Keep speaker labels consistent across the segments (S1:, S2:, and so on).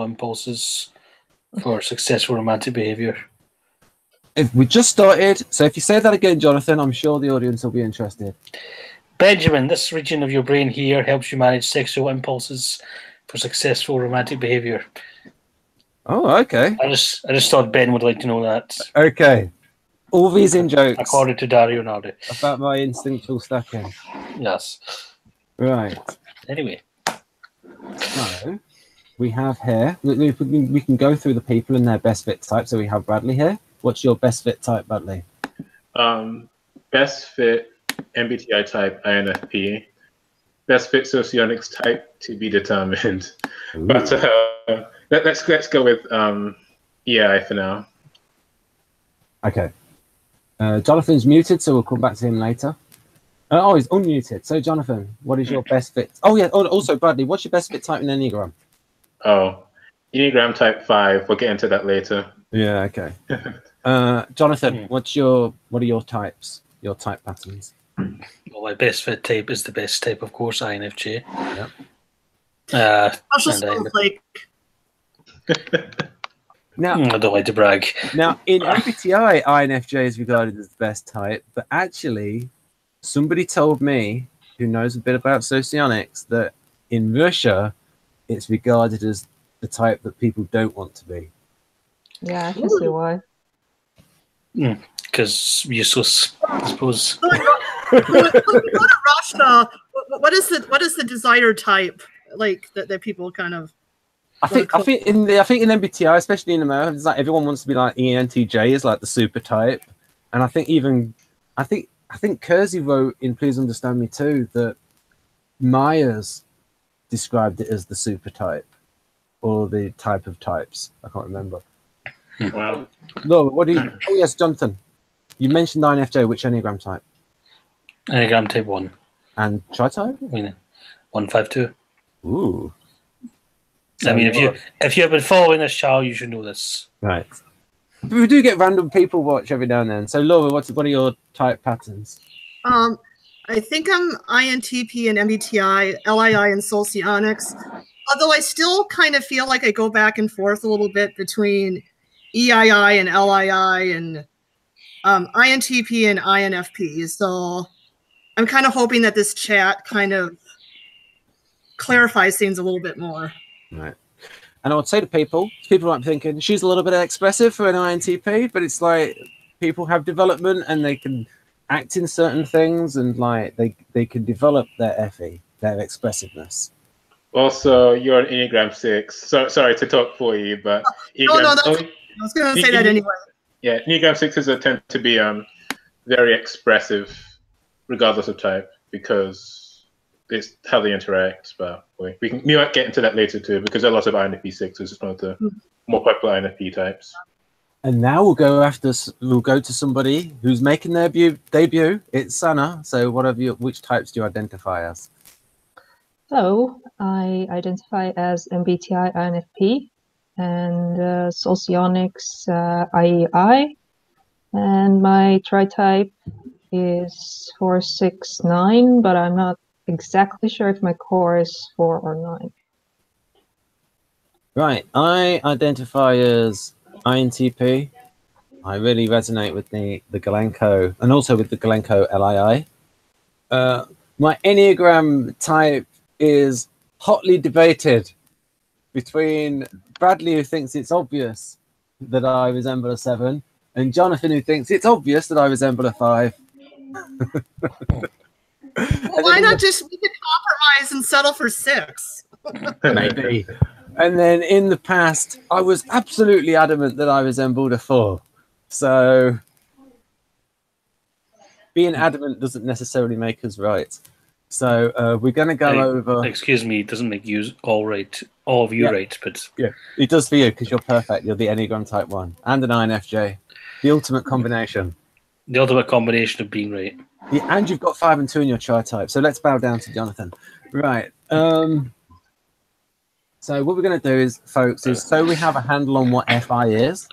S1: impulses for successful romantic behavior.
S2: If we just started, so if you say that again, Jonathan, I'm sure the audience will be interested.
S1: Benjamin, this region of your brain here helps you manage sexual impulses for successful romantic behavior.
S2: Oh, okay.
S1: I just thought Ben would like to know that.
S2: Okay. All these in jokes.
S1: According to Dario and Nardi.
S2: About my instinctual stacking.
S1: Yes.
S2: Right.
S1: Anyway.
S2: So, we have here, we can go through the people and their best fit type. So we have Bradley here. What's your best fit type, Bradley?
S3: Best fit MBTI type INFP. Best fit Socionics type to be determined. Ooh. But let's go with EI for now.
S2: Okay. Jonathan's muted, so we'll come back to him later. Oh, he's unmuted. So, Jonathan, what is your best fit? Oh, yeah. Oh, also, Bradley, what's your best fit type in Enneagram?
S3: Oh, Enneagram type 5. We'll get into that later.
S2: Yeah. Okay. Jonathan, what are your types? Your type patterns?
S1: Well, my best fit type is the best type, of course, INFJ.
S2: Yep. Now,
S1: I don't like to brag.
S2: Now, in MBTI, INFJ is regarded as the best type, but actually, somebody told me, who knows a bit about socionics, that in Russia, it's regarded as the type that people don't want to be.
S4: Yeah, I can see why.
S1: Because you're so, I suppose.
S5: When you go to Russia, what is the desired type like that people kind of?
S2: I think in MBTI, especially in America, it's like everyone wants to be like ENTJ is like the super type, and I think Kersey wrote in Please Understand Me Too that Myers described it as the super type or the type of types. I can't remember.
S3: Wow.
S2: No, what do you? Oh yes, Jonathan. You mentioned INFJ. Which Enneagram type?
S1: Enneagram type 1.
S2: And tri-type?
S1: 152.
S2: Ooh.
S1: I mean, if you have been following this channel, you should know this.
S2: Right. But we do get random people watch every now and then. So, Laura, what are your type patterns?
S5: I think I'm INTP and MBTI, LII and Socionics. Although I still kind of feel like I go back and forth a little bit between EII and LII and INTP and INFP. So I'm kind of hoping that this chat kind of clarifies things a little bit more.
S2: Right. And I would say to people might be thinking, she's a little bit expressive for an INTP, but it's like people have development and they can act in certain things and like they can develop their FE, their expressiveness.
S3: Also, you're an Enneagram 6. So sorry to talk for you, but
S5: I was going to say that anyway.
S3: Yeah, Enneagram 6s tend to be very expressive, regardless of type, because it's how they interact. But we might get into that later too, because there are lots of INFP 6s. It's one of the more popular INFP types.
S2: And now we'll go to somebody who's making their debut. It's Sana. So which types do you identify as?
S4: So I identify as MBTI INFP and Socionics IEI, and my tri-type is 469, but I'm not exactly sure if my core is 4 or 9.
S2: Right, I identify as INTP. I really resonate with the Galenko and also with the Galenko LII. My Enneagram type is hotly debated between Bradley, who thinks it's obvious that I resemble a 7, and Jonathan, who thinks it's obvious that I resemble a 5.
S5: Well, why not just we could compromise and settle for 6?
S2: Maybe. And then in the past, I was absolutely adamant that I resembled a 4. So being adamant doesn't necessarily make us right. So we're going to go over.
S1: Excuse me, it doesn't make you all of you right, but
S2: yeah, it does for you because you're perfect. You're the Enneagram Type 1 and an INFJ, the ultimate combination.
S1: The ultimate combination of being right.
S2: Yeah, and you've got 5 and 2 in your tri-type. So let's bow down to Jonathan. Right. So what we're going to do is, folks, so we have a handle on what FI is.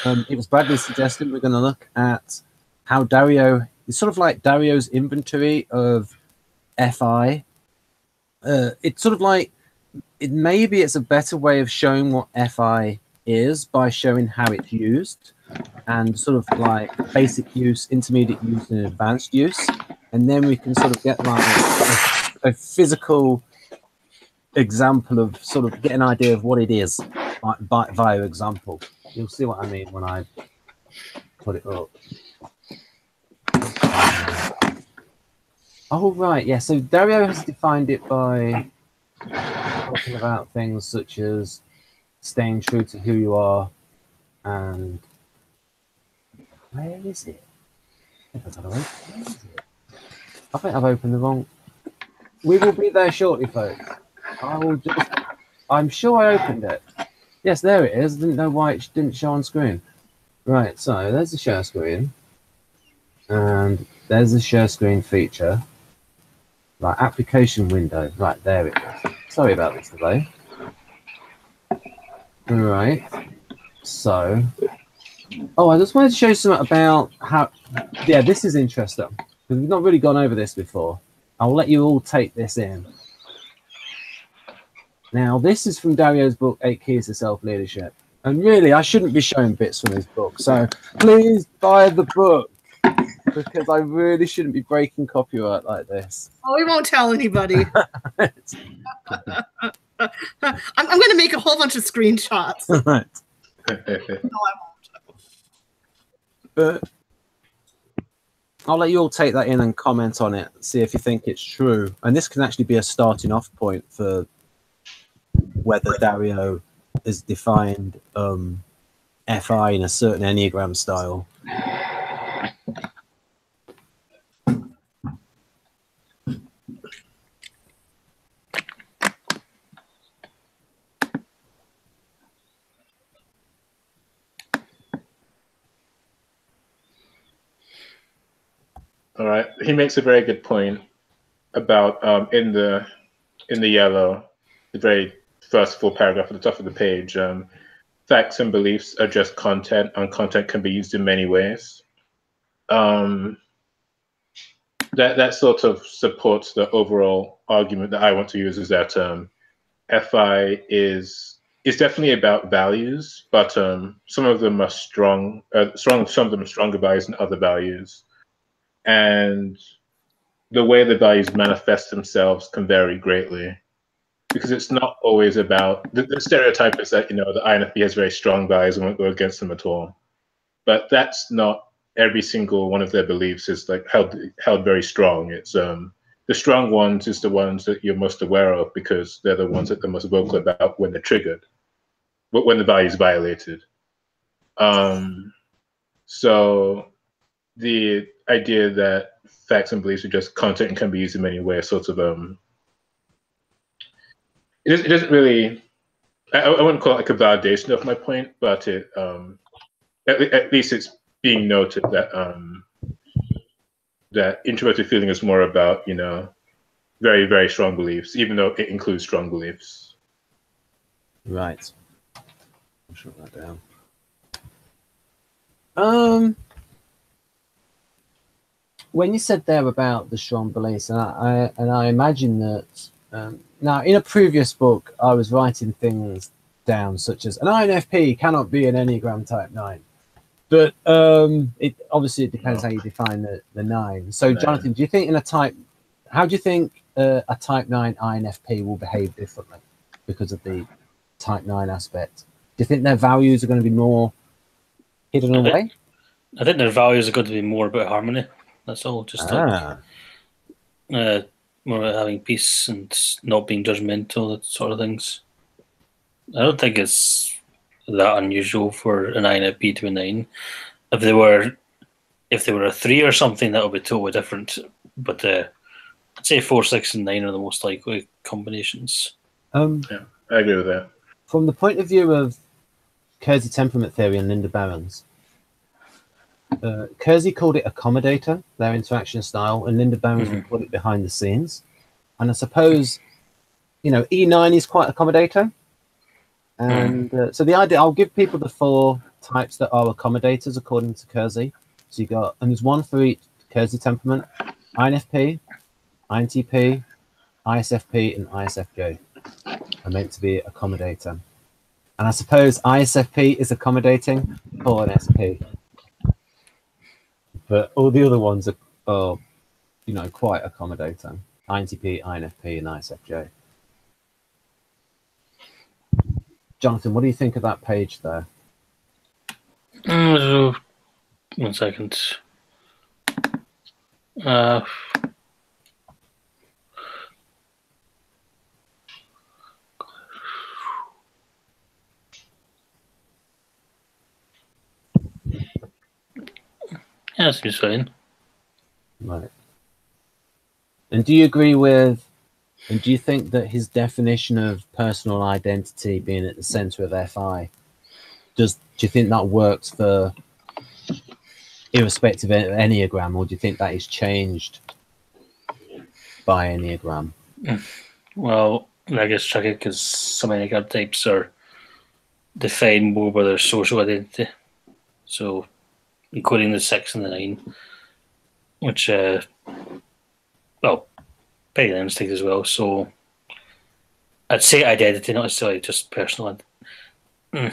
S2: It was Bradley's suggestion. We're going to look at how Dario, it's sort of like Dario's inventory of FI. It's sort of like maybe it's a better way of showing what FI is by showing how it's used, and sort of like basic use, intermediate use, and advanced use, and then we can sort of get like a physical example of sort of get an idea of what it is via example. You'll see what I mean when I put it up. Oh right, yeah. So Dario has defined it by talking about things such as staying true to who you are, and where is it? I think I've opened the wrong. We will be there shortly, folks. I'm sure I opened it. Yes, there it is. I didn't know why it didn't show on screen. Right, so there's the share screen, and there's the share screen feature. Right, application window. Right, there it is. Sorry about this delay. All right. So, I just wanted to show you something about how. Yeah, this is interesting because we've not really gone over this before. I'll let you all take this in. Now, this is from Dario's book, 8 Keys to Self-Leadership. And really, I shouldn't be showing bits from his book. So please buy the book, because I really shouldn't be breaking copyright like this.
S5: Oh, we won't tell anybody. I'm going to make a whole bunch of screenshots.
S2: Right.
S5: No, I won't.
S2: But I'll let you all take that in and comment on it, see if you think it's true. And this can actually be a starting off point for whether Dario is defined FI in a certain Enneagram style.
S3: All right, he makes a very good point about in the yellow, the very first full paragraph at the top of the page. Facts and beliefs are just content, and content can be used in many ways. That sort of supports the overall argument that I want to use, is that FI is definitely about values, but some of them are strong. Some of them are stronger values than other values. And the way the values manifest themselves can vary greatly, because it's not always about the stereotype is that, the INFP has very strong values and won't go against them at all. But that's not every single one of their beliefs is like held very strong. It's the strong ones is the ones that you're most aware of, because they're the ones that they're most vocal about when they're triggered, but when the value is violated. So the idea that facts and beliefs are just content and can be used in many ways, sort of it doesn't really. I wouldn't call it like a validation of my point, but it at least it's being noted that that introverted feeling is more about very, very strong beliefs, even though it includes strong beliefs.
S2: Right. I'll shut that down. When you said there about the strong beliefs, and I imagine that now in a previous book I was writing things down such as an INFP cannot be an Enneagram Type 9, but it obviously depends how you define the 9. So Jonathan, do you think how do you think a Type 9 INFP will behave differently because of the Type 9 aspect? Do you think their values are going to be more hidden away?
S1: I think their values are going to be more about harmony. That's all. Just more about having peace and not being judgmental, that sort of things. I don't think it's that unusual for an INFP to be 9. If they were a 3 or something, that would be totally different. But I'd say 4, 6, and 9 are the most likely combinations.
S3: Yeah, I agree with that.
S2: From the point of view of Kersey temperament theory and Linda Barron's, Kersey called it accommodator, their interaction style, and Linda Barron's would put it behind the scenes. And I suppose, E9 is quite accommodator. And so the idea, I'll give people the 4 types that are accommodators according to Kersey. So you got, and there's one for each Kersey temperament: INFP, INTP, ISFP, and ISFJ. are meant to be accommodating. And I suppose ISFP is accommodating for an SP. But all the other ones are you know, quite accommodating. INTP, INFP, and ISFJ. Jonathan, what do you think of that page there?
S1: 1 second. Yeah, seems fine.
S2: Right. And do you agree with, and do you think that his definition of personal identity being at the center of FI, do you think that works for irrespective of Enneagram, or do you think that is changed by Enneagram?
S1: Well, I guess tricky because some Enneagram types are defined more by their social identity. So, including the 6 and the 9, which, well, pretty instinct as well. So, I'd say identity, not necessarily just personal. I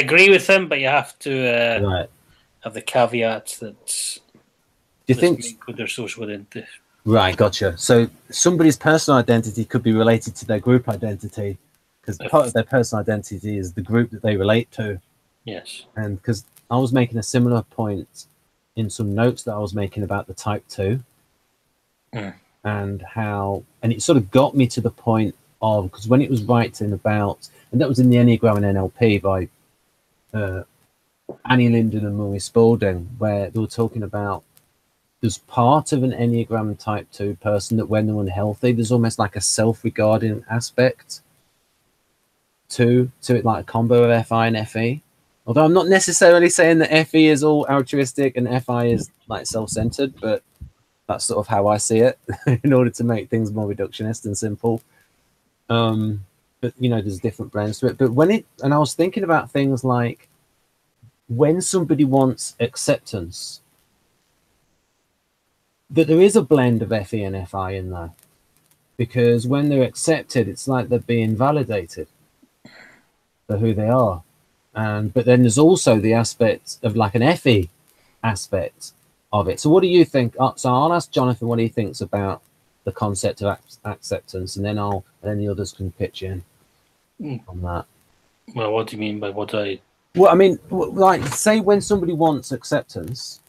S1: agree with him, but you have to
S2: right.
S1: have the caveat that
S2: do you think
S1: with their social identity.
S2: Right, gotcha. So somebody's personal identity could be related to their group identity, because part of their personal identity is the group that they relate to.
S1: Yes.
S2: And because I was making a similar point in some notes that I was making about the type 2 and how, and it sort of got me to the point of, because when it was writing about, and that was in the Enneagram and NLP by Annie Linden and Maurice Spalding, where they were talking about there's part of an Enneagram type 2 person that when they're unhealthy, there's almost like a self-regarding aspect to it, like a combo of FI and FE. Although I'm not necessarily saying that FE is all altruistic and FI is like self-centered, but that's sort of how I see it in order to make things more reductionist and simple. But you know, there's different blends to it. But and I was thinking about things like when somebody wants acceptance, that there is a blend of FE and FI in there, because when they're accepted, it's like they're being validated for who they are. But then there's also the aspect of like an FE aspect of it. So what do you think? So I'll ask Jonathan what he thinks about the concept of acceptance, and then the others can pitch in on that.
S1: Well, what do you mean by what I?
S2: Well, I mean, like, say when somebody wants acceptance,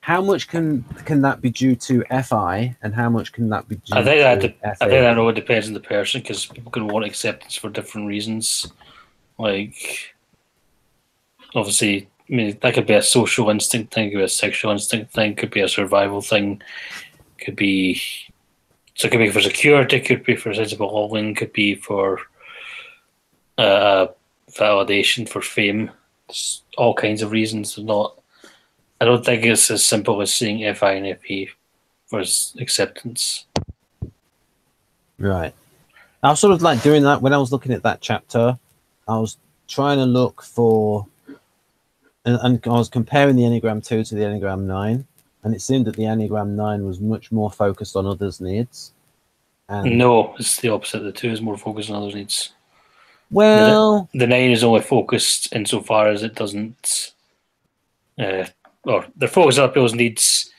S2: how much can that be due to FI, and how much can that be due to FA?
S1: I think that all depends on the person, because people can want acceptance for different reasons. Like, obviously, I mean, that could be a social instinct thing, could be a sexual instinct thing, could be a survival thing, could be for security, could be for a sense of belonging, could be for validation, for fame. There's all kinds of reasons. I don't think it's as simple as seeing FI and FP for acceptance.
S2: Right. I was sort of like doing that when I was looking at that chapter. I was trying to look for, and I was comparing the Enneagram 2 to the Enneagram 9, and it seemed that the Enneagram 9 was much more focused on others' needs. And
S1: no, it's the opposite. The 2 is more focused on others' needs.
S2: Well,
S1: the 9 is only focused insofar as it doesn't, or they're focused on people's needs,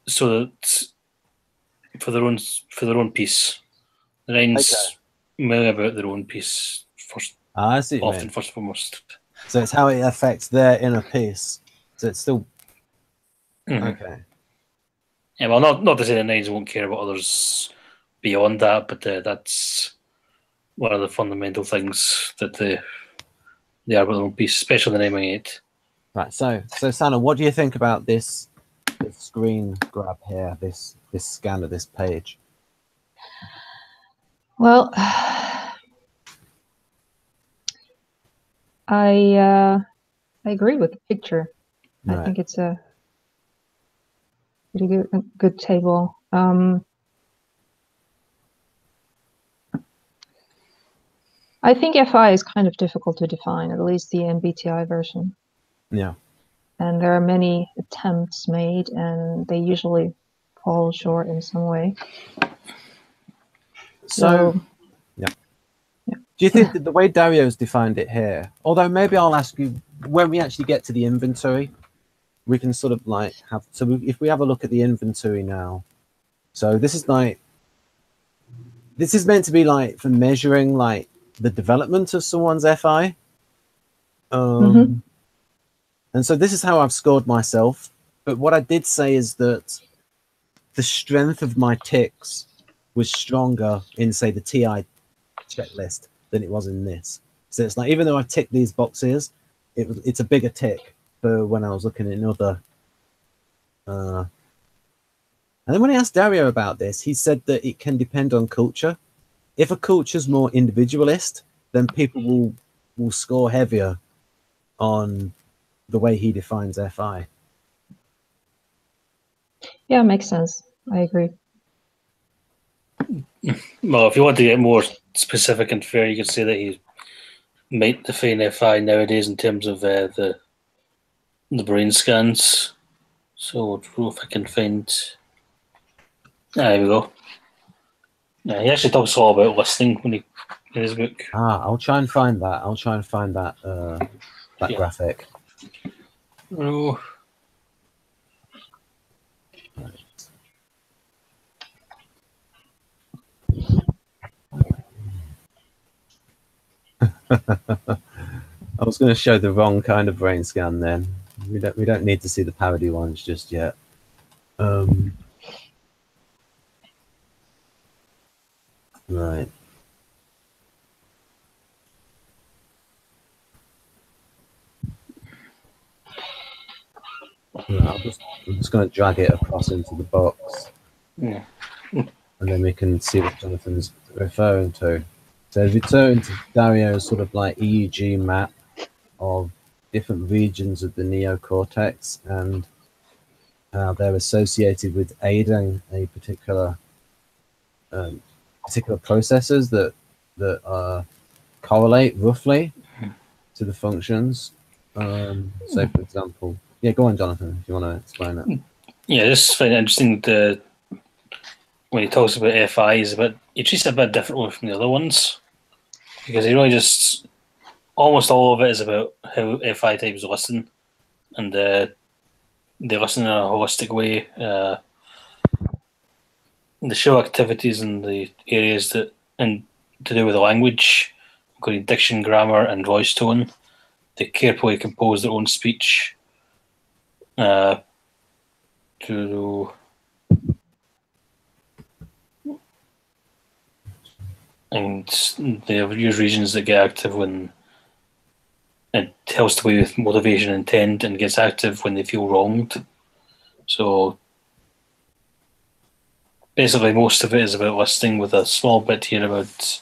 S1: so that for their own peace. The 9's mainly about their own peace first.
S2: I see.
S1: Often first and foremost.
S2: So it's how it affects their inner peace. So it's still okay.
S1: Yeah, well, not to say the 9s won't care about others beyond that, but that's one of the fundamental things that they are about their own peace, especially the 9/8.
S2: Right. So Sana, what do you think about this screen grab here? This scan of this page.
S4: Well, I agree with the picture. Right. I think it's a pretty good table. I think FI is kind of difficult to define, at least the MBTI version.
S2: Yeah.
S4: And there are many attempts made, and they usually fall short in some way.
S2: So, yeah. Do you think that the way Dario's defined it here, although maybe I'll ask you when we actually get to the inventory, we can sort of like have, so if we have a look at the inventory now, so this is like, this is meant to be like for measuring like the development of someone's FI. And so this is how I've scored myself. But what I did say is that the strength of my ticks was stronger in, say, the TI checklist than it was in this. So it's like, even though I ticked these boxes, it's a bigger tick for when I was looking at another. And then when I asked Dario about this, he said that it can depend on culture. If a culture's more individualist, then people will score heavier on the way he defines FI.
S4: Yeah, makes sense. I agree.
S1: Well, if you want to get more specific and fair, you could say that he might define FI nowadays in terms of the brain scans. So if I can find, there we go. Yeah, he actually talks all about listening when he in his book.
S2: I'll try and find that. I'll try and find that that graphic.
S1: Oh.
S2: I was going to show the wrong kind of brain scan then. We don't need to see the parody ones just yet. Right. I'm just going to drag it across into the box.
S1: Yeah.
S2: And then we can see what Jonathan's referring to. So if we turn to Dario's sort of like EEG map of different regions of the neocortex and how they're associated with aiding a particular processes that correlate roughly to the functions. So, for example, yeah, go on, Jonathan, if you want to explain it.
S1: Yeah, I just find it interesting when he talks about FI, he treats it a bit differently from the other ones, because he really just almost all of it is about how FI types listen, and they listen in a holistic way. The show activities in the areas that and to do with the language, including diction, grammar, and voice tone. They carefully compose their own speech and they use regions that get active when it helps to do with motivation and intent, and gets active when they feel wronged. So basically most of it is about listening, with a small bit here about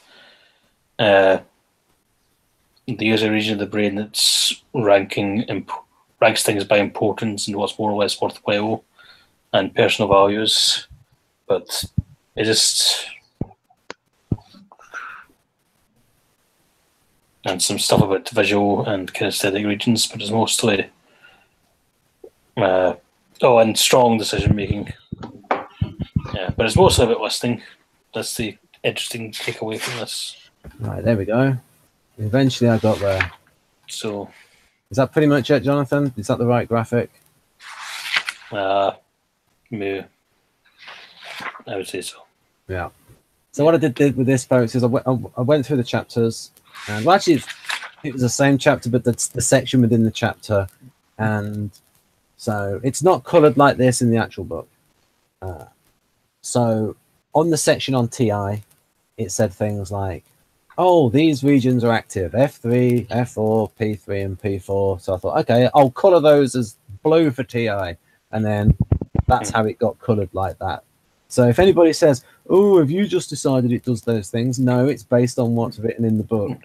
S1: the user region of the brain that's ranks things by importance and what's more or less worthwhile, and personal values. But it just, and some stuff about visual and kinesthetic regions, but it's mostly and strong decision making. Yeah, but it's mostly about listening. That's the interesting takeaway from this.
S2: Right, there we go. Eventually I got there.
S1: So
S2: is that pretty much it, Jonathan? Is that the right graphic?
S1: Yeah, I would say so.
S2: Yeah. So what I did with this, folks, is I went through the chapters, and well, actually it was the same chapter, but that's the section within the chapter, and so it's not coloured like this in the actual book. So on the section on TI, it said things like, oh, these regions are active, F3, F4, P3, and P4. So I thought, okay, I'll colour those as blue for TI. And then that's how it got coloured like that. So if anybody says, oh, have you just decided it does those things? No, it's based on what's written in the book.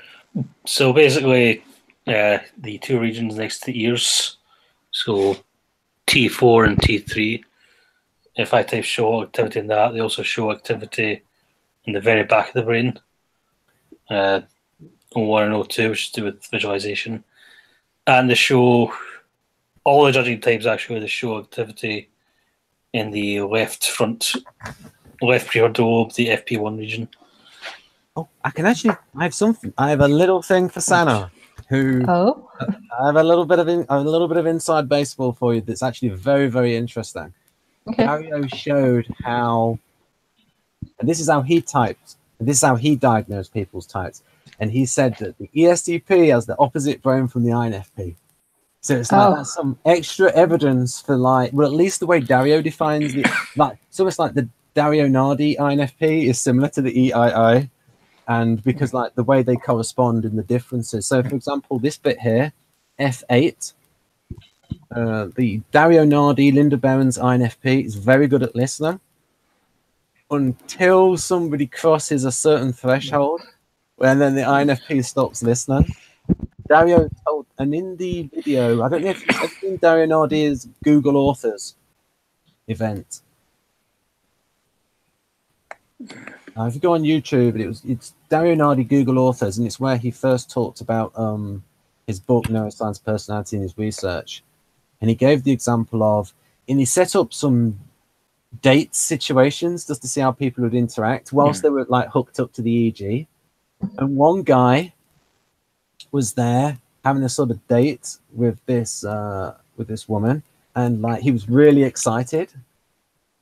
S1: So basically, the two regions next to the ears, so T4 and T3, if I type show activity in that, they also show activity in the very back of the brain. O1 and O2, which is to do with visualization. And they show, all the judging types actually, they show activity in the left prefrontal lobe, the FP1 region.
S2: Oh, I can actually. I have something. I have a little thing for Sana, who
S4: Oh,
S2: I have a little bit of inside baseball for you. That's actually very, very interesting.
S4: okay.
S2: Dario showed how, and this is how he typed. And this is how he diagnosed people's types. And he said that the ESTP has the opposite brain from the INFP. So it's like that's some extra evidence for like, well, at least the way Dario defines the like. So it's like the Dario Nardi INFP is similar to the EII. And because like the way they correspond in the differences. So for example, this bit here, F8, the Dario Nardi, Linda Barron's INFP is very good at listening until somebody crosses a certain threshold, and then the INFP stops listening. Dario told, and in the video, I don't know if you've seen Dario Nardi's Google Authors event. If you go on YouTube, it's Dario Nardi Google Authors, and it's where he first talked about his book Neuroscience, Personality, and his research. And he gave the example of, and he set up some date situations just to see how people would interact whilst they were like hooked up to the EEG. And one guy was there having a sort of date with this woman, and like he was really excited.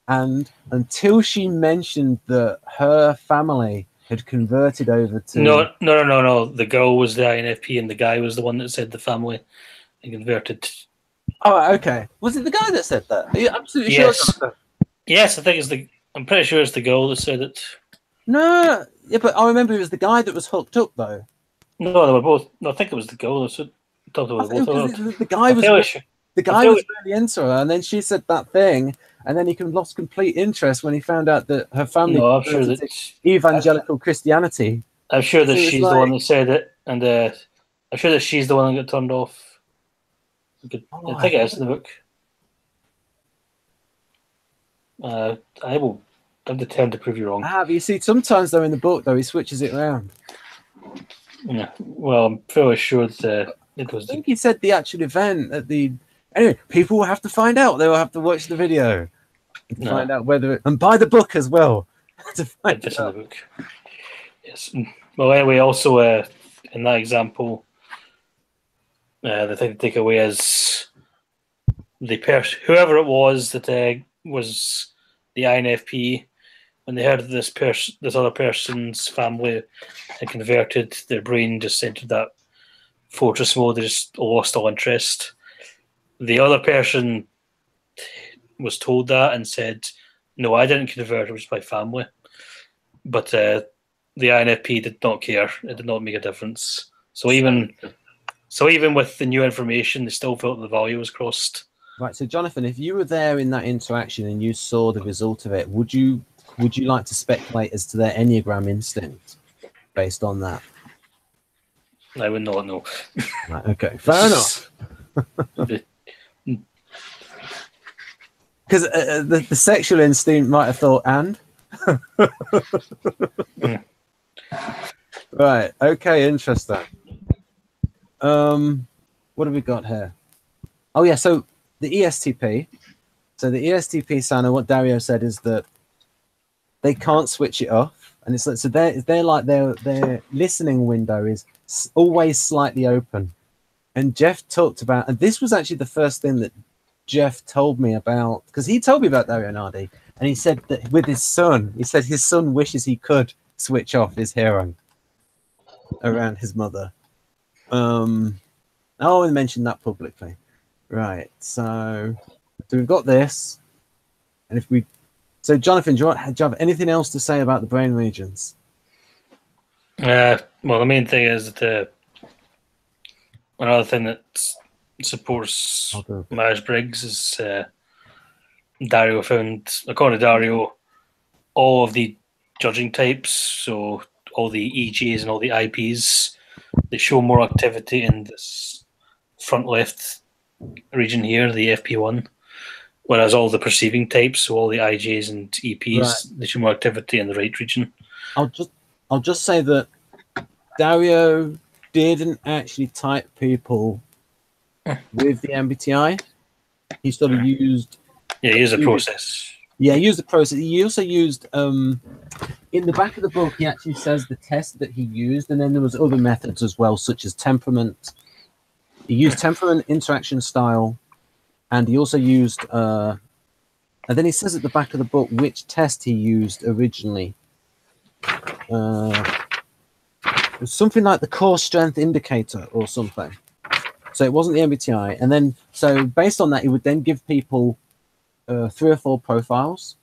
S2: And until she mentioned that her family had converted over to...
S1: No. The girl was the INFP and the guy was the one that said the family had converted.
S2: Oh, okay. Was it the guy that said that? Are you absolutely sure?
S1: Yes, I think I'm pretty sure it's the girl that said it.
S2: No, yeah, but I remember it was the guy that was hooked up, though.
S1: No, they were both... No, I think it was the girl that said...
S2: The guy was really into her, and then she said that thing, and then he lost complete interest when he found out that her family
S1: I'm sure that
S2: evangelical Christianity.
S1: I'm sure that she's the one that said it, and I'm sure that she's the one that got turned off. I think it is in the book. I will have the term to prove you wrong.
S2: But you see, sometimes though in the book though he switches it around.
S1: Yeah, well, I'm fairly sure that it was.
S2: I think he said the actual event at the. Anyway, people will have to find out. They will have to watch the video to find out whether and buy the book as well to find
S1: it out. In the book. Yes. Well, anyway, also in that example, the thing to take away is whoever it was that was the INFP, when they heard this other person's family had converted, their brain just entered that fortress mode. They just lost all interest. The other person was told that and said, "No, I didn't convert. It was my family." But the INFP did not care. It did not make a difference. So even with the new information, they still felt the value was crossed.
S2: Right. So, Jonathan, if you were there in that interaction and you saw the result of it, would you like to speculate as to their Enneagram instinct based on that?
S1: I would not know.
S2: Right, okay, fair enough. Because the sexual instinct might have thought, and? Right, okay, interesting. What have we got here? Oh, yeah, so the ESTP. So the ESTP, Sana, what Dario said is that they can't switch it off. And it's like, so they're like their listening window is always slightly open. And Jeff talked about, and this was actually the first thing that Jeff told me about, because he told me about Dario Nardi, and he said that with his son, he said his son wishes he could switch off his hearing around his mother. I want to mention that publicly. Right, so we've got this, and so Jonathan, do you have anything else to say about the brain regions?
S1: Well, the main thing is that another thing that supports Myers-Briggs is Dario found, according to Dario, all of the judging types, so all the EJs and all the IPs, they show more activity in this front left region here, the FP1, whereas all the perceiving types, so all the IJs and EPs, they show more activity in the right region.
S2: I'll just say that Dario didn't actually type people with the MBTI. He sort of used...
S1: Yeah, he used a process.
S2: Yeah, he used the process. He also used in the back of the book. He actually says the test that he used, and then there was other methods as well, such as temperament. He used temperament, interaction style, and he also used. And then he says at the back of the book which test he used originally. It was something like the core strength indicator or something. So it wasn't the MBTI. And then, so based on that, he would then give people 3 or 4 profiles,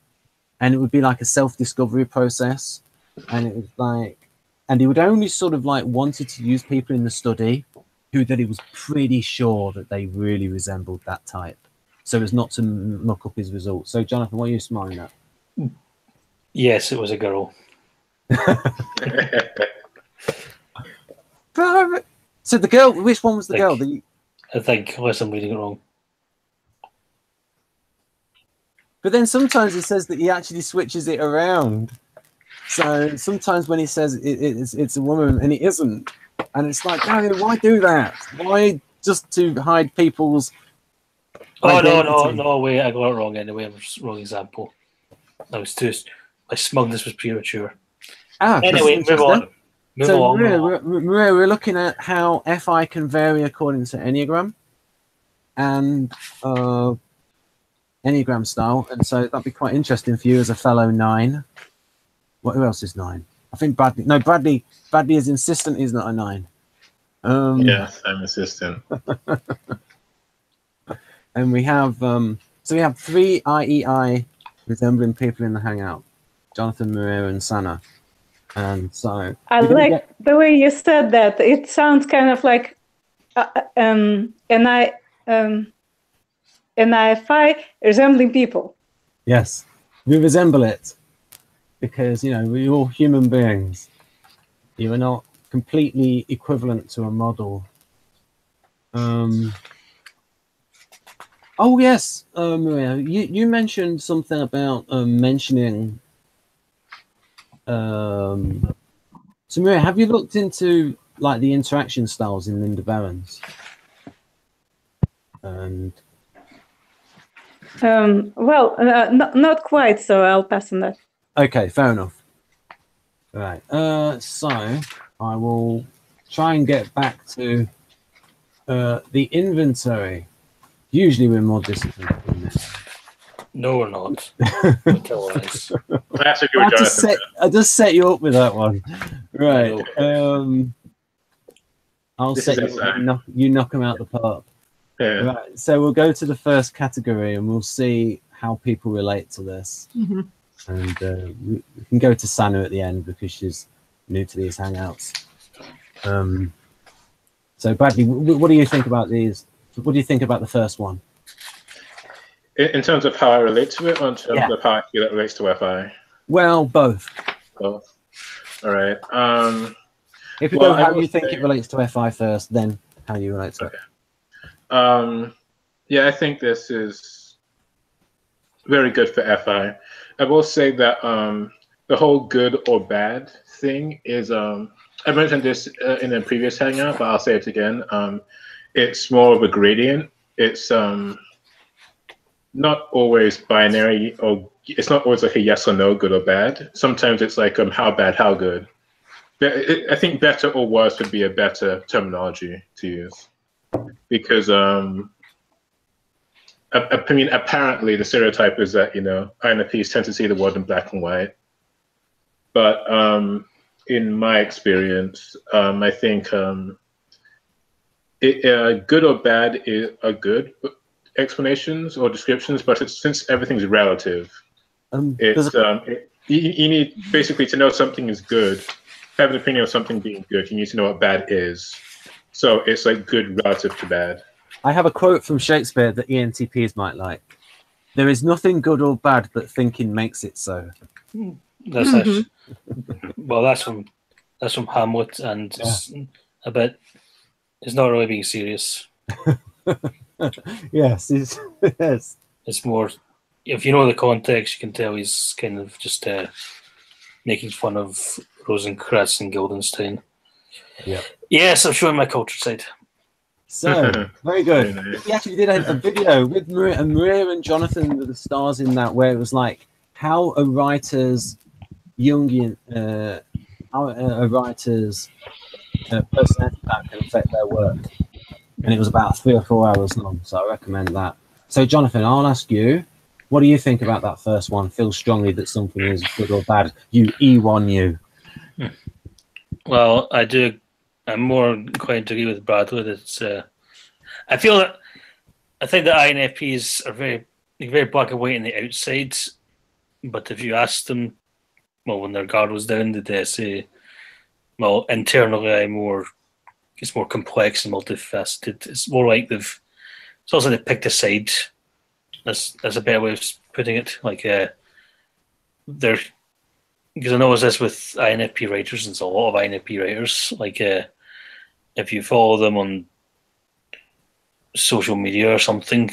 S2: and it would be like a self-discovery process. And it was like, and he would only sort of like wanted to use people in the study that he was pretty sure that they really resembled that type, so as not to muck up his results. So, Jonathan, what are you smiling at?
S1: Yes, it was a girl.
S2: So the girl, which one was the girl?
S1: I think, unless I'm reading it wrong.
S2: But then sometimes he says that he actually switches it around. So sometimes when he says it's a woman and it isn't, and it's like, Dario, why do that? Why just to hide people's identity?
S1: No, wait, I got it wrong anyway. It was wrong example. My smugness was premature. Anyway, move on.
S2: Maria, we're looking at how FI can vary according to Enneagram and Enneagram style, and so that'd be quite interesting for you as a fellow 9. Who else is 9? I think Bradley. No, Bradley is insistent he's not a 9.
S3: Yes, I'm insistent.
S2: And we have so we have 3 IEI resembling people in the Hangout: Jonathan, Maria, and Sana. And so
S6: I like the way you said that. It sounds kind of like NIFI resembling people.
S2: Yes, we resemble it because, you know, we're all human beings. You are not completely equivalent to a model. Oh yes, Maria, you mentioned something about mentioning. So Maria, have you looked into like the interaction styles in Linda Barron's? And
S6: well, not quite. So I'll pass on that.
S2: Okay, fair enough. All right. So I will try and get back to the inventory. Usually we're more disciplined than this.
S1: No, we're not.
S2: I just set you up with that one. Right. I'll set you up, you knock them out the park.
S3: Yeah.
S2: Right. So we'll go to the first category and we'll see how people relate to this.
S5: Mm-hmm.
S2: And we can go to Sana at the end because she's new to these Hangouts. So Bradley, what do you think about these? What do you think about the first one?
S3: In terms of how I relate to it, or in terms of how I feel it relates to FI?
S2: Well, both.
S3: Both. All right.
S2: If you go how you think it relates to FI first, then how you relate to it.
S3: Yeah, I think this is very good for FI. I will say that the whole good or bad thing is, I mentioned this in a previous Hangout, but I'll say it again. It's more of a gradient. It's not always binary, or it's not always like a yes or no, good or bad. Sometimes it's like how bad, how good. I think better or worse would be a better terminology to use, because I mean, apparently the stereotype is that, you know, INFPs tend to see the world in black and white. But in my experience, I think good or bad are good explanations or descriptions, but since everything's relative, you need basically to know something is good, have an opinion of something being good, you need to know what bad is. So it's like good relative to bad.
S2: I have a quote from Shakespeare that ENTPs might like. There is nothing good or bad, but thinking makes it so.
S1: That's actually, well, that's from Hamlet, and it's a bit. It's not really being serious.
S2: Yes, yes.
S1: It's more, if you know the context, you can tell he's kind of just making fun of Rosencrantz and Guildenstern.
S2: Yeah.
S1: Yes, I'm showing my culture side.
S2: So very good.
S3: Very nice.
S2: We actually did a video with Maria, and Maria and Jonathan were the stars in that, where it was like how a writer's Jungian, how a writer's personality type can affect their work, and it was about 3 or 4 hours long. So I recommend that. So Jonathan, I'll ask you, what do you think about that first one? Feel strongly that something is good or bad. You E1 you.
S1: Well, I do. I'm more inclined to agree with Bradley. That I feel that I think that INFPs are very black and white on the outside, but if you ask them, well, when their guard was down, did they say, well, internally it's more complex and multifaceted. It's more like it's also they picked a side. That's a better way of putting it. Like they're, because I notice this with INFP writers, and it's a lot of INFP writers. Like if you follow them on social media or something,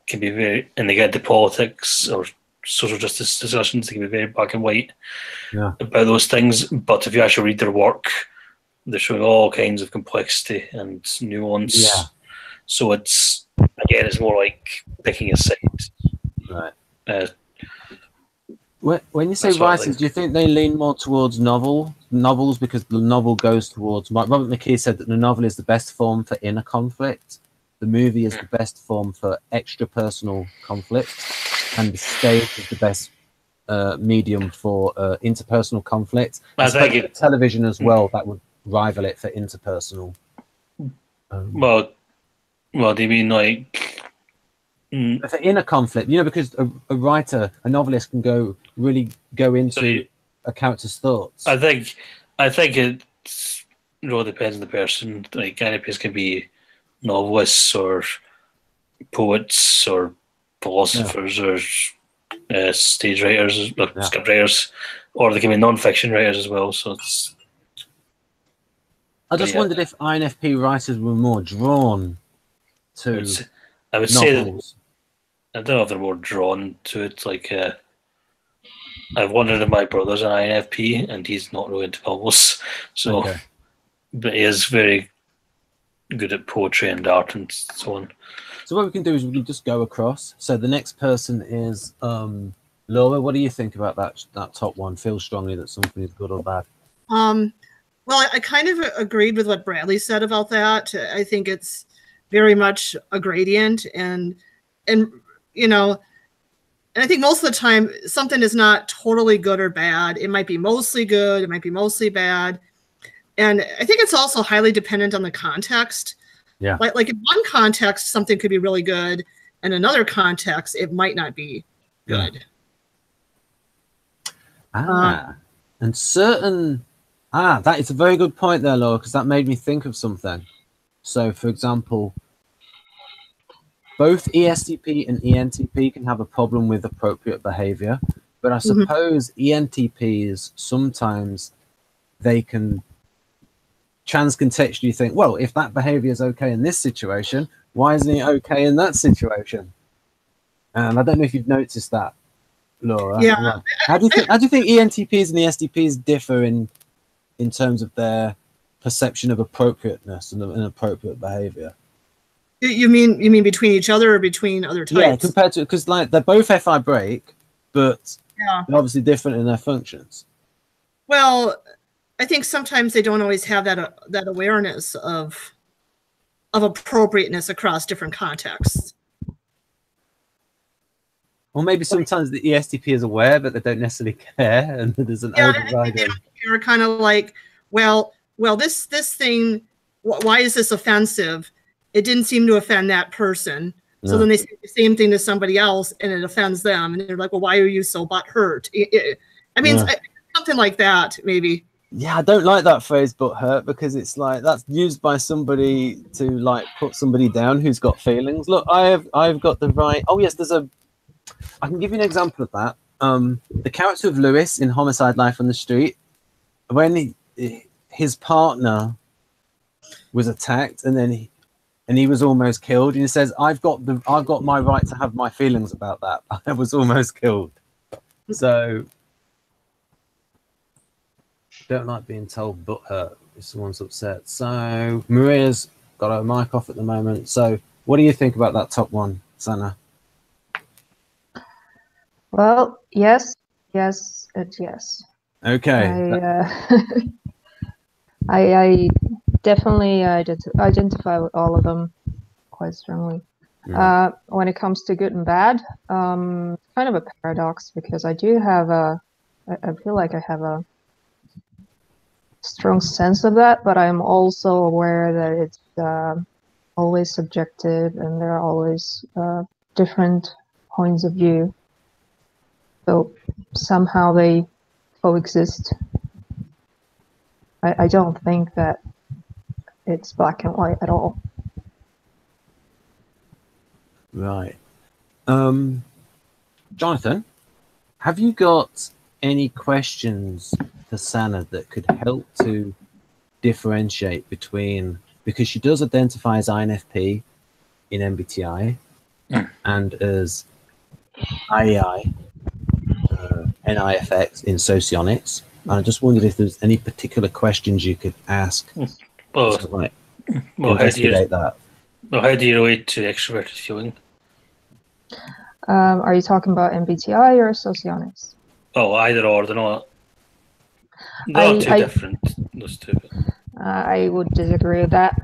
S1: can be very, and they get into politics or social justice discussions, they can be very black and white about those things. But if you actually read their work, they're showing all kinds of complexity and nuance.
S2: Yeah.
S1: So it's more like picking a side.
S2: Right. When you say writers, do you think they lean more towards novels because the novel goes towards? Robert McKee said that the novel is the best form for inner conflict, the movie is the best form for extra-personal conflict, and the stage is the best medium for interpersonal conflict. I think television as well, that would rival it for interpersonal.
S1: Well, do you mean like
S2: for inner conflict? Because a writer, a novelist can really go into a character's thoughts.
S1: I think it really depends on the person. Like INFPs can be novelists or poets or philosophers or stage writers or script writers, or they can be non-fiction writers as well. So it's.
S2: I just wondered if INFP writers were more drawn to.
S1: I would
S2: novels.
S1: say that. I don't know if they're more drawn to it. Like I've wondered if my brother's an INFP and he's not really into novels. So, but he is very good at poetry and art and so on.
S2: So what we can do is we can just go across. So the next person is Laura. What do you think about that top one? Feel strongly that something is good or bad?
S5: Well, I kind of agreed with what Bradley said about that. I think it's very much a gradient, and I think most of the time something is not totally good or bad. It might be mostly good, it might be mostly bad. And I think it's also highly dependent on the context. Yeah. Like in one context, something could be really good, and another context, it might not be good.
S2: And certain that is a very good point there, Laura, because that made me think of something. So, for example, both ESTP and ENTP can have a problem with appropriate behavior, but I suppose ENTPs sometimes they can transcontextually think, well, if that behavior is okay in this situation, why isn't it okay in that situation? And I don't know if you've noticed that, Laura.
S5: Yeah.
S2: How do you think ENTPs and ESTPs differ in terms of their perception of appropriateness and appropriate behavior?
S5: You mean between each other or between other types?
S2: Yeah, compared to, because like they're both FI break, but they're obviously different in their functions.
S5: Well, I think sometimes they don't always have that awareness of appropriateness across different contexts.
S2: Or maybe sometimes the ESTP is aware, but they don't necessarily care, and there's an overriding.
S5: You're kind of like, well, this thing, why is this offensive? It didn't seem to offend that person. So then they say the same thing to somebody else, and it offends them, and they're like, well, why are you so butthurt? I mean, something like that, maybe.
S2: Yeah, I don't like that phrase "butthurt" because it's like that's used by somebody to like put somebody down who's got feelings. Look, I've got the right. Oh yes, I can give you an example of that. The character of Lewis in Homicide: Life on the Street, when his partner was attacked and he was almost killed, and he says, I've got my right to have my feelings about that. I was almost killed. So don't like being told butthurt if someone's upset. So Maria's got her mic off at the moment. So what do you think about that top one, Sana?
S4: Well, yes, yes, and yes.
S2: Okay.
S4: I definitely identify with all of them quite strongly. When it comes to good and bad, kind of a paradox, because I feel like I have a strong sense of that, but I'm also aware that it's always subjective and there are always different points of view. So somehow they coexist. I don't think that it's black and white at all.
S2: Right. Jonathan, have you got any questions for Sana that could help to differentiate between, because she does identify as INFP in MBTI and as IEI, NIFX in Socionics. And I just wondered if there's any particular questions you could ask
S1: Well,
S2: to like
S1: how
S2: investigate that.
S1: how do you relate to extroverted feeling?
S4: Are you talking about MBTI or Socionics?
S1: Oh, either or, they're not. They're not too different. Those two.
S4: I would disagree with that.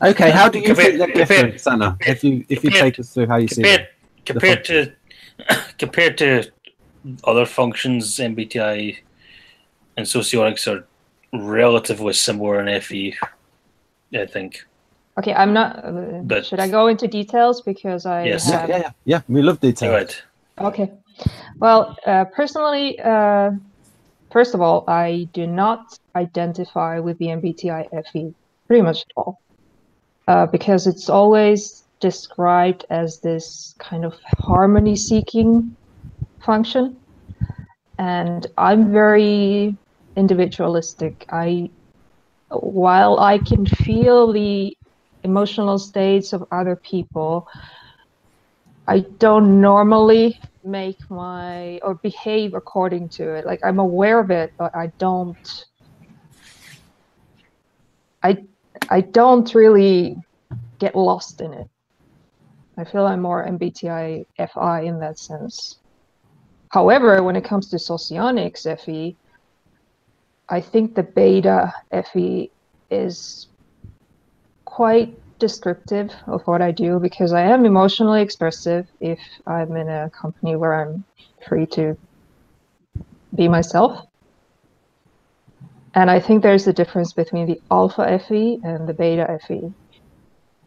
S2: Okay, how do you think they're different, Sana? If you take us through how you see it.
S1: Compared to other functions, MBTI and Socionics are relatively similar in FE, I think.
S4: Okay, I'm not. Should I go into details because I?
S1: Yes.
S4: Have...
S2: Yeah. We love details.
S1: Right.
S4: Okay. Well, personally, first of all, I do not identify with the MBTI FE pretty much at all, because it's always described as this kind of harmony-seeking function, and I'm very individualistic. While I can feel the emotional states of other people, I don't normally make or behave according to it. Like, I'm aware of it, but I don't really get lost in it. I feel I'm more MBTI FI in that sense. However, when it comes to Socionics FE, I think the beta FE is quite descriptive of what I do, because I am emotionally expressive if I'm in a company where I'm free to be myself. And I think there's a difference between the alpha FE and the beta FE.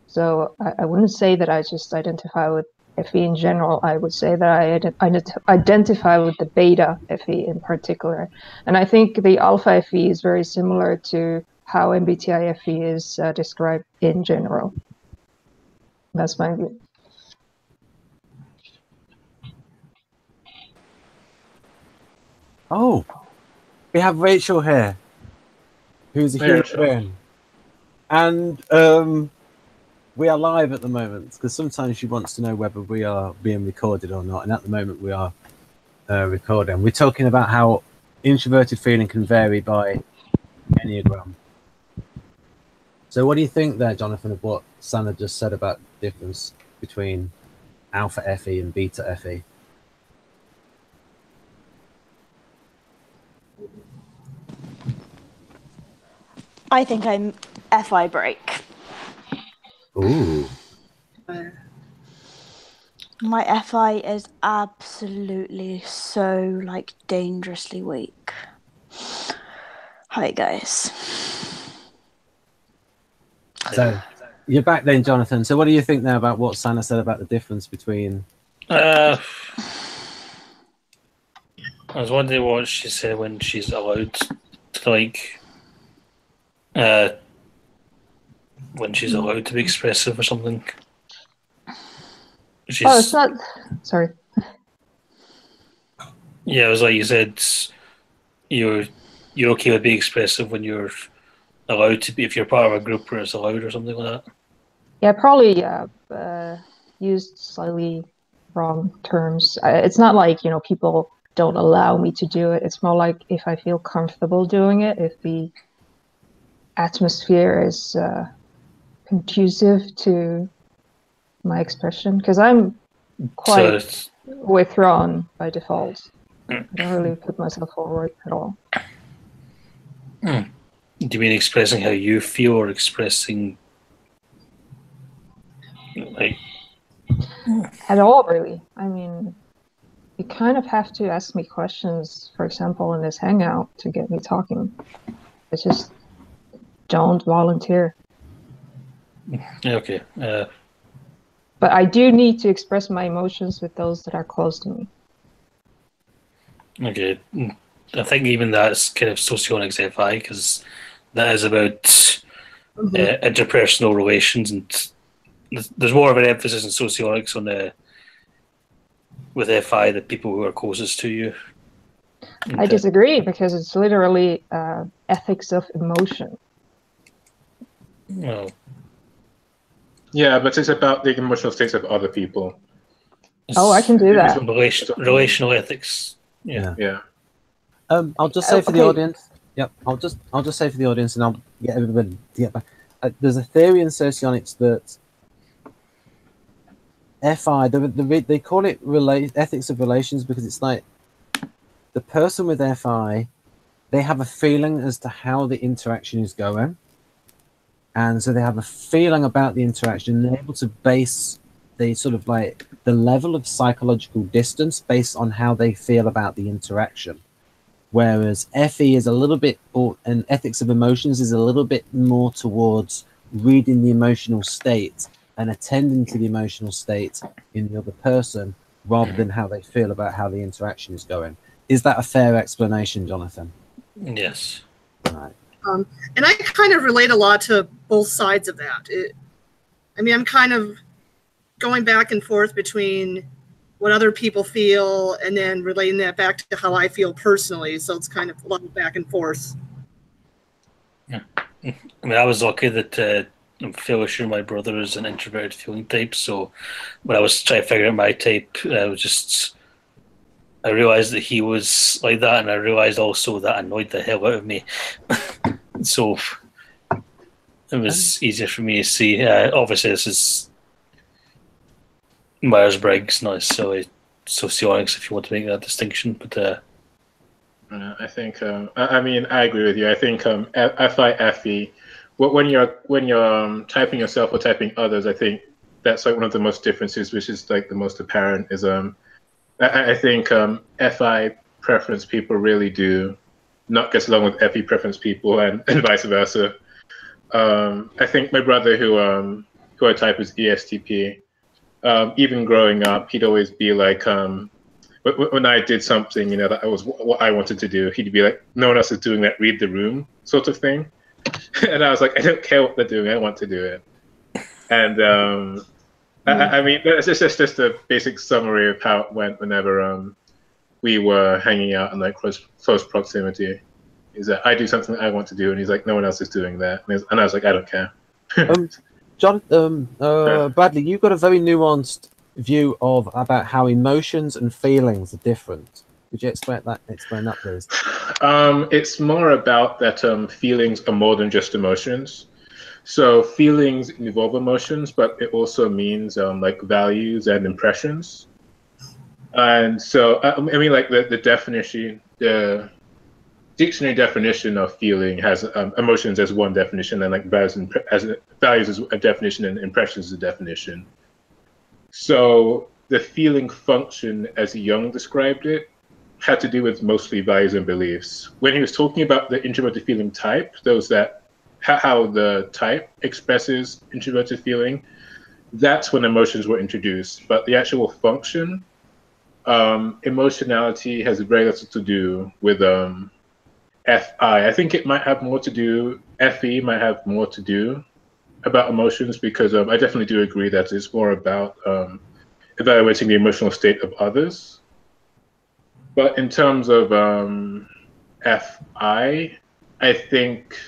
S4: So I wouldn't say that I just identify with FE in general. I would say that I identify with the beta FE in particular. And I think the alpha FE is very similar to how MBTI FE is described in general. That's my view.
S2: Oh, we have Rachel here, who's a human being. And we are live at the moment, because sometimes she wants to know whether we are being recorded or not. And at the moment we are recording. We're talking about how introverted feeling can vary by Enneagram. So what do you think there, Jonathan, of what Sana just said about the difference between alpha FE and beta FE?
S7: I think I'm FI break.
S2: Ooh.
S7: My FI is absolutely so, like, dangerously weak. Hi, guys.
S2: So you're back then, Jonathan. So what do you think now about what Sana said about the difference between...
S1: I was wondering what she said when she's allowed to, like, when she's allowed to be expressive or something.
S4: It's not. Sorry.
S1: Yeah, it was like you said, you're okay with being expressive when you're allowed to be, if you're part of a group where it's allowed or something like that.
S4: Yeah, probably used slightly wrong terms. It's not like, people don't allow me to do it. It's more like if I feel comfortable doing it, if the atmosphere is conducive to my expression, because I'm quite withdrawn by default. I don't really put myself forward at all.
S1: Do you mean expressing how you feel, or expressing like
S4: at all, really? I mean, you kind of have to ask me questions, for example, in this hangout to get me talking. I just don't volunteer.
S1: Okay.
S4: But I do need to express my emotions with those that are close to me.
S1: Okay. I think even that's kind of Socionics FI, because that is about interpersonal relations, and there's more of an emphasis in Socionics on with FI, the people who are closest to you.
S4: I disagree, because it's literally ethics of emotion.
S1: Well,
S3: Yeah, but it's about the emotional states of other people.
S4: Oh, I can do that.
S1: Relational ethics. Yeah.
S2: I'll just say for the audience. Yep. I'll just say for the audience, and I'll get everybody to get back. There's a theory in Socionics that FI, they call it ethics of relations, because it's like the person with FI, they have a feeling as to how the interaction is going. And so they have a feeling about the interaction, and they're able to base the sort of like the level of psychological distance based on how they feel about the interaction. Whereas FE is a little bit, and ethics of emotions is a little bit more towards reading the emotional state and attending to the emotional state in the other person, rather than how they feel about how the interaction is going. Is that a fair explanation, Jonathan?
S1: Yes.
S2: Right.
S5: And I kind of relate a lot to both sides of that. I mean, I'm kind of going back and forth between what other people feel and then relating that back to how I feel personally. So it's kind of a lot of back and forth.
S1: Yeah. I mean, I was lucky that I'm fairly sure my brother is an introverted feeling type. So when I was trying to figure out my type, I realized that he was like that, and I realized also that annoyed the hell out of me. So it was easier for me to see. Obviously, this is Myers-Briggs, not necessarily Socionics, if you want to make that distinction. But
S3: I think I mean, I agree with you. I think FI-FE, when you're typing yourself or typing others, I think that's like one of the most differences, which is like the most apparent. Is I think FI preference people really do not get along with FE preference people, and vice versa. I think my brother, who I type as ESTP, even growing up, he'd always be like, when I did something, that was what I wanted to do, he'd be like, no one else is doing that, read the room, sort of thing. And I was like, I don't care what they're doing, I want to do it. And I mean, that's just a basic summary of how it went whenever we were hanging out in like close proximity. Is that I do something that I want to do, and he's like, no one else is doing that, and I was like, I don't care.
S2: Bradley, you've got a very nuanced view about how emotions and feelings are different. Would you explain that, please?
S3: It's more about that feelings are more than just emotions. So feelings involve emotions, but it also means like values and impressions. And so, I mean, like the definition, the dictionary definition of feeling has emotions as one definition, and like values as a definition, and impressions as a definition. So the feeling function, as Jung described it, had to do with mostly values and beliefs. When he was talking about the introverted feeling type, those that how the type expresses introverted feeling, that's when emotions were introduced. But the actual function, emotionality has very little to do with FI. I think it might have more to do, FE might have more to do about emotions, because I definitely do agree that it's more about evaluating the emotional state of others. But in terms of FI, I think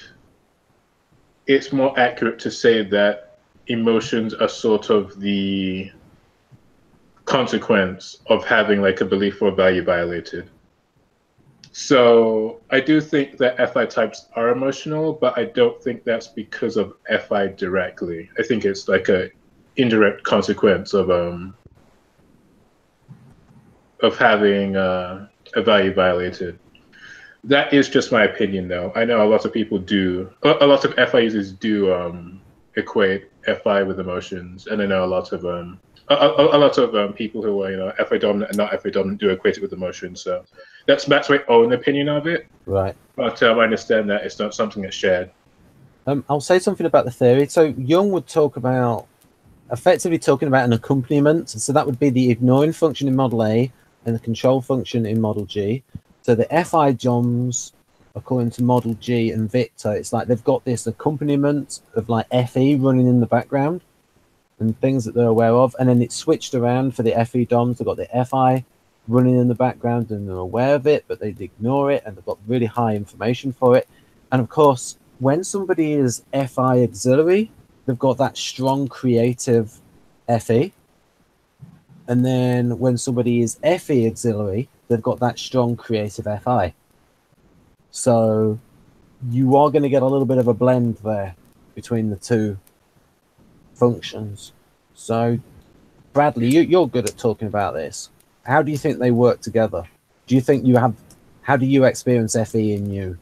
S3: it's more accurate to say that emotions are sort of the consequence of having like a belief or value violated. So I do think that FI types are emotional, but I don't think that's because of FI directly. I think it's like a indirect consequence of having a value violated. That is just my opinion, though. I know a lot of people do. A lot of FI users do equate FI with emotions, and I know a lot of people who are FI dominant and not FI dominant do equate it with emotions. So that's my own opinion of it.
S2: Right.
S3: But I understand that it's not something that's shared.
S2: I'll say something about the theory. So Jung would talk about effectively talking about an accompaniment. So that would be the ignoring function in model A and the control function in model G. So the FI DOMs, according to model G and Victor, it's like they've got this accompaniment of like FE running in the background and things that they're aware of. And then it's switched around for the FE DOMs. They've got the FI running in the background and they're aware of it, but they ignore it and they've got really high information for it. And of course, when somebody is FI auxiliary, they've got that strong creative FE. And then when somebody is FE auxiliary, they've got that strong creative FI. So you are going to get a little bit of a blend there between the two functions. So Bradley, you're good at talking about this. How do you think they work together? Do you think you have, how do you experience FE in you?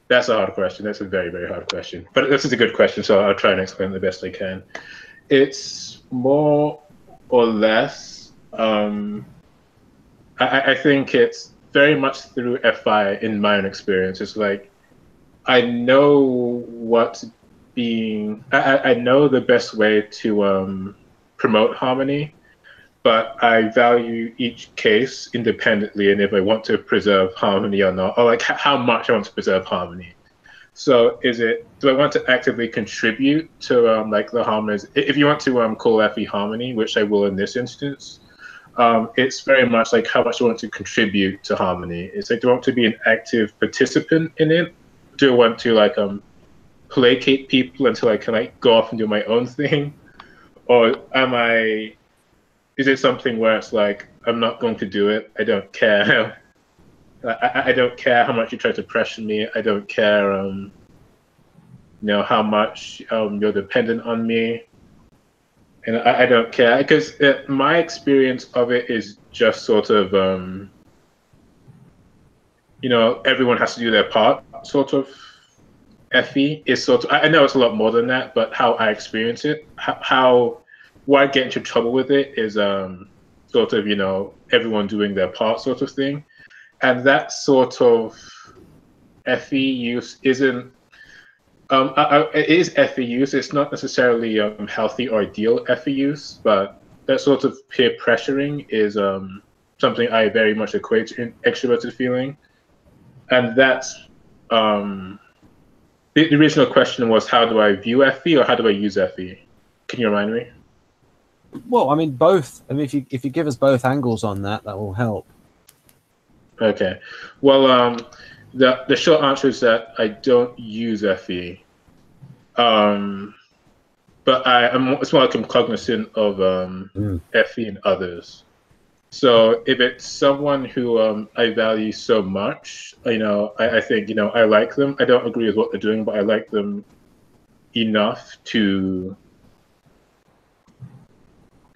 S3: That's a hard question. That's a very, very hard question. But this is a good question, so I'll try and explain it the best I can. It's more or less, I think it's very much through FI in my own experience. It's like, I know what's being, I know the best way to promote harmony, but I value each case independently, and if I want to preserve harmony or not, or like how much I want to preserve harmony. So do I want to actively contribute to like the harmonies? If you want to call FE harmony, which I will in this instance, it's very much like how much I want to contribute to harmony. It's like, do I want to be an active participant in it? Do I want to like placate people until I can like go off and do my own thing? Or is it something where it's like, I'm not going to do it. I don't care. I don't care how much you try to pressure me. I don't care, how much you're dependent on me. And I don't care, because my experience of it is just sort of, everyone has to do their part, sort of. FE is sort of, I know it's a lot more than that, but how I experience it, why I get into trouble with it is sort of, everyone doing their part sort of thing. And that sort of FE use isn't, it is FE use. It's not necessarily healthy or ideal FE use, but that sort of peer pressuring is something I very much equate to extroverted feeling. And that's, the original question was, how do I view FE or how do I use FE? Can you remind me?
S2: Well, I mean, both. I mean, if you give us both angles on that, that will help. Okay.
S3: Well, the short answer is that I don't use FE. But it's more like I'm cognizant of FE and others. So if it's someone who I value so much, I think, I like them. I don't agree with what they're doing, but I like them enough to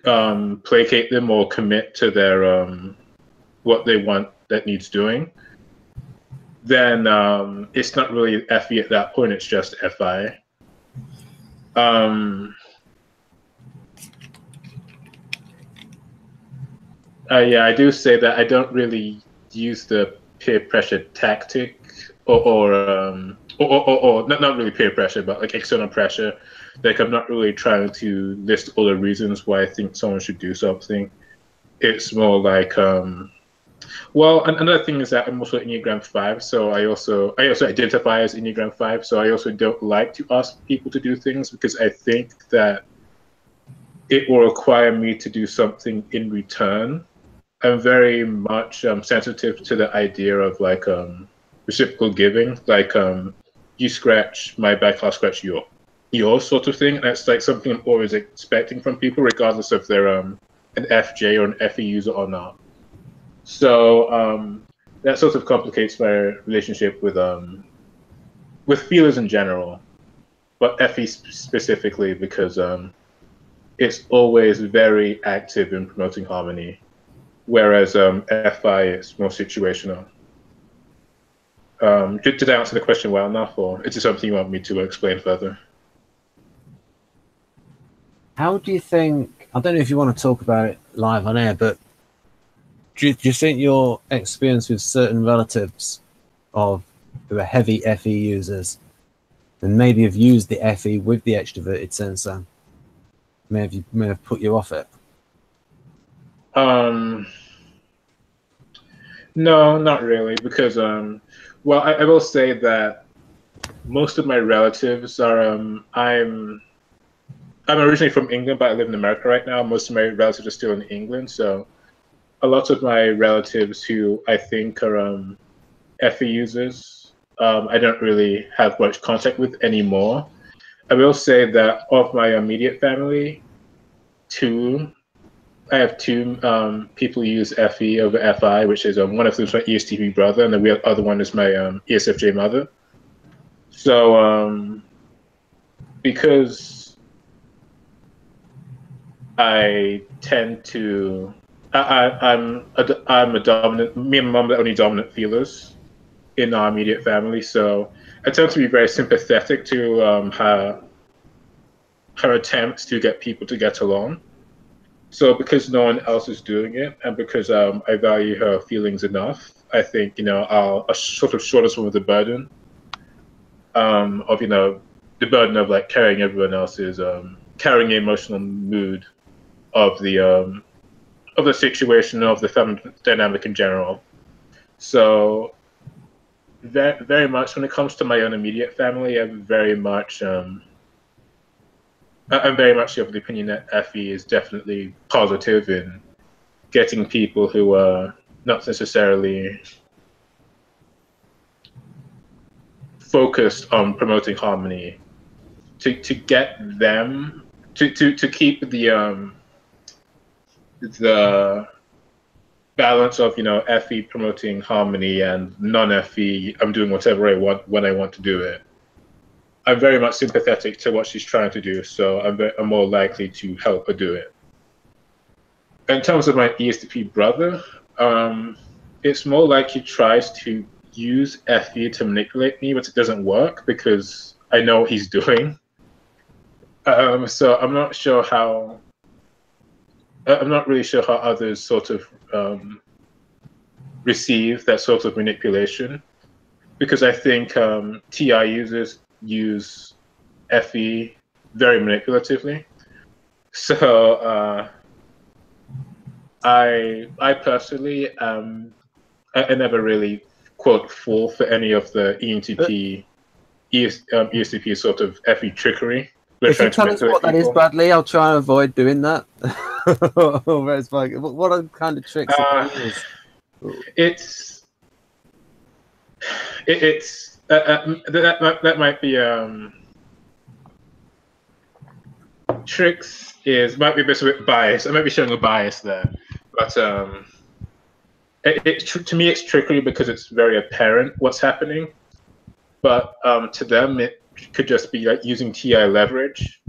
S3: placate them or commit to their what they want that needs doing. Then it's not really FE at that point. It's just FI. Yeah, I do say that I don't really use the peer pressure tactic, or not really peer pressure, but like external pressure. Like, I'm not really trying to list all the reasons why I think someone should do something. It's more like, well, another thing is that I'm also Enneagram 5, so I also identify as Enneagram 5, so I also don't like to ask people to do things because I think that it will require me to do something in return. I'm very much sensitive to the idea of like reciprocal giving, like you scratch my back, I'll scratch yours sort of thing. And it's like something I'm always expecting from people, regardless of their an FJ or an FE user or not. So that sort of complicates my relationship with feelers in general, but FE specifically because it's always very active in promoting harmony, whereas FI is more situational. Did I answer the question well enough, or is it something you want me to explain further?
S2: How do you think, I don't know if you want to talk about it live on air, but do you think your experience with certain relatives who are heavy FE users and maybe have used the FE with the extroverted sensor may have put you off it?
S3: No, not really, because well, I will say that most of my relatives are I'm originally from England, but I live in America right now. Most of my relatives are still in England, so a lot of my relatives who I think are FE users, I don't really have much contact with anymore. I will say that of my immediate family, I have two people who use FE over FI, which is one of them is my ESTP brother, and the other one is my ESFJ mother. So because I tend to, I'm a dominant. Me and my mom are the only dominant feelers in our immediate family, so I tend to be very sympathetic to her attempts to get people to get along. So because no one else is doing it, and because I value her feelings enough, I think I'll sort of shoulder some of the burden of the burden of like carrying everyone else's carrying the emotional mood of the situation, of the family dynamic in general. So very, very much when it comes to my own immediate family, I'm very much of the opinion that FE is definitely positive in getting people who are not necessarily focused on promoting harmony to get them to keep the balance of FE promoting harmony and non-FE I'm doing whatever I want when I want to do it. I'm very much sympathetic to what she's trying to do, so I'm more likely to help her do it. In terms of my ESTP brother, it's more like he tries to use FE to manipulate me, but it doesn't work because I know what he's doing. So I'm not really sure how others sort of receive that sort of manipulation, because I think TI users use FE very manipulatively. So I personally I never really quote fall for any of the ESTP sort of FE trickery.
S2: If you tell us what that is, Bradley, I'll try and avoid doing that. What are kind of tricks
S3: it's that might be tricks might be a bit biased. I might be showing a bias there, but to me it's trickery because it's very apparent what's happening, but to them it could just be like using TI leverage.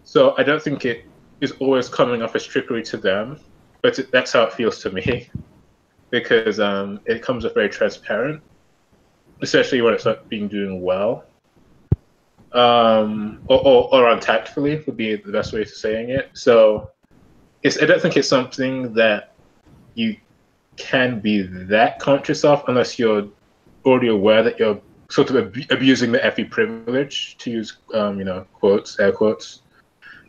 S3: So I don't think it is always coming off as trickery to them, but that's how it feels to me, because it comes off very transparent, especially when it's not being doing well, or untactfully would be the best way of saying it. So I don't think it's something that you can be that conscious of unless you're already aware that you're sort of abusing the FE privilege, to use quotes, air quotes.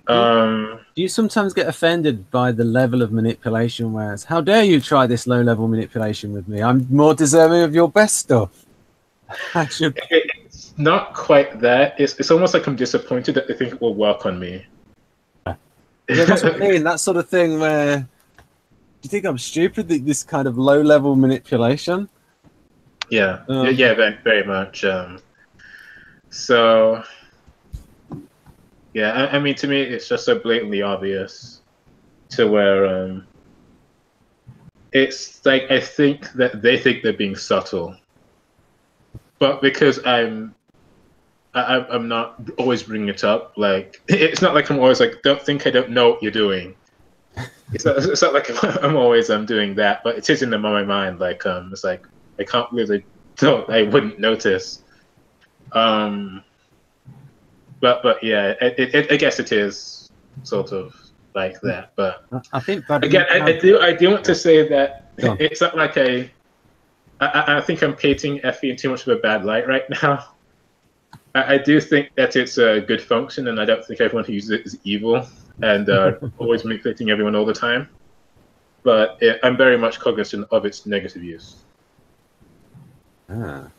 S2: Do you sometimes get offended by the level of manipulation, whereas how dare you try this low level manipulation with me? I'm more deserving of your best stuff.
S3: It's not quite that. It's almost like I'm disappointed that they think it will work on me.
S2: Yeah, that's what I mean. That sort of thing where, do you think I'm stupid? This kind of low level manipulation?
S3: Yeah, yeah, very, very much. So, yeah, I mean, to me, it's just so blatantly obvious. to where it's like I think that they think they're being subtle, but because I'm not always bringing it up. Like it's not like I'm always like, don't think I don't know what you're doing. It's not like I'm always doing that, but it is in my mind. Like it's like I can't believe I wouldn't notice. But yeah, I guess it is sort of like that. But
S2: I think
S3: again, I do want to say that it's not like I think I'm painting Effie in too much of a bad light right now. I do think that it's a good function, and I don't think everyone who uses it is evil and always manipulating everyone all the time. But I'm very much cognizant of its negative use.
S2: And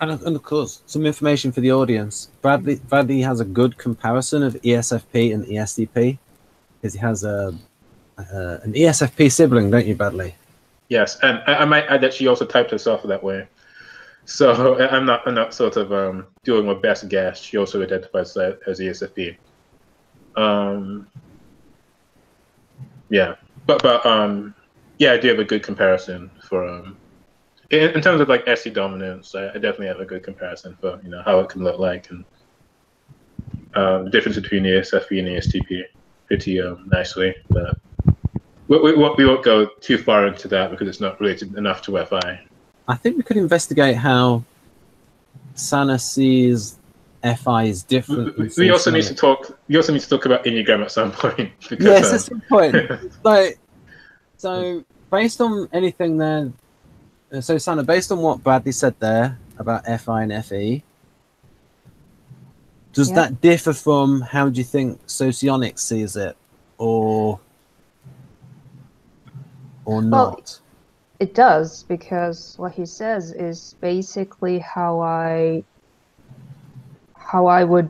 S2: of course, some information for the audience. Bradley has a good comparison of ESFP and ESTP, because he has an ESFP sibling, don't you, Bradley?
S3: Yes, and I might add that she also typed herself that way. So I'm not sort of doing my best guess. She also identifies as ESFP. Yeah, but yeah, I do have a good comparison for in terms of like SE dominance. I definitely have a good comparison for how it can look like, and the difference between ESFP and ESTP pretty nicely. But we won't go too far into that because it's not related enough to FI.
S2: I think we could investigate how Sana sees FI is different.
S3: We also need to talk. We also need to talk about Enneagram at some point. Because,
S2: yes, that's the point. Like, so based on anything there, so Sana, based on what Bradley said there about FI and FE, does that differ from how do you think Socionics sees it, or not?
S4: Well, it does, because what he says is basically how I would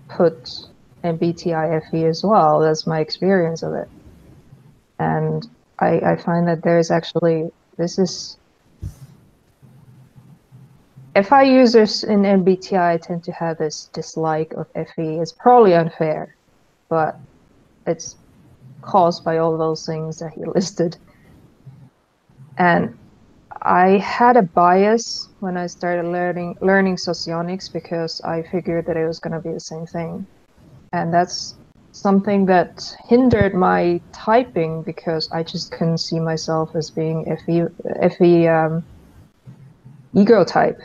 S4: put MBTI FE as well. That's my experience of it. And I find that there's actually, FI users in MBTI tend to have this dislike of FE. It's probably unfair, but it's caused by all those things that he listed. And I had a bias when I started learning Socionics, because I figured that it was going to be the same thing. And that's something that hindered my typing, because I just couldn't see myself as being FE ego type.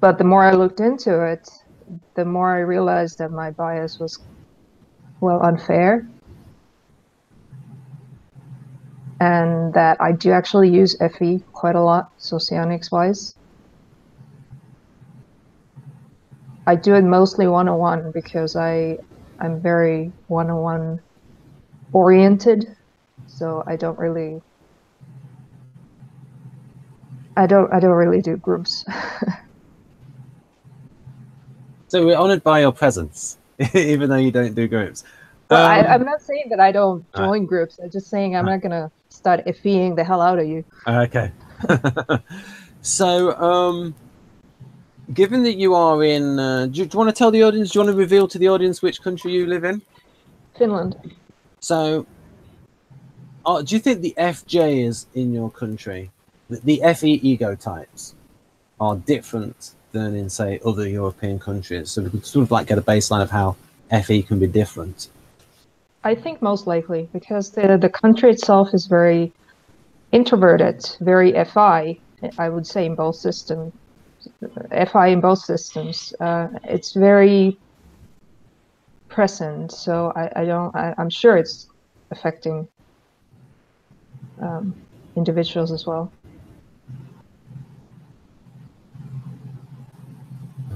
S4: But the more I looked into it, the more I realized that my bias was, well, unfair. And that I do actually use FE quite a lot, Socionics-wise. I do it mostly one-on-one, because I'm very one-on-one oriented, so I don't really do groups.
S2: So we're honored by your presence, even though you don't do groups.
S4: Well, I'm not saying that I don't join groups. I'm just saying I'm not gonna start FEing the hell out of you.
S2: Okay. So, given that you are in, do you want to tell the audience? Do you want to reveal to the audience which country you live in?
S4: Finland.
S2: So, do you think the FJs in your country, the FE ego types, are different than in, say, other European countries? So we could sort of like get a baseline of how FE can be different.
S4: I think most likely, because the country itself is very introverted, very FI, I would say, in both systems. FI in both systems. It's very present, so I'm sure it's affecting individuals as well.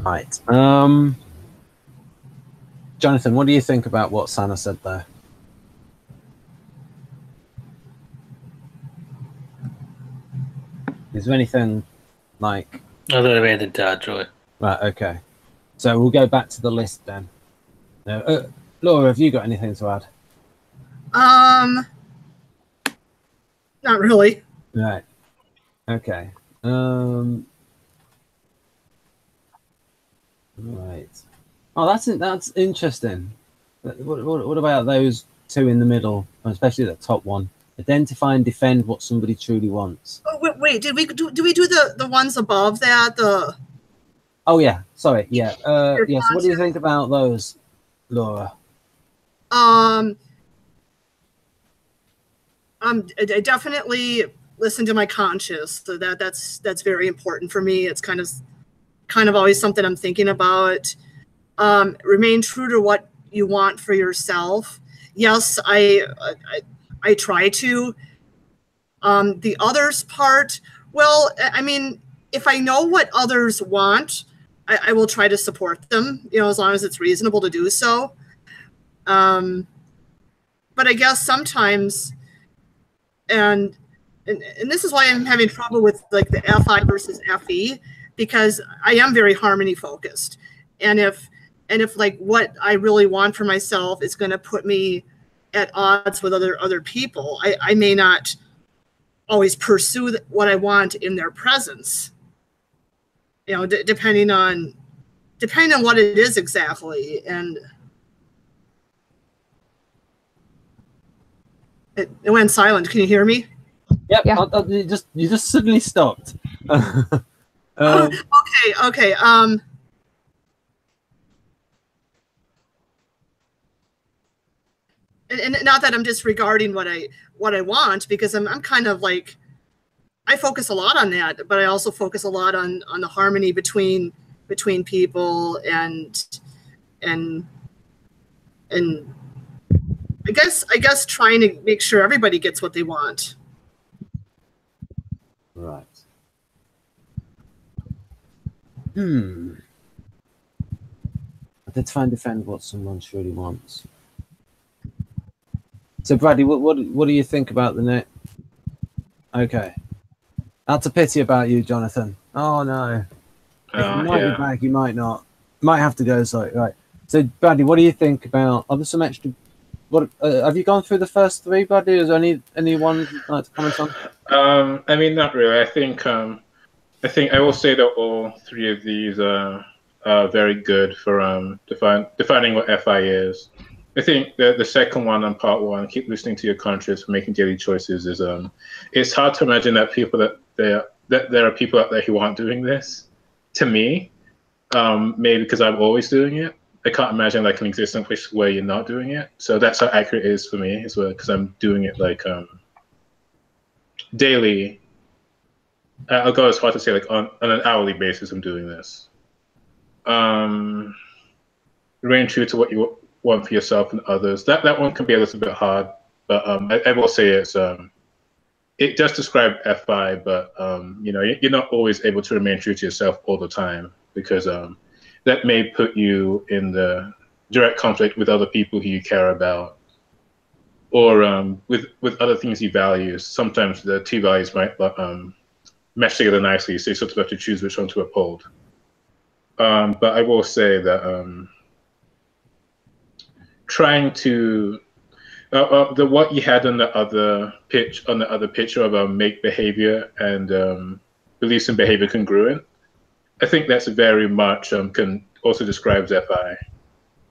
S2: Right. Jonathan, what do you think about what Sana said there? Is there anything like...
S1: I don't have anything to add, really.
S2: Right, okay. So we'll go back to the list then. Laura, have you got anything to add?
S5: Not really.
S2: Right. Okay. Right. Oh, that's interesting. What about those two in the middle, especially the top one? Identify and defend what somebody truly wants.
S5: Oh, wait, did we do the ones above that?
S2: Oh yeah, sorry, yeah,
S5: Your
S2: yeah. So what do you
S5: concept?
S2: think about those, Laura?
S5: I definitely listen to my conscience. So that's very important for me. It's kind of always something I'm thinking about. Remain true to what you want for yourself. Yes, I try to. The others part, well, I mean, if I know what others want, I will try to support them, as long as it's reasonable to do so. But I guess sometimes, and this is why I'm having trouble with like the FI versus FE, because I am very harmony focused. And if like what I really want for myself is going to put me at odds with other people, I may not always pursue what I want in their presence. Depending on what it is exactly. And it went silent. Can you hear me?
S2: Yep.
S4: Yeah.
S2: You just suddenly stopped.
S5: Okay. And not that I'm disregarding what I want, because I'm kind of like, I focus a lot on that, but I also focus a lot on the harmony between people and I guess trying to make sure everybody gets what they want.
S2: Right. Identify and defend what someone truly wants. So, Bradley, what do you think about the net? Okay. That's a pity about you, Jonathan. Oh, no. You might be back, you might not. Might have to go, sorry. Right. So, Bradley, what do you think about... Are there some extra... have you gone through the first three, Bradley? Is there anyone you'd like to comment on?
S3: I mean, not really. I think I will say that all three of these are very good for defining what FI is. I think the second one on part one, keep listening to your conscience for making daily choices, is it's hard to imagine that there are people out there who aren't doing this. To me, maybe because I'm always doing it, I can't imagine like an existence where you're not doing it. So that's how accurate it is for me as well, because I'm doing it like daily. I'll go as far to say like on an hourly basis. I'm doing this. Remain true to what you want for yourself and others. That one can be a little bit hard, but I will say it does describe FI, but you're not always able to remain true to yourself all the time, because that may put you in the direct conflict with other people who you care about, or with other things you value. Sometimes the two values might mesh together nicely, so you sort of have to choose which one to uphold. But I will say that trying to what you had on the other picture of make behavior and beliefs and behavior congruent, I think that's very much can also describes FI,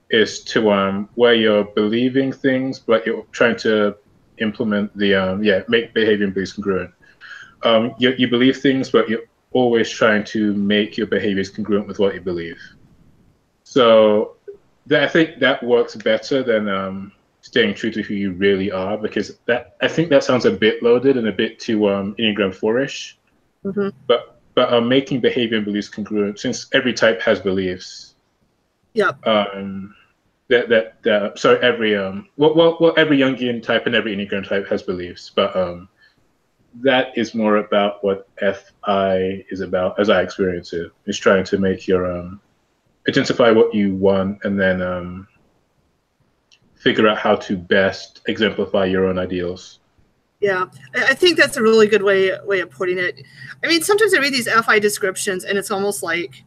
S3: is to where you're believing things but you're trying to implement the make behavior and beliefs congruent. You believe things, but you're always trying to make your behaviors congruent with what you believe. So I think that works better than staying true to who you really are, because I think that sounds a bit loaded and a bit too Enneagram 4-ish.
S5: Mm-hmm.
S3: But making behavior and beliefs congruent, since every type has beliefs.
S5: Yep.
S3: Sorry, every every Jungian type and every Enneagram type has beliefs, but that is more about what FI is about, as I experience it. It's trying to make your identify what you want and then figure out how to best exemplify your own ideals.
S5: Yeah, I think that's a really good way of putting it. I mean, sometimes I read these FI descriptions and it's almost like,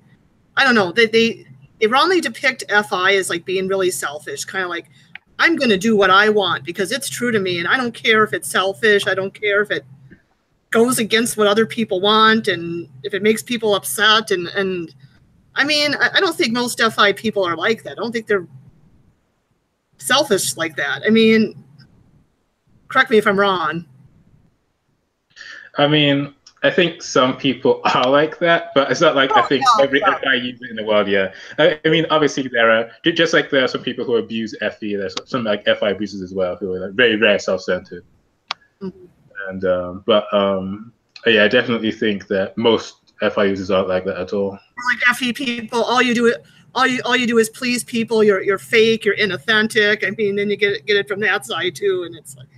S5: I don't know, they wrongly depict FI as like being really selfish, kind of like, I'm going to do what I want because it's true to me and I don't care if it's selfish, I don't care if it goes against what other people want and if it makes people upset, and I mean, I don't think most FI people are like that. I don't think they're selfish like that. I mean, correct me if I'm wrong.
S3: I mean, I think some people are like that, but it's not like I think every FI user in the world, yeah. I mean, obviously there are, just like there are some people who abuse FE, there's some like FI abusers as well who are like very self-centered. And yeah, I definitely think that most FI users aren't like that at all.
S5: Like FE people, all you do is please people. You're fake. You're inauthentic. I mean, then you get it from that side too, and it's like,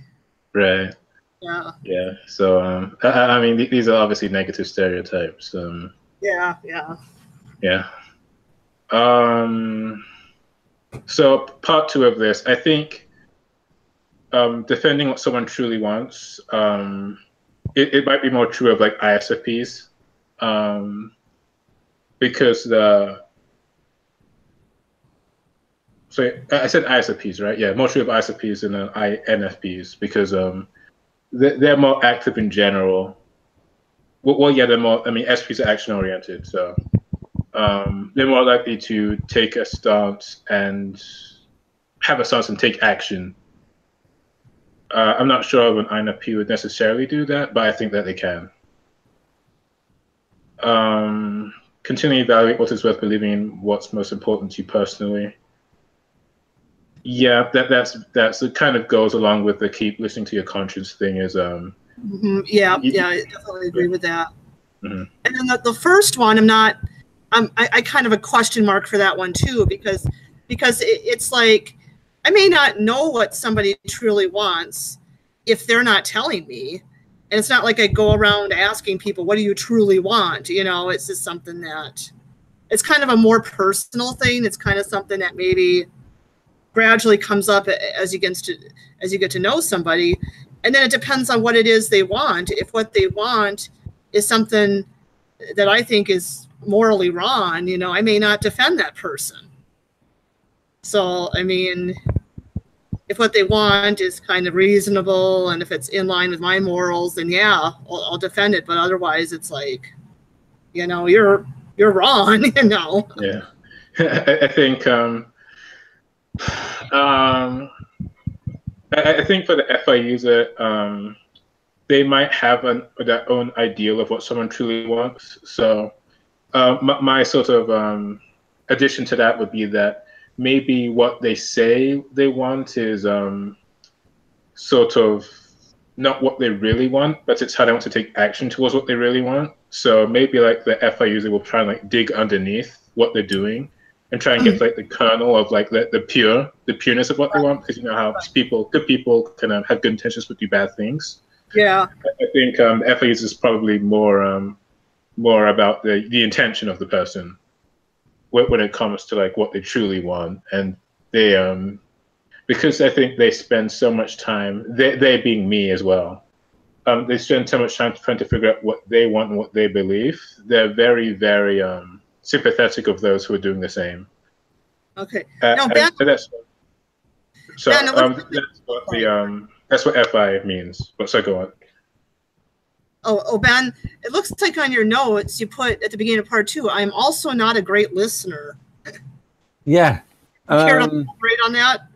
S3: right.
S5: Yeah.
S3: Yeah. So I mean, these are obviously negative stereotypes.
S5: Yeah.
S3: Yeah. So part two of this, I think, defending what someone truly wants. It might be more true of like ISFPs, because so I said ISFPs, right? Yeah, more true of ISFPs than INFPs because they're more active in general. Well, yeah, they're more. I mean, SPs are action oriented, so they're more likely to take a stance and have a stance and take action. I'm not sure if an INFP would necessarily do that, but I think that they can. Continually evaluate what is worth believing in, what's most important to you personally. Yeah, that's it. Kind of goes along with the keep listening to your conscience thing. Is
S5: yeah, I definitely agree with that.
S3: Mm-hmm.
S5: And then the first one, I kind of a question mark for that one too, because it's like I may not know what somebody truly wants if they're not telling me. And it's not like I go around asking people, what do you truly want? You know, it's just something that it's kind of a more personal thing. It's kind of something that maybe gradually comes up as you get to know somebody. And then it depends on what it is they want. If what they want is something that I think is morally wrong, you know, I may not defend that person. So, I mean, if what they want is kind of reasonable and if it's in line with my morals, then yeah, I'll defend it. But otherwise, it's like, you know, you're wrong, you know.
S3: Yeah, I think I think for the FI user, they might have their own ideal of what someone truly wants. So my sort of addition to that would be that maybe what they say they want is sort of not what they really want, but it's how they want to take action towards what they really want. So maybe like the FI user will try and like dig underneath what they're doing and try and get like the kernel of like the pureness of what they want, because you know how good people can have good intentions but do bad things.
S5: Yeah,
S3: I think FI user is probably more about the intention of the person when it comes to like what they truly want, and they because I think they spend so much time, they being me as well, they spend so much time trying to figure out what they want and what they believe. They're very sympathetic of those who are doing the same.
S5: Okay. Now, Ben,
S3: that's what FI means. So go on.
S5: Oh, Ben, it looks like on your notes you put at the beginning of part 2, I'm also not a great listener.
S2: Yeah.
S5: Care to elaborate on that?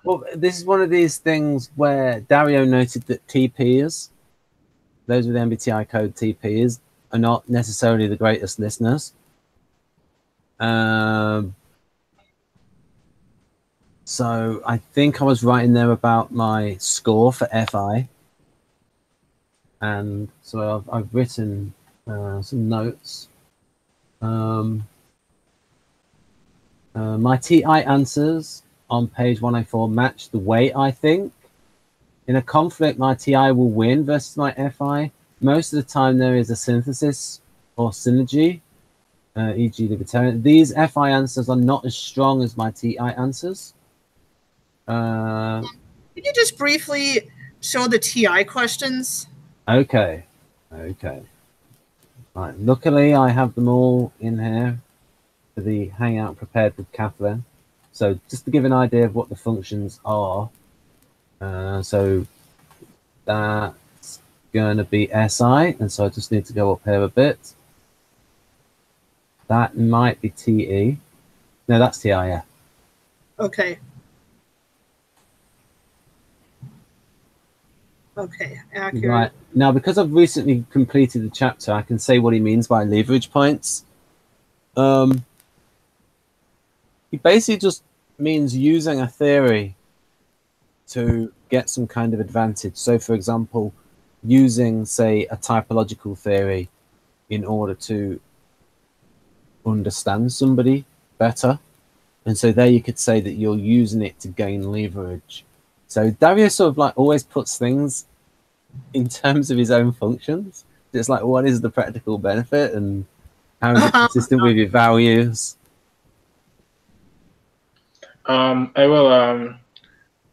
S2: Well, this is one of these things where Dario noted that TPers, those with MBTI code TPers, are not necessarily the greatest listeners. So I think I was writing there about my score for FI. And so I've written some notes. My TI answers on page 104 match the way I think. In a conflict, my TI will win versus my FI. Most of the time, there is a synthesis or synergy, e.g. libertarian. These FI answers are not as strong as my TI answers.
S5: Could you just briefly show the TI questions?
S2: Okay. Right. Luckily, I have them all in here for the Hangout prepared with Catherine. So just to give an idea of what the functions are. So that's going to be SI. And so I just need to go up here a bit. That might be TE. No, that's TI, yeah.
S5: Okay. Okay, accurate.
S2: Right. Now, because I've recently completed the chapter, I can say what he means by leverage points. He basically just means using a theory to get some kind of advantage. So, for example, using, say, a typological theory in order to understand somebody better. And so there you could say that you're using it to gain leverage. So Dario sort of like always puts things in terms of his own functions. It's like, what is the practical benefit and how is it consistent with your values?
S3: I will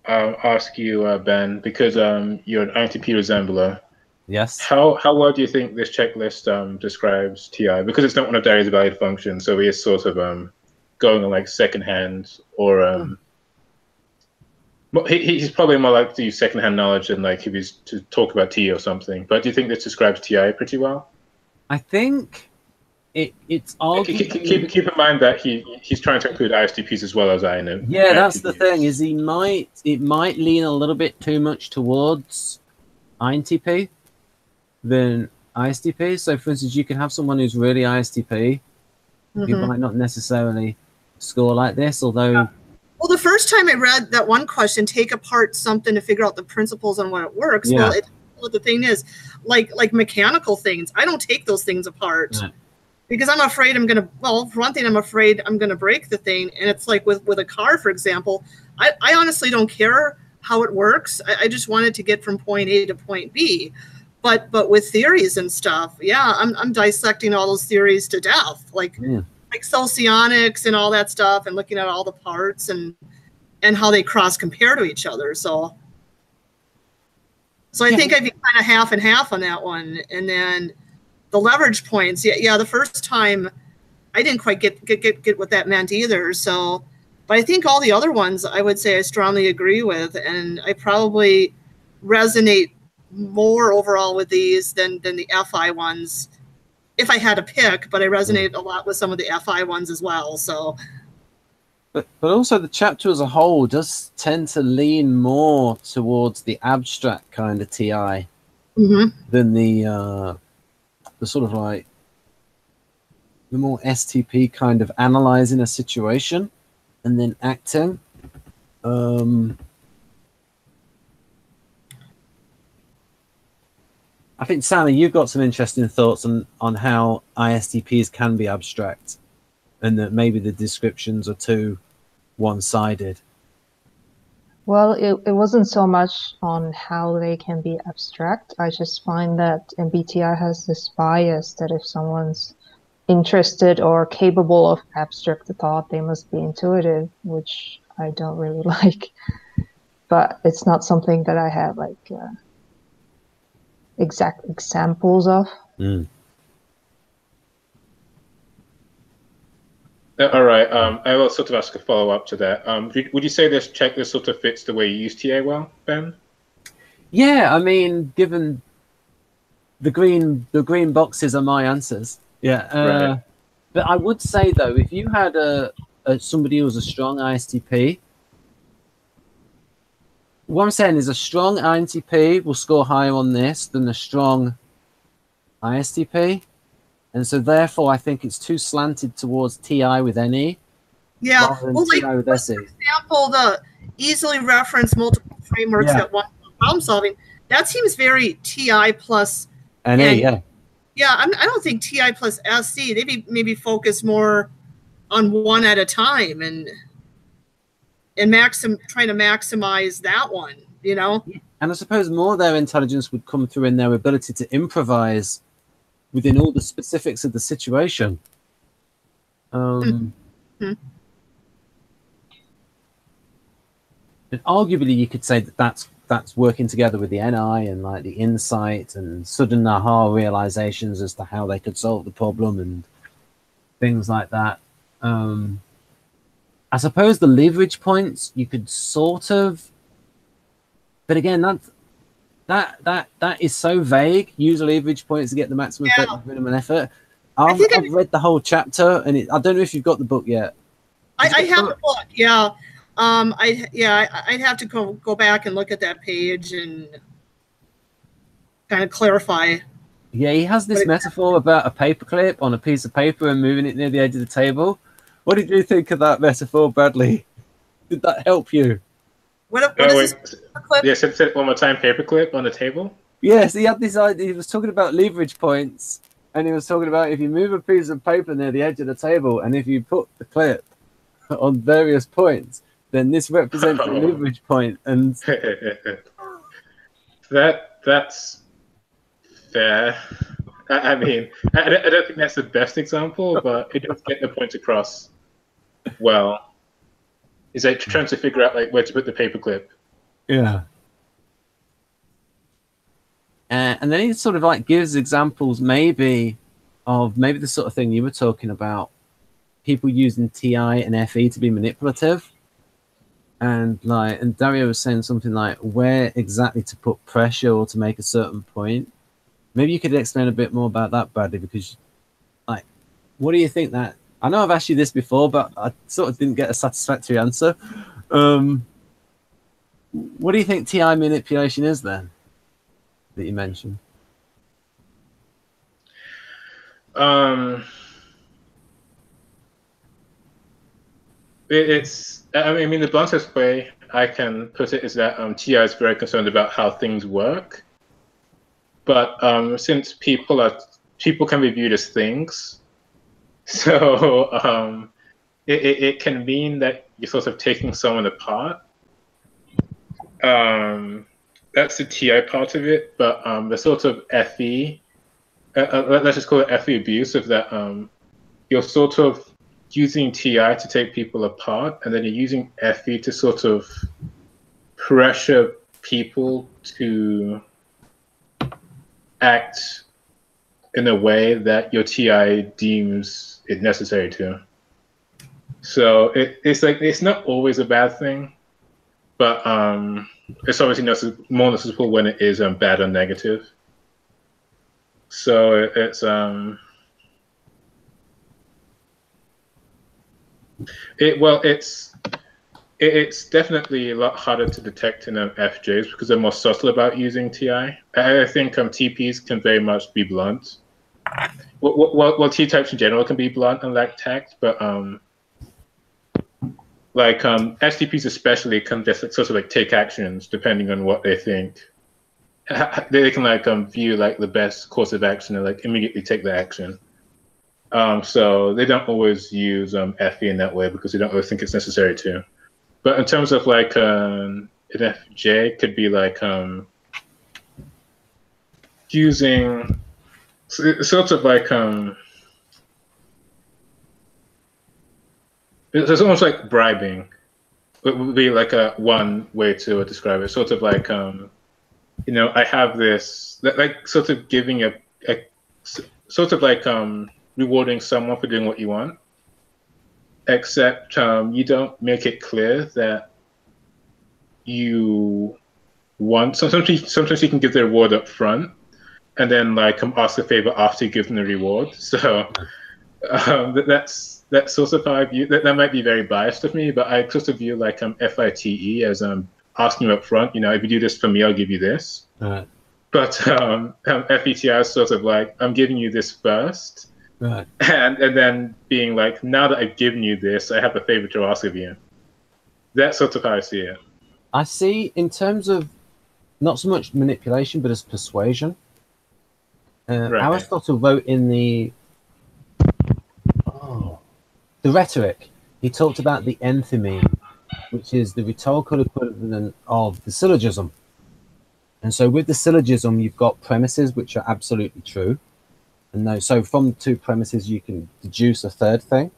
S3: ask you, Ben, because you're an INTP resembler.
S2: Yes.
S3: How well do you think this checklist describes TI? Because it's not one of Dario's valued functions, so he is sort of going on like secondhand, or he's probably more likely to use secondhand knowledge than like if he's to talk about TI or something. But do you think this describes TI pretty well?
S2: I think it's all.
S3: Keep in mind that he's trying to include ISTPs as well as INTPs.
S2: Yeah, that's the thing. Is it might lean a little bit too much towards INTP than ISTP. So, for instance, you can have someone who's really ISTP, who might not necessarily score like this, although.
S5: Yeah. Well, the first time I read that one question, take apart something to figure out the principles on what it works.
S2: Yeah.
S5: Well, the thing is, like mechanical things, I don't take those things apart. Yeah. Because I'm afraid I'm going to, well, for one thing, I'm afraid I'm going to break the thing. And it's like with a car, for example, I honestly don't care how it works. I just wanted to get from point A to point B. But with theories and stuff, yeah, I'm dissecting all those theories to death. Like Socionics and all that stuff, and looking at all the parts and how they cross compare to each other. So I think I'd be kind of half and half on that one. And then the leverage points, yeah. The first time, I didn't quite get what that meant either. So, but I think all the other ones, I would say I strongly agree with, and I probably resonate more overall with these than the FI ones, if I had to pick. But I resonate a lot with some of the FI ones as well. So,
S2: but also the chapter as a whole does tend to lean more towards the abstract kind of TI than the sort of like the more STP kind of analyzing a situation and then acting. I think, Sammy, you've got some interesting thoughts on how ISTPs can be abstract and that maybe the descriptions are too one-sided.
S4: Well, it wasn't so much on how they can be abstract. I just find that MBTI has this bias that if someone's interested or capable of abstract thought, they must be intuitive, which I don't really like. But it's not something that I have like exact examples of.
S3: All right. I will sort of ask a follow-up to that. Would you say this checklist sort of fits the way you use TA well, Ben?
S2: Yeah, I mean, given the green boxes are my answers. Yeah.
S3: Right.
S2: But I would say though, if you had somebody who was a strong ISTP, what I'm saying is a strong INTP will score higher on this than a strong ISTP. And so therefore, I think it's too slanted towards TI with NE.
S5: Yeah, well, like,
S2: for
S5: example, the easily reference multiple frameworks at one problem solving, that seems very TI plus
S2: NE, yeah.
S5: Yeah, I don't think TI plus SC, they maybe focus more on one at a time and trying to maximize that one, you know?
S2: And I suppose more of their intelligence would come through in their ability to improvise within all the specifics of the situation. And arguably, you could say that that's working together with the NI and like the insight and sudden aha realizations as to how they could solve the problem and things like that. I suppose the leverage points you could sort of, but again, that is so vague. Use leverage points to get the maximum effect with minimum effort. I've read the whole chapter, and I don't know if you've got the book yet.
S5: I have the book. Yeah. I'd have to go back and look at that page and kind of clarify.
S2: Yeah, he has this metaphor about a paperclip on a piece of paper and moving it near the edge of the table. What did you think of that metaphor, Bradley? Did that help you?
S5: What is this paperclip?
S3: Yeah, say it one more time. Paperclip on the table.
S2: Yes, he had this idea. He was talking about leverage points, and he was talking about if you move a piece of paper near the edge of the table, and if you put the clip on various points, then this represents a leverage point. And
S3: that's fair. I mean, I don't think that's the best example, but it does get the point across well. It's like trying to figure out like where to put the paperclip.
S2: Yeah. And then he sort of like gives examples maybe the sort of thing you were talking about, people using TI and FE to be manipulative. And Dario was saying something like where exactly to put pressure or to make a certain point. Maybe you could explain a bit more about that, Bradley, because what do you think that, I know I've asked you this before, but I sort of didn't get a satisfactory answer. What do you think TI manipulation is then, that you mentioned?
S3: It's, I mean, the bluntest way I can put it is that TI is very concerned about how things work. But since people can be viewed as things, so it can mean that you're sort of taking someone apart. That's the TI part of it, but the sort of FE, let's just call it FE abuse, of that you're sort of using TI to take people apart, and then you're using FE to sort of pressure people to act in a way that your TI deems it necessary to. So it's like, it's not always a bad thing, but it's obviously more noticeable when it is bad or negative. So it's definitely a lot harder to detect in FJs because they're more subtle about using TI. I think TPs can very much be blunt. Well, T-types in general can be blunt and lack tact, but STPs especially can just sort of like take actions depending on what they think. They can view like the best course of action and like immediately take the action. So they don't always use FE in that way because they don't always think it's necessary to. But in terms of like an FJ, could be like using sort of like it's almost like bribing. It would be like one way to describe it. Sort of like I have this, like sort of giving a sort of like rewarding someone for doing what you want, except you don't make it clear that you want. Sometimes you can give the reward up front, and then like ask a favor after you give them the reward. So that's sort of how I view that. That might be very biased of me, but I sort of view like FITE as asking you up front. If you do this for me, I'll give you this.
S2: Right.
S3: But FETI is sort of like, I'm giving you this first.
S2: Right.
S3: And then being like, now that I've given you this, I have a favor to ask of you. That's sort of how I see it.
S2: I see, in terms of not so much manipulation, but as persuasion.
S3: Right.
S2: Aristotle wrote in the Rhetoric, he talked about the enthymeme, which is the rhetorical equivalent of the syllogism. And so with the syllogism, you've got premises which are absolutely true. And so from two premises, you can deduce a third thing.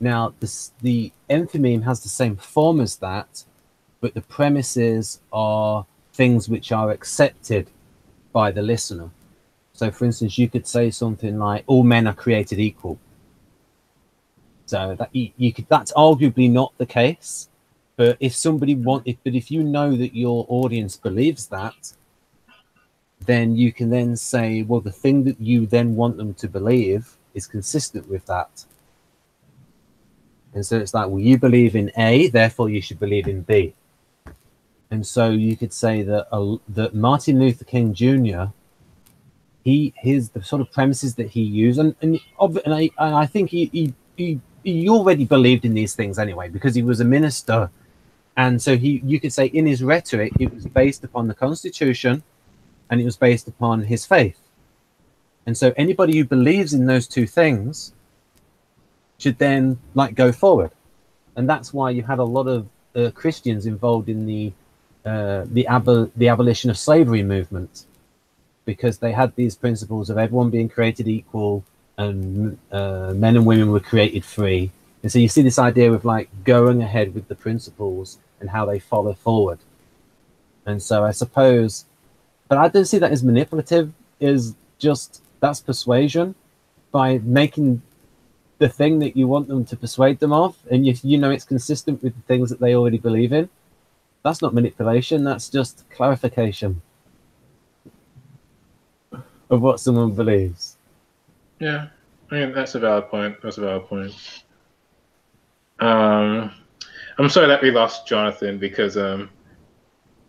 S2: Now, the enthymeme has the same form as that, but the premises are things which are accepted by the listener. So, for instance, you could say something like, all men are created equal. So that that's arguably not the case. But if if you know that your audience believes that, then you can then say, well, the thing that you then want them to believe is consistent with that. And so it's like, well, you believe in A, therefore you should believe in B. And so you could say that that Martin Luther King Jr., the sort of premises that he used, and I think he already believed in these things anyway, because he was a minister. And so you could say in his rhetoric, it was based upon the Constitution and it was based upon his faith. And so anybody who believes in those two things should then like go forward. And that's why you had a lot of Christians involved in the abolition of slavery movement, because they had these principles of everyone being created equal and men and women were created free. And so you see this idea of like going ahead with the principles and how they follow forward. And so I suppose, but I don't see that as manipulative, is just that's persuasion by making the thing that you want them to persuade them of, and you know it's consistent with the things that they already believe in. That's not manipulation, that's just clarification of what someone believes.
S3: Yeah, I mean, that's a valid point. That's a valid point. I'm sorry that we lost Jonathan, because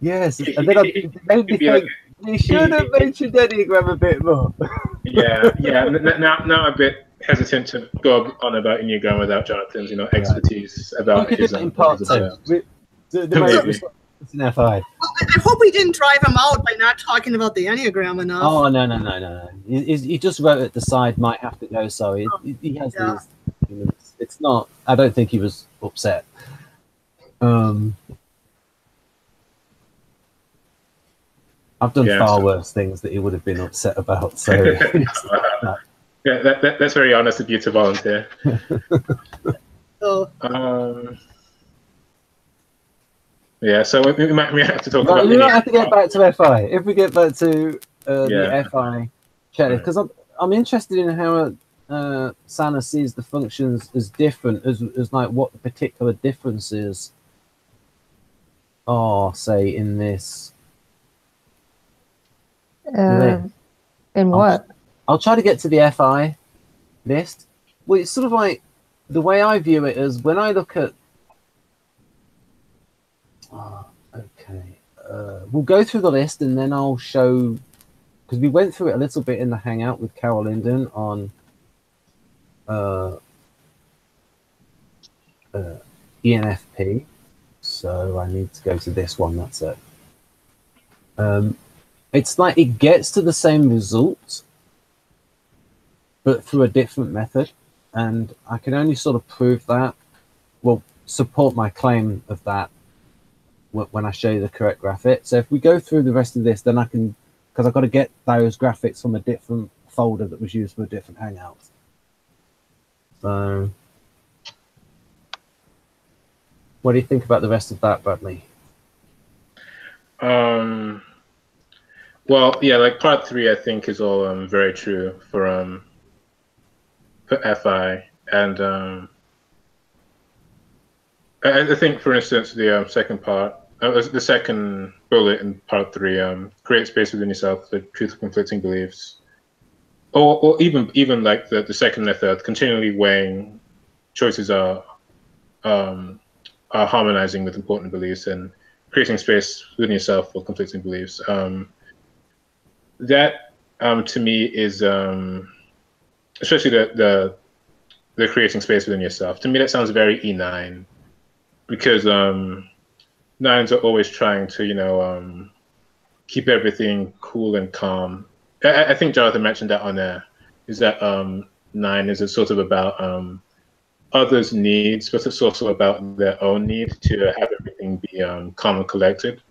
S2: yes, and then it made me think you should have mentioned Enneagram a bit more.
S3: yeah. Now I'm a bit hesitant to go on about Enneagram without Jonathan's, expertise about
S2: his in part two. It's an FI.
S5: I hope we didn't drive him out by not talking about the Enneagram enough.
S2: Oh no. He just wrote at the side, might have to go. Sorry, he has these. It's not. I don't think he was upset. I've done far worse things that he would have been upset about. So
S3: yeah, that's very honest of you to volunteer. Yeah, so we might have to talk about.
S2: We might have to get back to FI. If we get back to the FI checklist, because I'm interested in how Sana sees the functions as different, as like what the particular differences are, say, in this.
S4: In what?
S2: I'll try to get to the FI list. Well, it's sort of like the way I view it is when I look at. We'll go through the list and then I'll show, because we went through it a little bit in the Hangout with Carol Linden on ENFP. So I need to go to this one. That's it. It's like it gets to the same result, but through a different method. And I can only sort of prove that, well, support my claim of that when I show you the correct graphic. So if we go through the rest of this, then I can, because I've got to get those graphics from a different folder that was used for a different Hangout. So what do you think about the rest of that, Bradley?
S3: Well, yeah, like part 3, I think is all very true for FI, and I think, for instance, the second part, the second bullet in part 3, create space within yourself, the truth of conflicting beliefs, or even like the second and the third, continually weighing choices are harmonizing with important beliefs and creating space within yourself for conflicting beliefs. That to me is especially the creating space within yourself. To me, that sounds very E9, because nines are always trying to keep everything cool and calm. I think Jonathan mentioned that on there. Is that 9 is sort of about others' needs, but it's also about their own need to have everything be calm and collected.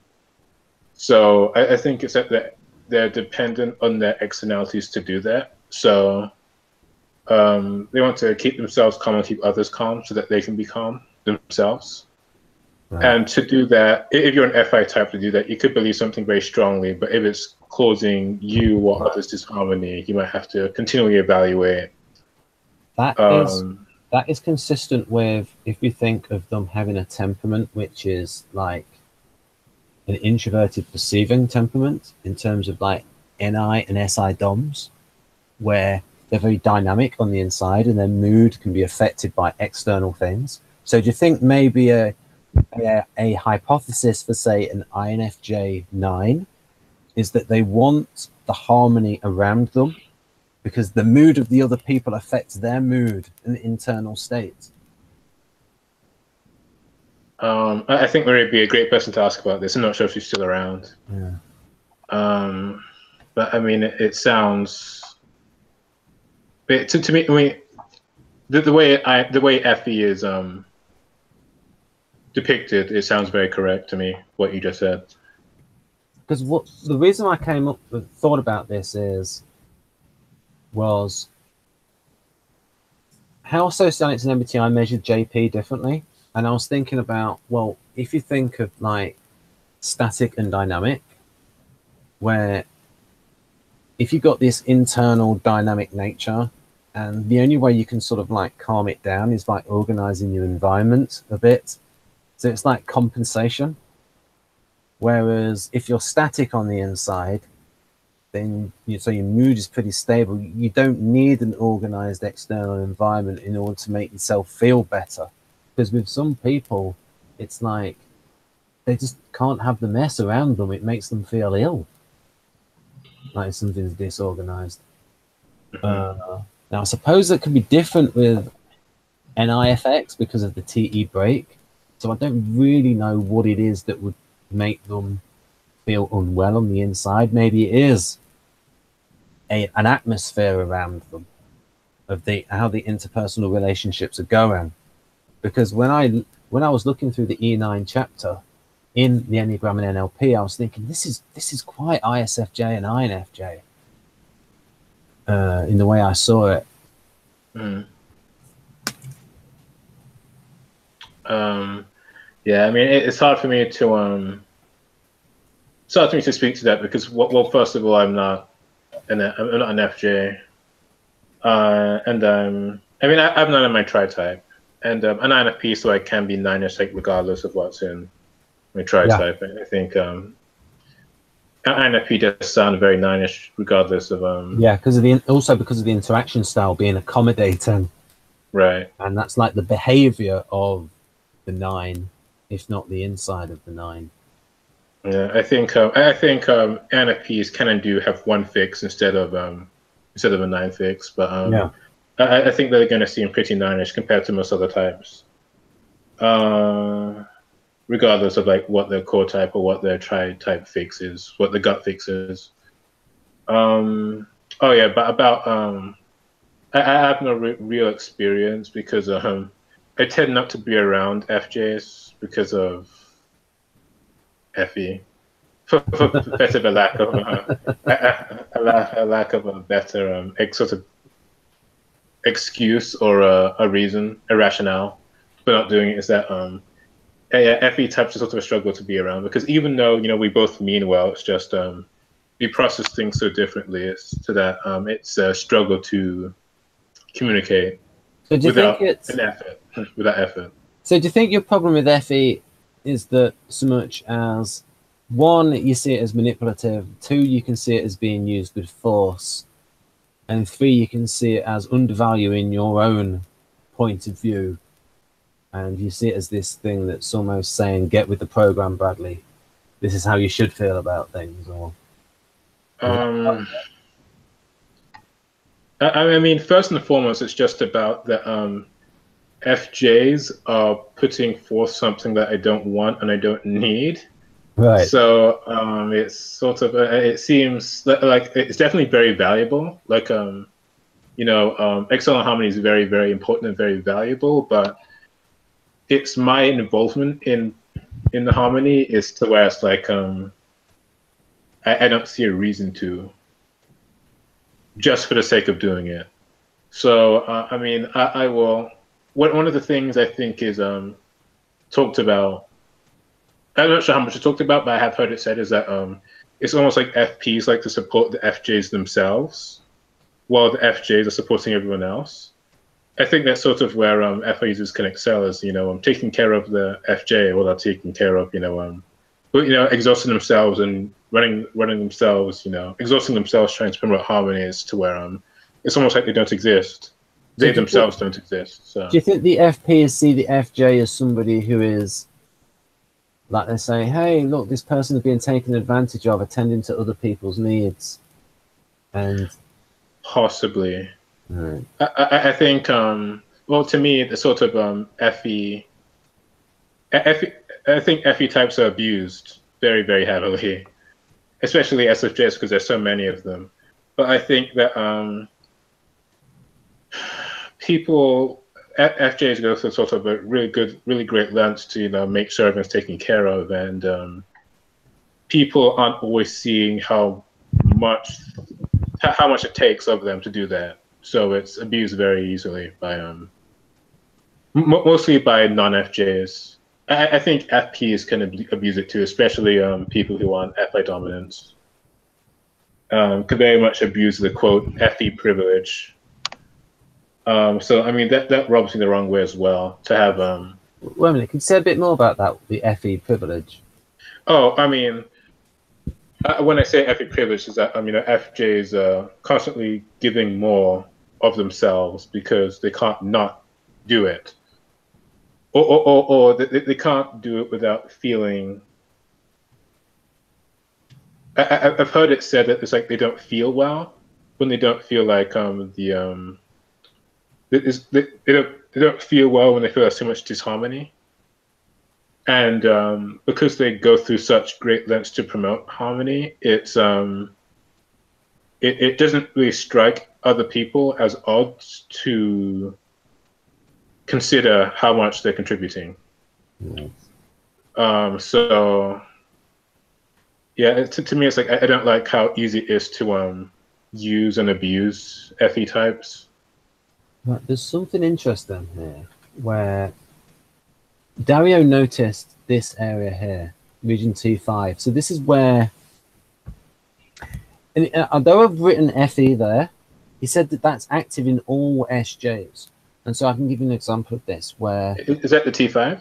S3: So I think it's that they're dependent on their externalities to do that. So they want to keep themselves calm and keep others calm so that they can be calm themselves. Right. And to do that, if you're an FI type to do that, you could believe something very strongly, but if it's causing you or others disharmony, you might have to continually evaluate.
S2: That is consistent with, if you think of them having a temperament which is like an introverted perceiving temperament in terms of like NI and SI DOMs, where they're very dynamic on the inside, and their mood can be affected by external things. So do you think maybe a hypothesis for, say, an INFJ9 is that they want the harmony around them because the mood of the other people affects their mood and internal state?
S3: I think Maria would be a great person to ask about this. I'm not sure if she's still around.
S2: Yeah.
S3: But I mean, it sounds. But to me, I mean, the way Effie is depicted, it sounds very correct to me. What you just said.
S2: Because the reason I thought about this was how Socionics and MBTI measured JP differently. And I was thinking about, well, if you think of like static and dynamic, where if you've got this internal dynamic nature, and the only way you can sort of like calm it down is by organizing your environment a bit. So it's like compensation. Whereas if you're static on the inside, then so your mood is pretty stable. You don't need an organized external environment in order to make yourself feel better. Because with some people, it's like they just can't have the mess around them. It makes them feel ill, like something's disorganized. Now, I suppose that could be different with NIFX because of the TE break. So I don't really know what it is that would make them feel unwell on the inside. Maybe it is an atmosphere around them of how the interpersonal relationships are going. Because when I was looking through the E9 chapter in the Enneagram and NLP, I was thinking this is quite ISFJ and INFJ in the way I saw it.
S3: Yeah, I mean, it's hard for me to speak to that because, well, first of all, I'm not an FJ, and I mean, I'm not in my tri-type. And an INFP, so I can be 9ish, like regardless of what's in my tri-type. Yeah. I think INFP does sound very 9ish, regardless of
S2: yeah, because of the interaction style being accommodating,
S3: right?
S2: And that's like the behavior of the 9, if not the inside of the 9.
S3: Yeah, I think INFPs can and do have one fix instead of a 9 fix, but
S2: yeah.
S3: I think they're going to seem pretty 9ish compared to most other types, regardless of like what their core type or what their tri-type fix is, what the gut fix is. Oh yeah, but about I have no real experience because I tend not to be around FJs because of FE, for better the lack of a lack of a better sort of excuse or a reason, a rationale for not doing it is that FE types are sort of a struggle to be around because even though we both mean well, it's just we process things so differently. It's to that it's a struggle to communicate without effort.
S2: So do you think your problem with FE is that so much as 1, you see it as manipulative, 2, you can see it as being used with force, and 3, you can see it as undervaluing your own point of view, and you see it as this thing that's almost saying, get with the program, Bradley. This is how you should feel about things, or...
S3: I mean, first and foremost, it's just about the FJs are putting forth something that I don't want and I don't need.
S2: Right.
S3: So it's sort of it seems like it's definitely very valuable. Like external harmony is very, very important and very valuable. But it's my involvement in the harmony is to where it's like I don't see a reason to, just for the sake of doing it. So I mean, I will. One of the things I think is talked about. I'm not sure how much it's talked about, but I have heard it said is that it's almost like FPs like to support the FJs themselves, while the FJs are supporting everyone else. I think that's sort of where FI users can excel, is taking care of the FJ while they're taking care of exhausting themselves and running themselves, exhausting themselves trying to promote harmonies to where it's almost like they don't exist. They themselves don't exist. So.
S2: Do you think the FPs see the FJ as somebody who is, like they're saying, hey, look, this person is being taken advantage of, attending to other people's needs? And
S3: possibly.
S2: Right.
S3: I think, well, to me, the sort of FE, I think FE types are abused very, very heavily, especially SFJs because there's so many of them. But I think that people, FJs go through sort of a really great lengths to, you know, make sure everyone's taken care of, and people aren't always seeing how much it takes of them to do that. So it's abused very easily by mostly by non-FJs. I think FPs can abuse it too, especially people who want FI dominance. Could very much abuse the quote FE privilege. So I mean that rubs me the wrong way as well. To have
S2: wait a minute, can you say a bit more about that? The FE privilege.
S3: Oh, I mean, when I say FE privilege, is that I mean FJs are constantly giving more of themselves because they can't not do it. Or they can't do it without feeling. I've heard it said that it's like they don't feel well when they don't feel like they don't feel well when they feel there's too much disharmony, and because they go through such great lengths to promote harmony, it doesn't really strike other people as odd to consider how much they're contributing. So yeah, to me, it's like I don't like how easy it is to use and abuse FE types.
S2: Right, there's something interesting here where Dario noticed this area here, region T5. So this is where, and although I've written FE there, he said that that's active in all SJs. And so I can give you an example of this where...
S3: Is that the T5?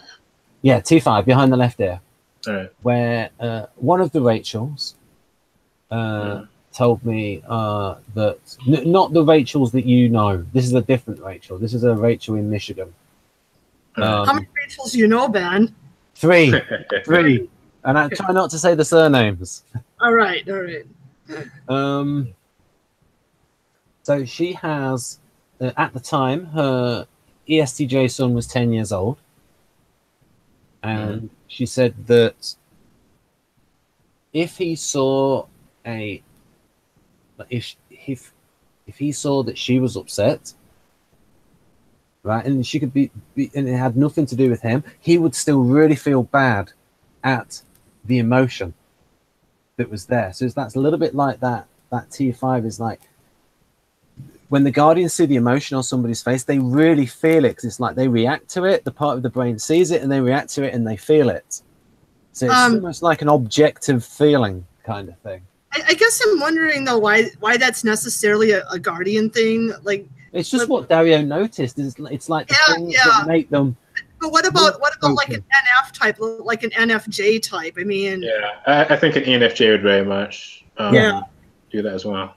S2: Yeah, T5, behind the left ear.
S3: All right.
S2: Where one of the Rachels told me that... not the Rachels that you know. This is a different Rachel. This is a Rachel in Michigan.
S5: How many Rachels do you know, Ben?
S2: 3. 3. And I try not to say the surnames.
S5: All right, all right.
S2: So she has... at the time, her ESTJ son was 10 years old. And she said that if he saw if he saw that she was upset, right, and she could be and it had nothing to do with him, he would still really feel bad at the emotion that was there. So that's a little bit like that T5 is like, when the guardians see the emotion on somebody's face, they really feel it because it's like they react to it. The part of the brain sees it and they react to it and they feel it. So it's almost like an objective feeling kind of thing.
S5: I guess I'm wondering though why that's necessarily a guardian thing. Like
S2: it's just what Dario noticed. It's like the things that make them.
S5: But what about like an NF type, like an NFJ type? I mean,
S3: yeah, I think an ENFJ would very much do that as well.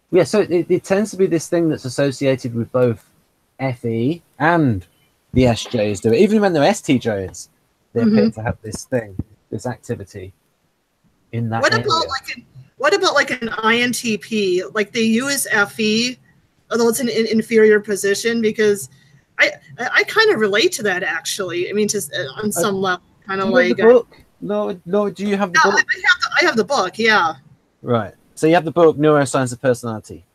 S2: Yeah, so it tends to be this thing that's associated with both FE and the SJs do it. Even when they're STJs, they appear to have this thing, this activity in that area.
S5: What about like an INTP? Like they use FE, although it's an inferior position, because I kind of relate to that actually. I mean, just on some level, kind of like.
S2: The book? No, do you have the book?
S5: I have the book, yeah.
S2: Right. So you have the book Neuroscience of Personality.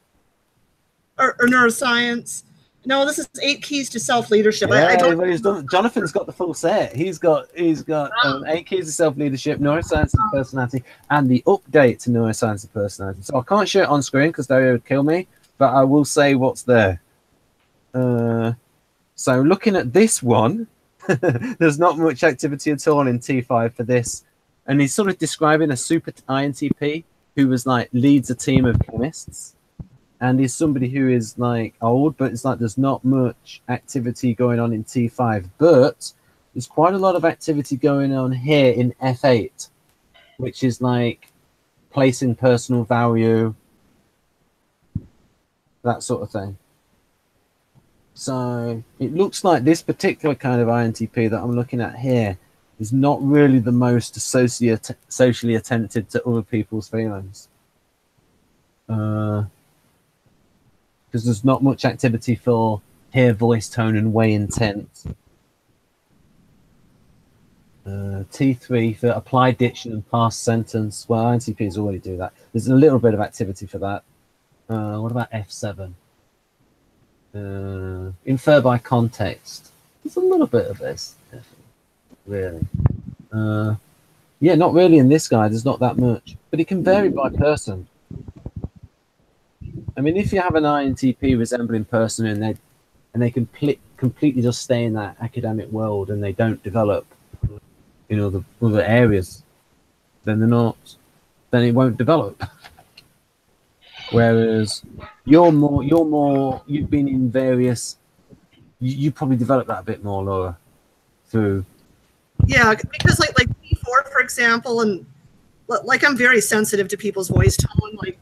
S5: Or Neuroscience. No, this is 8 Keys to Self-Leadership.
S2: Yeah, Jonathan's got the full set. He's got 8 Keys to Self-Leadership, Neuroscience of Personality, and the update to Neuroscience of Personality. So I can't show it on screen because Dario would kill me, but I will say what's there. So looking at this one, there's not much activity at all in T5 for this. And he's sort of describing a super INTP who was like leads a team of chemists, and is somebody who is like old, but it's like there's not much activity going on in T5, but there's quite a lot of activity going on here in F8, which is like placing personal value, that sort of thing. So it looks like this particular kind of INTP that I'm looking at here is not really the most socially attentive to other people's feelings. Because there's not much activity for hear, voice, tone, and way intent. T3 for apply diction and past sentence. Well, INTPs already do that. There's a little bit of activity for that. What about F7? Infer by context. There's a little bit of this, really. Yeah, not really in this guy. There's not that much, but it can vary by person. I mean, if you have an INTP resembling person and they completely just stay in that academic world and they don't develop, you know, the other areas, then it won't develop. Whereas you've been in various, you probably developed that a bit more, Laura, through.
S5: Yeah, because like P4, for example, and like I'm very sensitive to people's voice tone. Like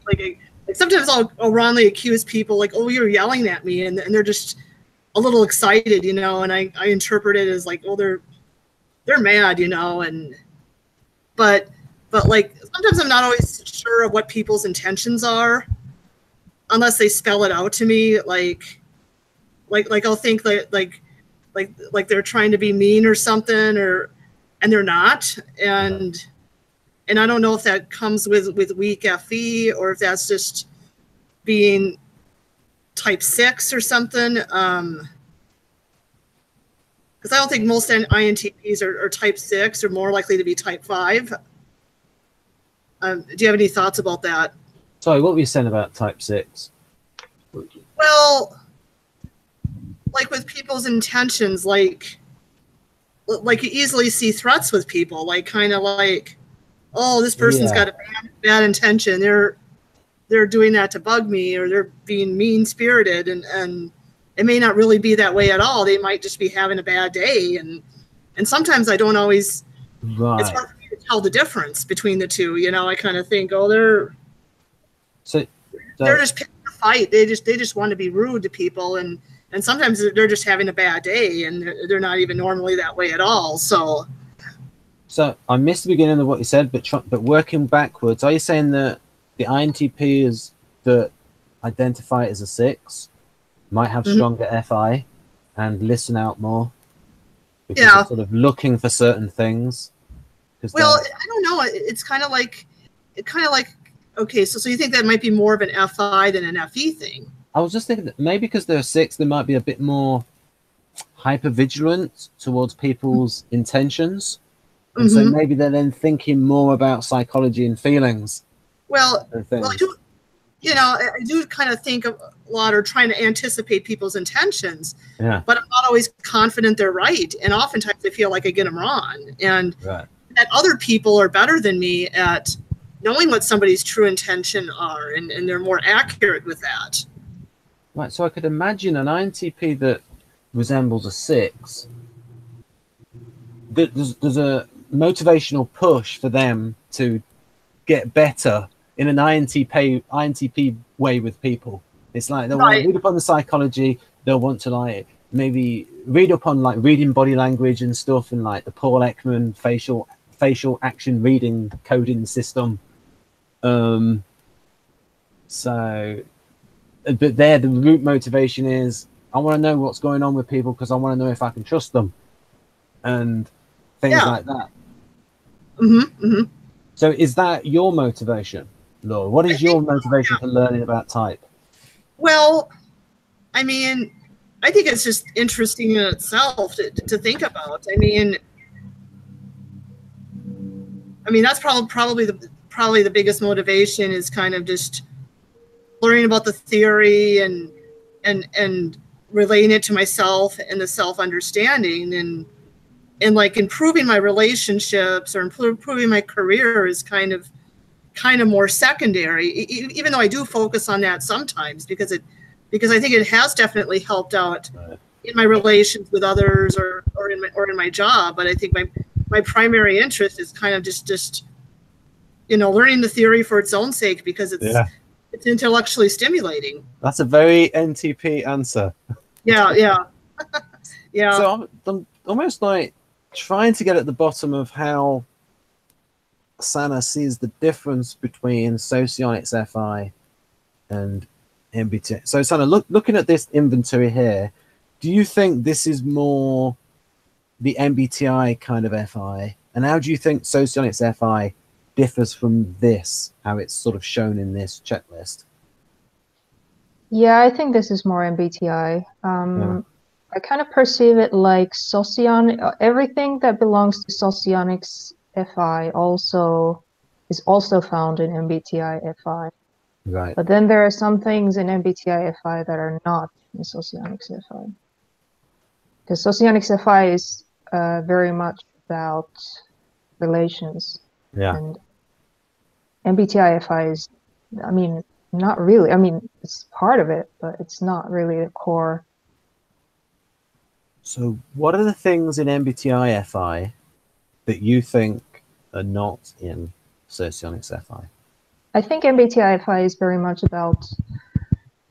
S5: sometimes I'll wrongly accuse people like, oh, you're yelling at me, and they're just a little excited, you know, and I interpret it as like, oh, they're mad, you know, but like sometimes I'm not always sure of what people's intentions are unless they spell it out to me. Like I'll think like they're trying to be mean or something, and they're not, and I don't know if that comes with weak FE or if that's just being type 6 or something. Because I don't think most INTPs are type 6 or more likely to be type 5. Do you have any thoughts about that?
S2: Sorry, what were you saying about type 6?
S5: Well, like with people's intentions, like you easily see threats with people, like kind of like, oh, this person's got a bad intention. They're doing that to bug me, or they're being mean-spirited, and it may not really be that way at all. They might just be having a bad day, and sometimes I don't always. Right. It's hard for me to tell the difference between the two. You know, I kind of think, oh, they're just picking a fight. They just want to be rude to people, and sometimes they're just having a bad day, and they're not even normally that way at all. So
S2: I missed the beginning of what you said, but working backwards, are you saying that the INTPs that identify as a 6 might have stronger FI and listen out more? Because they're sort of looking for certain things.
S5: Well, I don't know. It's kind of like, okay, so you think that might be more of an FI than an FE thing?
S2: I was just thinking that maybe because they're 6, they might be a bit more hyper-vigilant towards people's intentions. And so maybe they're then thinking more about psychology and feelings.
S5: Well, I do kind of think a lot, or trying to anticipate people's intentions. Yeah. But I'm not always confident they're right, and oftentimes I feel like I get them wrong, and that other people are better than me at knowing what somebody's true intention are, and they're more accurate with that.
S2: Right. So I could imagine an INTP that resembles a 6. There's a motivational push for them to get better in an INTP way with people. It's like they'll want to read up on the psychology. They'll want to like maybe read up on like reading body language and stuff, and like the Paul Ekman facial action reading coding system. But there, the root motivation is I want to know what's going on with people because I want to know if I can trust them, and things like that. So is that your motivation, Laura? What is your motivation for learning about type?
S5: Well, I mean, I think it's just interesting in itself to think about. I mean that's probably the biggest motivation is kind of just learning about the theory and relating it to myself and the self-understanding, and like improving my relationships or improving my career is kind of more secondary, even though I do focus on that sometimes because I think it has definitely helped out in my relations with others or in my job. But I think my primary interest is kind of just learning the theory for its own sake, because it's It's intellectually stimulating.
S2: That's a very NTP answer.
S5: Yeah, yeah. Yeah.
S2: So I'm almost like trying to get at the bottom of how Sana sees the difference between Socionics FI and MBTI. So Sana, looking at this inventory here, do you think this is more the MBTI kind of FI? And how do you think Socionics FI differs from this, how it's sort of shown in this checklist?
S4: Yeah, I think this is more MBTI. I kind of perceive it like everything that belongs to Socionics FI is also found in MBTI FI.
S2: Right.
S4: But then there are some things in MBTI FI that are not in Socionics FI. Because Socionics FI is very much about relations.
S2: Yeah.
S4: And MBTI FI is, I mean, not really. I mean, it's part of it, but it's not really the core.
S2: So what are the things in MBTI FI that you think are not in Socionics FI?
S4: I think MBTI FI is very much about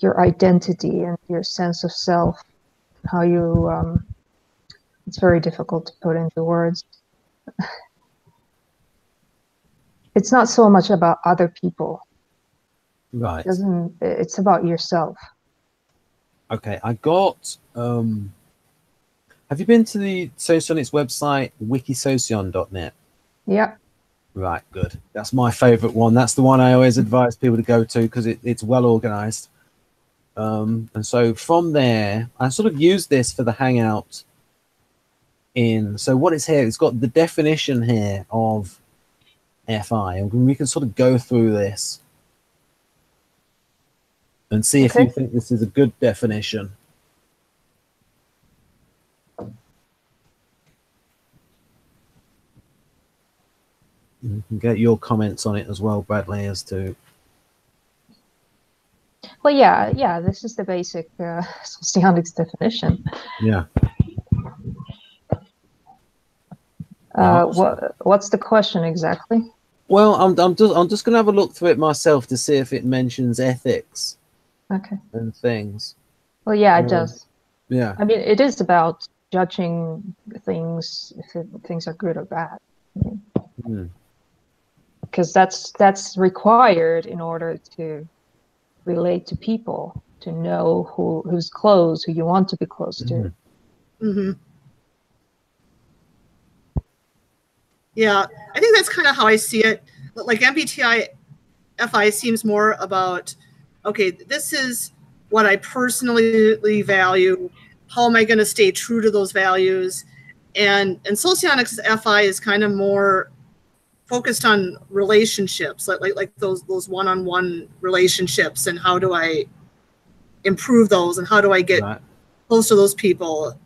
S4: your identity and your sense of self, how you, it's very difficult to put into words. It's not so much about other people.
S2: Right.
S4: It's about yourself.
S2: Okay, I got, have you been to the Socionics website, wikisocion.net?
S4: Yeah.
S2: Right, good. That's my favorite one. That's the one I always advise people to go to because it's well organized. And so from there, I sort of use this for the Hangout so what is here, it's got the definition here of FI, and we can sort of go through this and see if you think this is a good definition. You can get your comments on it as well, Bradley, as to...
S4: Well, yeah, this is the basic Socionics definition.
S2: Yeah.
S4: What's the question exactly?
S2: Well, I'm just gonna have a look through it myself to see if it mentions ethics.
S4: Okay.
S2: And things.
S4: Well, yeah, it does.
S2: Yeah.
S4: I mean, it is about judging things if things are good or bad. Because that's required in order to relate to people, to know who's close, who you want to be close to.
S5: Mm-hmm. Yeah, I think that's kind of how I see it. Like MBTI FI seems more about, okay, this is what I personally value. How am I going to stay true to those values? And Socionics FI is kind of more focused on relationships, like those one-on-one relationships, and how do I improve those, and how do I get close to those people.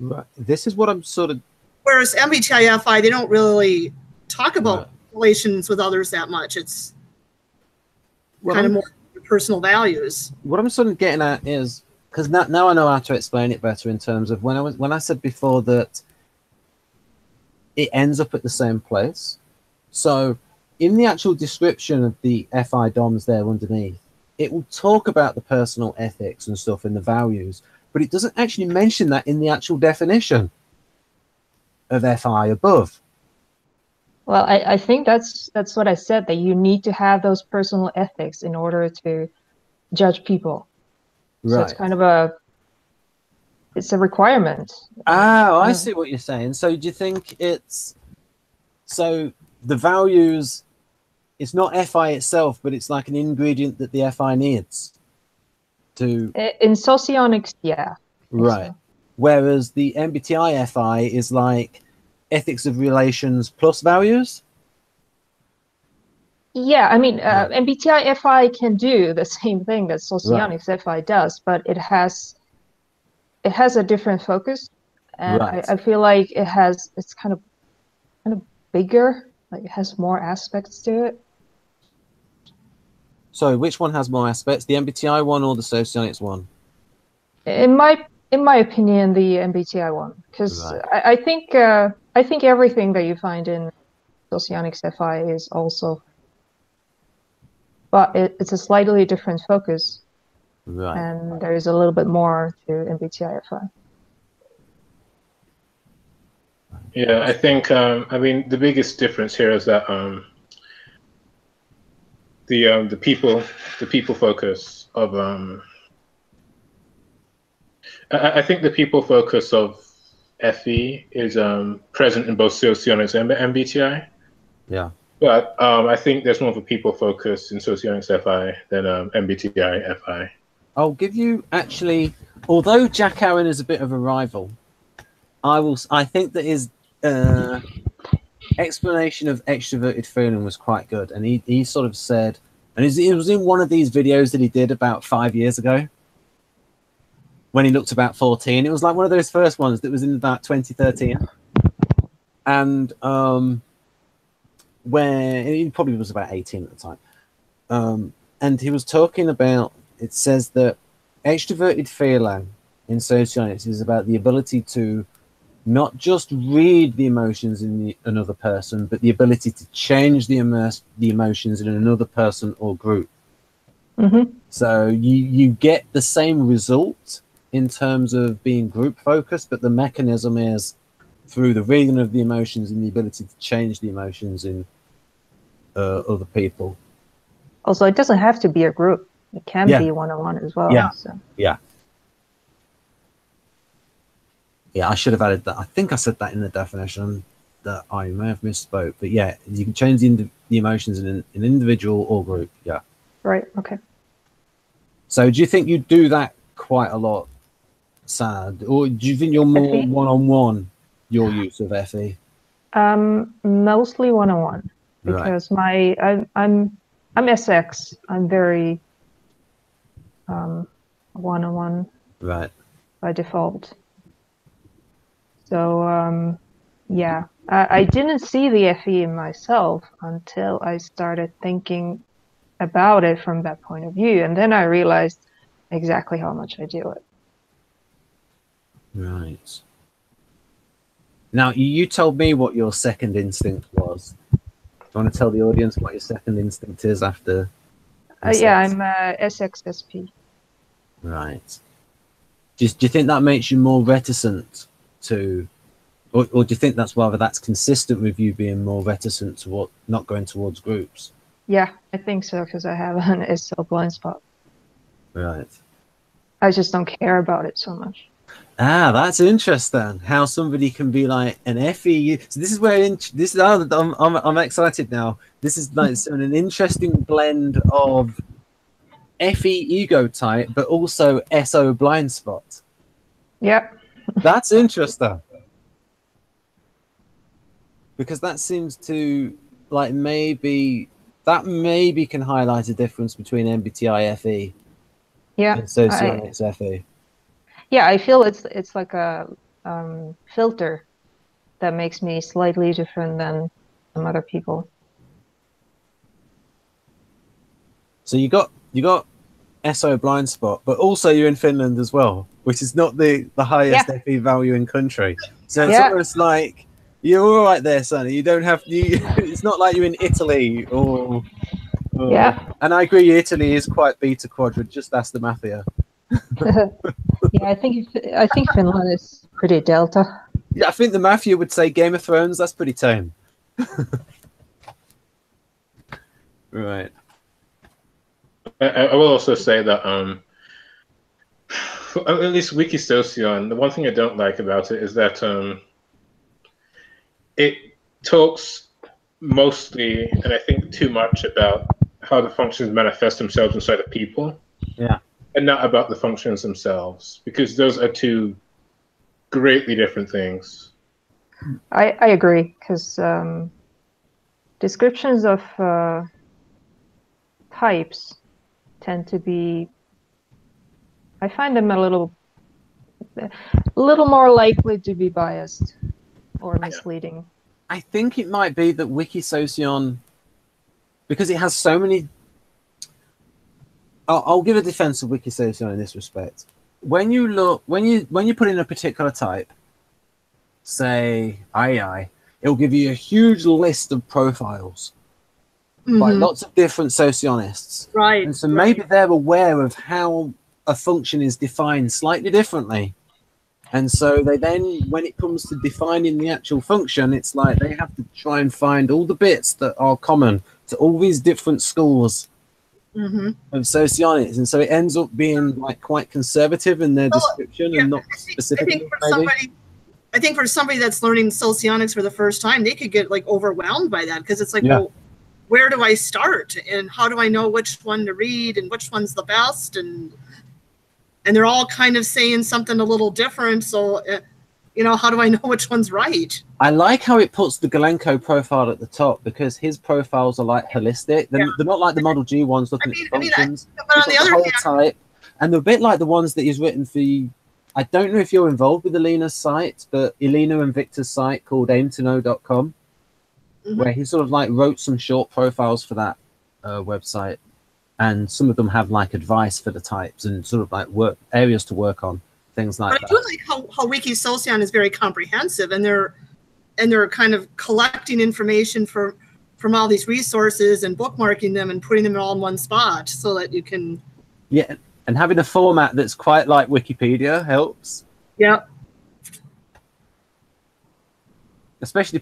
S2: Right. This is what I'm sort of...
S5: Whereas MBTI FI, they don't really talk about relations with others that much. It's kind of more personal values.
S2: What I'm sort of getting at is, because now I know how to explain it better in terms of when I said before that it ends up at the same place. So in the actual description of the FI DOMs there underneath, it will talk about the personal ethics and stuff and the values, but it doesn't actually mention that in the actual definition of FI above.
S4: Well, I think that's what I said, that you need to have those personal ethics in order to judge people.
S2: Right.
S4: So it's kind of it's a requirement.
S2: Oh, I see what you're saying. So do you think so the values, it's not FI itself, but it's like an ingredient that the FI needs to...
S4: In Socionics, yeah.
S2: Right. So. Whereas the MBTI FI is like ethics of relations plus values?
S4: Yeah, I mean, MBTI FI can do the same thing that Socionics FI does, but it has a different focus, and I feel like it's kind of bigger, like it has more aspects to it.
S2: So which one has more aspects, the MBTI one or the Socionics one?
S4: In my opinion, the MBTI one, because I think everything that you find in Socionics FI is also but it's a slightly different focus,
S2: Right.
S4: and there is a little bit more to MBTI FI.
S3: Yeah, I think I mean the biggest difference here is that the people focus of I think the people focus of FE is present in both Socionics and MBTI.
S2: Yeah.
S3: But I think there's more of a people focus in Socionics FI than MBTI FI.
S2: I'll give you actually, although Jack Aaron is a bit of a rival, I think that his explanation of extroverted feeling was quite good, and he sort of said, and it was in one of these videos that he did about 5 years ago when he looked about 14. It was like one of those first ones that was in about 2013, and where he probably was about 18 at the time, and he was talking about, it says that extroverted feeling in socionics is about the ability to not just read the emotions in another person, but the ability to change the emotions in another person or group.
S4: Mm-hmm.
S2: So you get the same result in terms of being group focused, but the mechanism is through the reading of the emotions and the ability to change the emotions in other people.
S4: Also, it doesn't have to be a group. It can be one-on-one as well.
S2: Yeah.
S4: So.
S2: Yeah. Yeah, I should have added that. I think I said that in the definition that I may have misspoke. But yeah, you can change the emotions in an individual or group. Yeah.
S4: Right. Okay.
S2: So do you think you do that quite a lot, Sad? Or do you think you're more
S4: FE?
S2: One-on-one, your use of FE?
S4: Mostly one-on-one, because I'm SX. I'm very one-on-one
S2: Right.
S4: by default. So yeah, I didn't see the FE in myself until I started thinking about it from that point of view, and then I realized exactly how much I do it.
S2: Right. Now, you told me what your second instinct was. Do you want to tell the audience what your second instinct is after?
S4: Yeah, I'm SXSP.
S2: Right. Do you think that makes you more reticent to, or do you think that's consistent with you being more reticent to not going towards groups?
S4: Yeah, I think so, because I have an SL blind spot.
S2: Right.
S4: I just don't care about it so much.
S2: Ah, that's interesting. How somebody can be like an FE. So this is where I'm excited now. This is like an interesting blend of FE ego type, but also SO blind spot.
S4: Yeah.
S2: That's interesting. Because that seems to like maybe can highlight a difference between MBTI FE and Socionics FE.
S4: Yeah, I feel it's like a filter that makes me slightly different than some other people.
S2: So you got SO blind spot, but also you're in Finland as well, which is not the highest FE value in country. So it's almost like you're all right there, Sonny. You don't have it's not like you're in Italy or And I agree, Italy is quite beta quadrant. Just ask the mafia.
S4: Yeah, I think Finland is pretty delta.
S2: Yeah, I think the mafia would say Game of Thrones. That's pretty tame. Right.
S3: I will also say that at least Wikisocion, the one thing I don't like about it is that it talks mostly, and I think too much, about how the functions manifest themselves inside of people.
S2: Yeah.
S3: And not about the functions themselves, because those are two greatly different things.
S4: I agree, because descriptions of types tend to be, I find them a little more likely to be biased or misleading.
S2: I think it might be that Wikisocion, because it has so many. I'll give a defense of Wikisocion in this respect. When you put in a particular type, say II, it'll give you a huge list of profiles, by lots of different socionists.
S5: Right.
S2: And so maybe they're aware of how a function is defined slightly differently. And so they then, when it comes to defining the actual function, it's like they have to try and find all the bits that are common to all these different schools of socionics. And so it ends up being like quite conservative in their description and not specific.
S5: I think for somebody that's learning socionics for the first time, they could get like overwhelmed by that, because it's like, well, where do I start, and how do I know which one to read and which one's the best, and they're all kind of saying something a little different. So, you know, how do I know which one's right?
S2: I like how it puts the Galenko profile at the top, because his profiles are like holistic. They're not like the Model G ones looking at functions.
S5: But on the other hand,
S2: type, and they're a bit like the ones that he's written for you. I don't know if you're involved with Elena's site, but Elena and Victor's site called aimtoknow.com, where he sort of like wrote some short profiles for that website. And some of them have like advice for the types and sort of like work areas to work on, things like that.
S5: But I do like how Wiki Socion is very comprehensive, and they're kind of collecting information from all these resources and bookmarking them and putting them all in one spot so that you can.
S2: Yeah, and having a format that's quite like Wikipedia helps.
S5: Yeah.
S2: Especially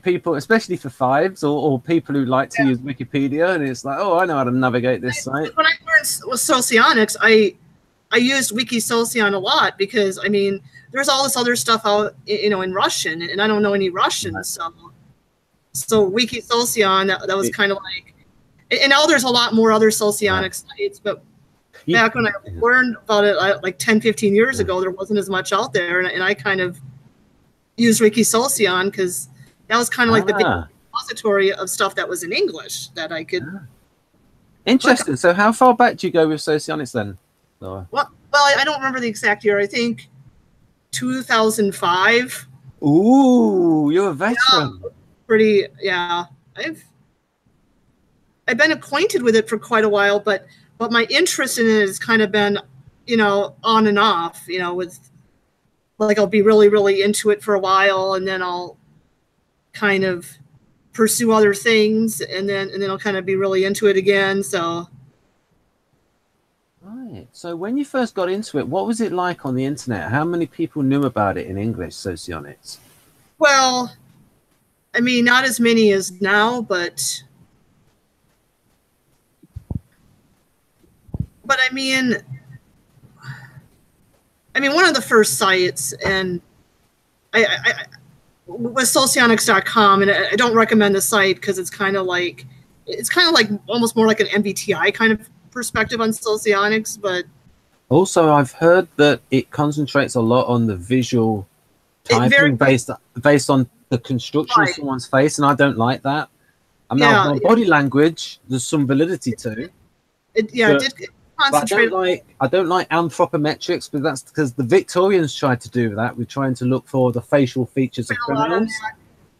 S2: for fives or people who like to use Wikipedia, and it's like, oh, I know how to navigate this site.
S5: When I learned Socionics, I used Wiki Socion a lot, because I mean, there's all this other stuff out, you know, in Russian, and I don't know any Russian, so Wiki Socion, that was kind of like, and now there's a lot more other Socionics sites, but back when I learned about it like 10, 15 years ago, there wasn't as much out there, and I kind of used Wiki Socion because that was kind of like the big repository of stuff that was in English that I could.
S2: Interesting. So how far back do you go with Socionics then, Laura?
S5: Well, I don't remember the exact year. I think 2005.
S2: Ooh, you're a veteran.
S5: Yeah, I've been acquainted with it for quite a while, but my interest in it has kind of been, you know, on and off. You know, with like I'll be really, really into it for a while, and then I'll kind of pursue other things, and then I'll kind of be really into it again. So
S2: right. So when you first got into it, what was it like on the internet? How many people knew about it in English, Socionics?
S5: Well, I mean, not as many as now, but I mean, one of the first sites, and I was Socionics.com, and I don't recommend the site because it's kind of like almost more like an MBTI kind of perspective on Socionics. But
S2: also, I've heard that it concentrates a lot on the visual typing based on the construction of someone's face, and I don't like that. I mean, body language, there's some validity to.
S5: It did concentrate.
S2: I don't like anthropometrics, but that's because the Victorians tried to do that. We're trying to look for the facial features of criminals.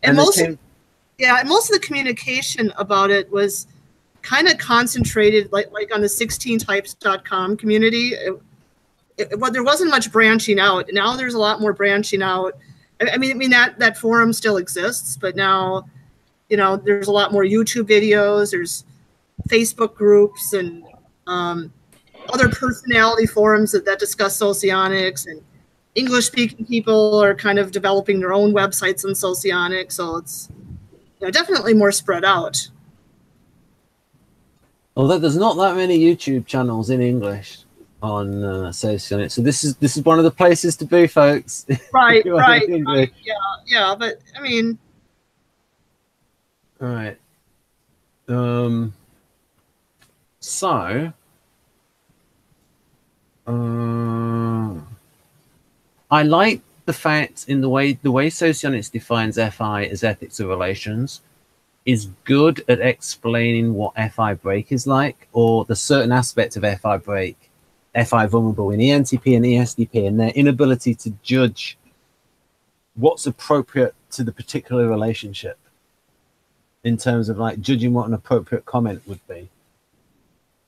S5: And most of the communication about it was kind of concentrated like on the 16types.com community. There wasn't much branching out. Now there's a lot more branching out. I mean that forum still exists, but now, you know, there's a lot more YouTube videos, there's Facebook groups, and other personality forums that discuss Socionics, and English-speaking people are kind of developing their own websites on Socionics, so it's, you know, definitely more spread out.
S2: Although there's not that many YouTube channels in English on Socionics, so this is one of the places to be, folks.
S5: Right. Yeah, but I mean,
S2: all right. So. I like the fact in the way Socionics defines FI as ethics of relations is good at explaining what FI break is like, or the certain aspect of FI break, FI vulnerable in ENTP and ESDP, and their inability to judge what's appropriate to the particular relationship in terms of like judging what an appropriate comment would be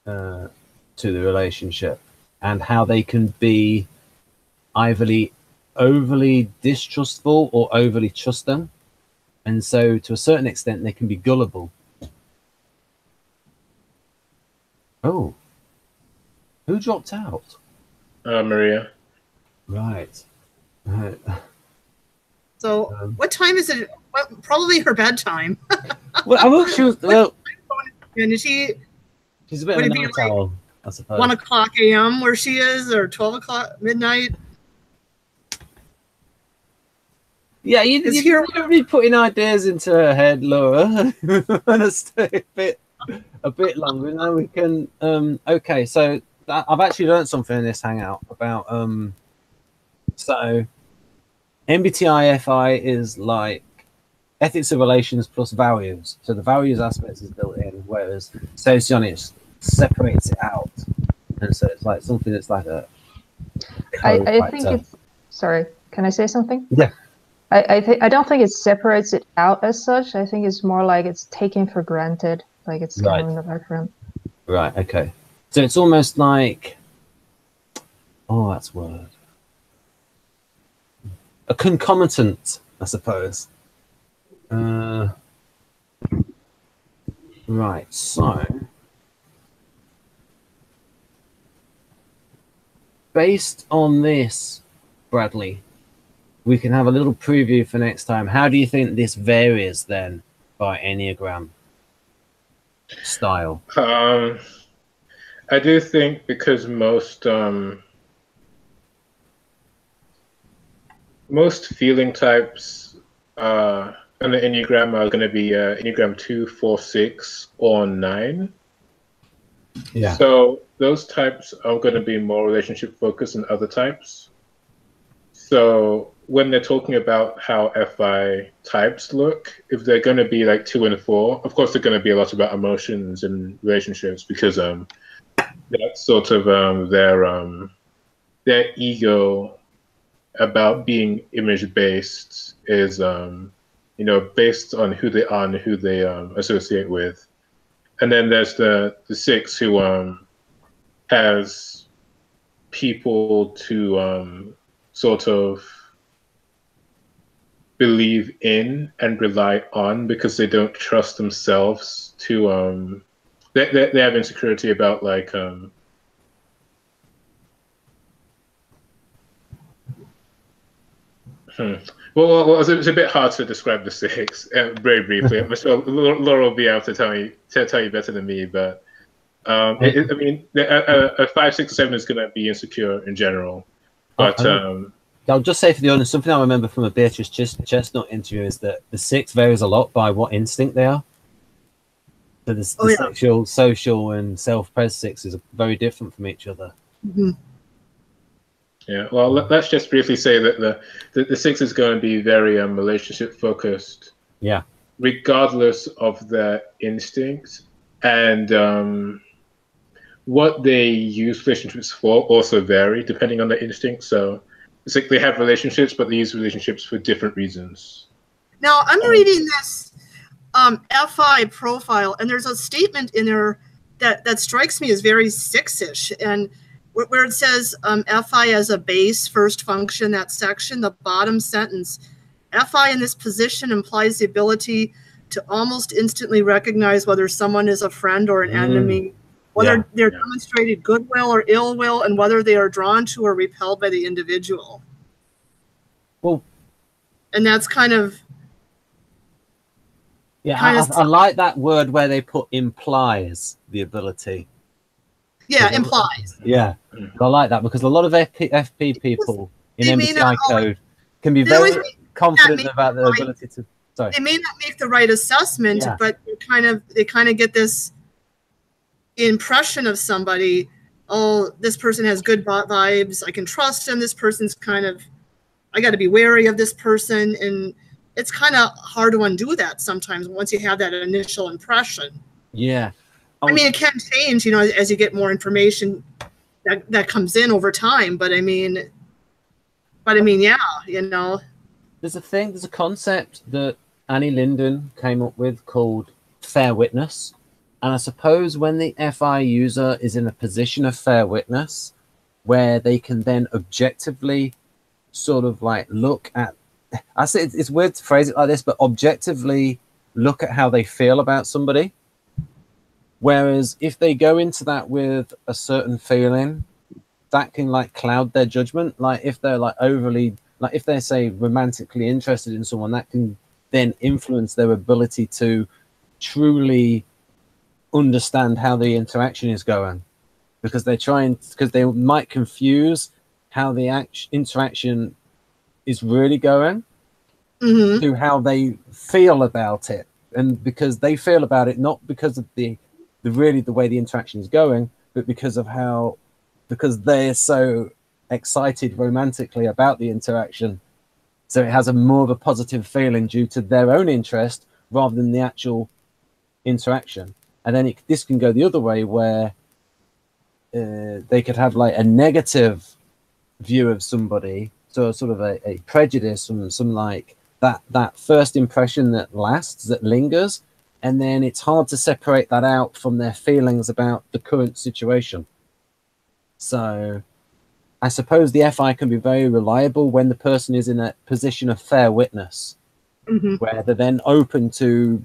S2: to the relationship, and how they can be either overly distrustful or overly trusting, and so to a certain extent they can be gullible. Oh, who dropped out?
S3: Maria.
S2: Right.
S5: So, what time is it? Well, probably her bedtime.
S2: Well, I will. She was. Well,
S5: And is she?
S2: she's a bit
S5: Would
S2: of a
S5: it be
S2: night
S5: like
S2: owl, I suppose.
S5: 1 o'clock a.m. where she is, or 12 o'clock midnight?
S2: Yeah,
S5: Is
S2: you
S5: here-
S2: don't be putting ideas into her head, Laura. We want to stay a bit longer. Now we can. Okay, so I've actually learned something in this hangout about. So MBTI FI is like ethics of relations plus values. So the values aspect is built in, whereas Socionics separates it out, and so it's like something that's like a.
S4: I think it's. Sorry, can I say something?
S2: Yeah.
S4: I don't think it separates it out as such. I think it's more like it's taken for granted, like it's kind of in the background.
S2: Right. Okay. So it's almost like. Oh, that's a word. A concomitant, I suppose. Right. So. Based on this, Bradley, we can have a little preview for next time. How do you think this varies then by Enneagram style?
S3: I do think because most feeling types on the Enneagram are going to be Enneagram 2, 4, 6, or 9.
S2: Yeah.
S3: So those types are going to be more relationship focused than other types. So when they're talking about how FI types look, if they're going to be like 2 and 4, of course they're going to be a lot about emotions and relationships because that's sort of their ego about being image based is based on who they are and who they associate with. And then there's the 6 who has people to sort of believe in and rely on because they don't trust themselves to they have insecurity about like Well, it's a bit hard to describe the 6 very briefly. I'm sure Laura will be able to tell you better than me, but I mean, a 5, 6, 7 is going to be insecure in general. But
S2: I'll just say for the audience, something I remember from a Beatrice Chestnut interview is that the 6 varies a lot by what instinct they are. So the sexual, social, and self-pres 6 are very different from each other.
S5: Mm-hmm.
S3: Yeah, well, let's just briefly say that the 6 is going to be very relationship focused.
S2: Yeah.
S3: Regardless of their instincts and what they use relationships for also vary depending on their instincts. So it's like they have relationships, but they use relationships for different reasons.
S5: Now I'm reading this FI profile, and there's a statement in there that strikes me as very 6-ish, and where it says FI as a base first function, that section, the bottom sentence, FI in this position implies the ability to almost instantly recognize whether someone is a friend or an enemy, whether they're demonstrated goodwill or ill will, and whether they are drawn to or repelled by the individual.
S2: Well,
S5: and that's kind of...
S2: Yeah, I like that word where they put implies the ability.
S5: Yeah, implies.
S2: Yeah, I like that because a lot of FP people in MBTI code can be very confident about their ability to. Sorry,
S5: they may not make the right assessment, but they kind of get this impression of somebody. Oh, this person has good vibes. I can trust him. This person's kind of, I got to be wary of this person, and it's kind of hard to undo that sometimes once you have that initial impression.
S2: Yeah.
S5: I mean, it can change, as you get more information that comes in over time. But I mean, yeah,
S2: There's a concept that Annie Linden came up with called fair witness. And I suppose when the FI user is in a position of fair witness, where they can then objectively sort of like look at, I say it's weird to phrase it like this, but objectively look at how they feel about somebody. Whereas if they go into that with a certain feeling, that can like cloud their judgment. Like if they're like overly, like if they're say romantically interested in someone, that can then influence their ability to truly understand how the interaction is going, because they might confuse how the interaction is really going to how they feel about it, and because they feel about it not because of the way the interaction is going, but because they're so excited romantically about the interaction, so it has a more of a positive feeling due to their own interest rather than the actual interaction. And then this can go the other way, where they could have like a negative view of somebody, so sort of a prejudice from some like that first impression that lasts, that lingers, and then it's hard to separate that out from their feelings about the current situation. So I suppose the FI can be very reliable when the person is in a position of fair witness, where they're then open to,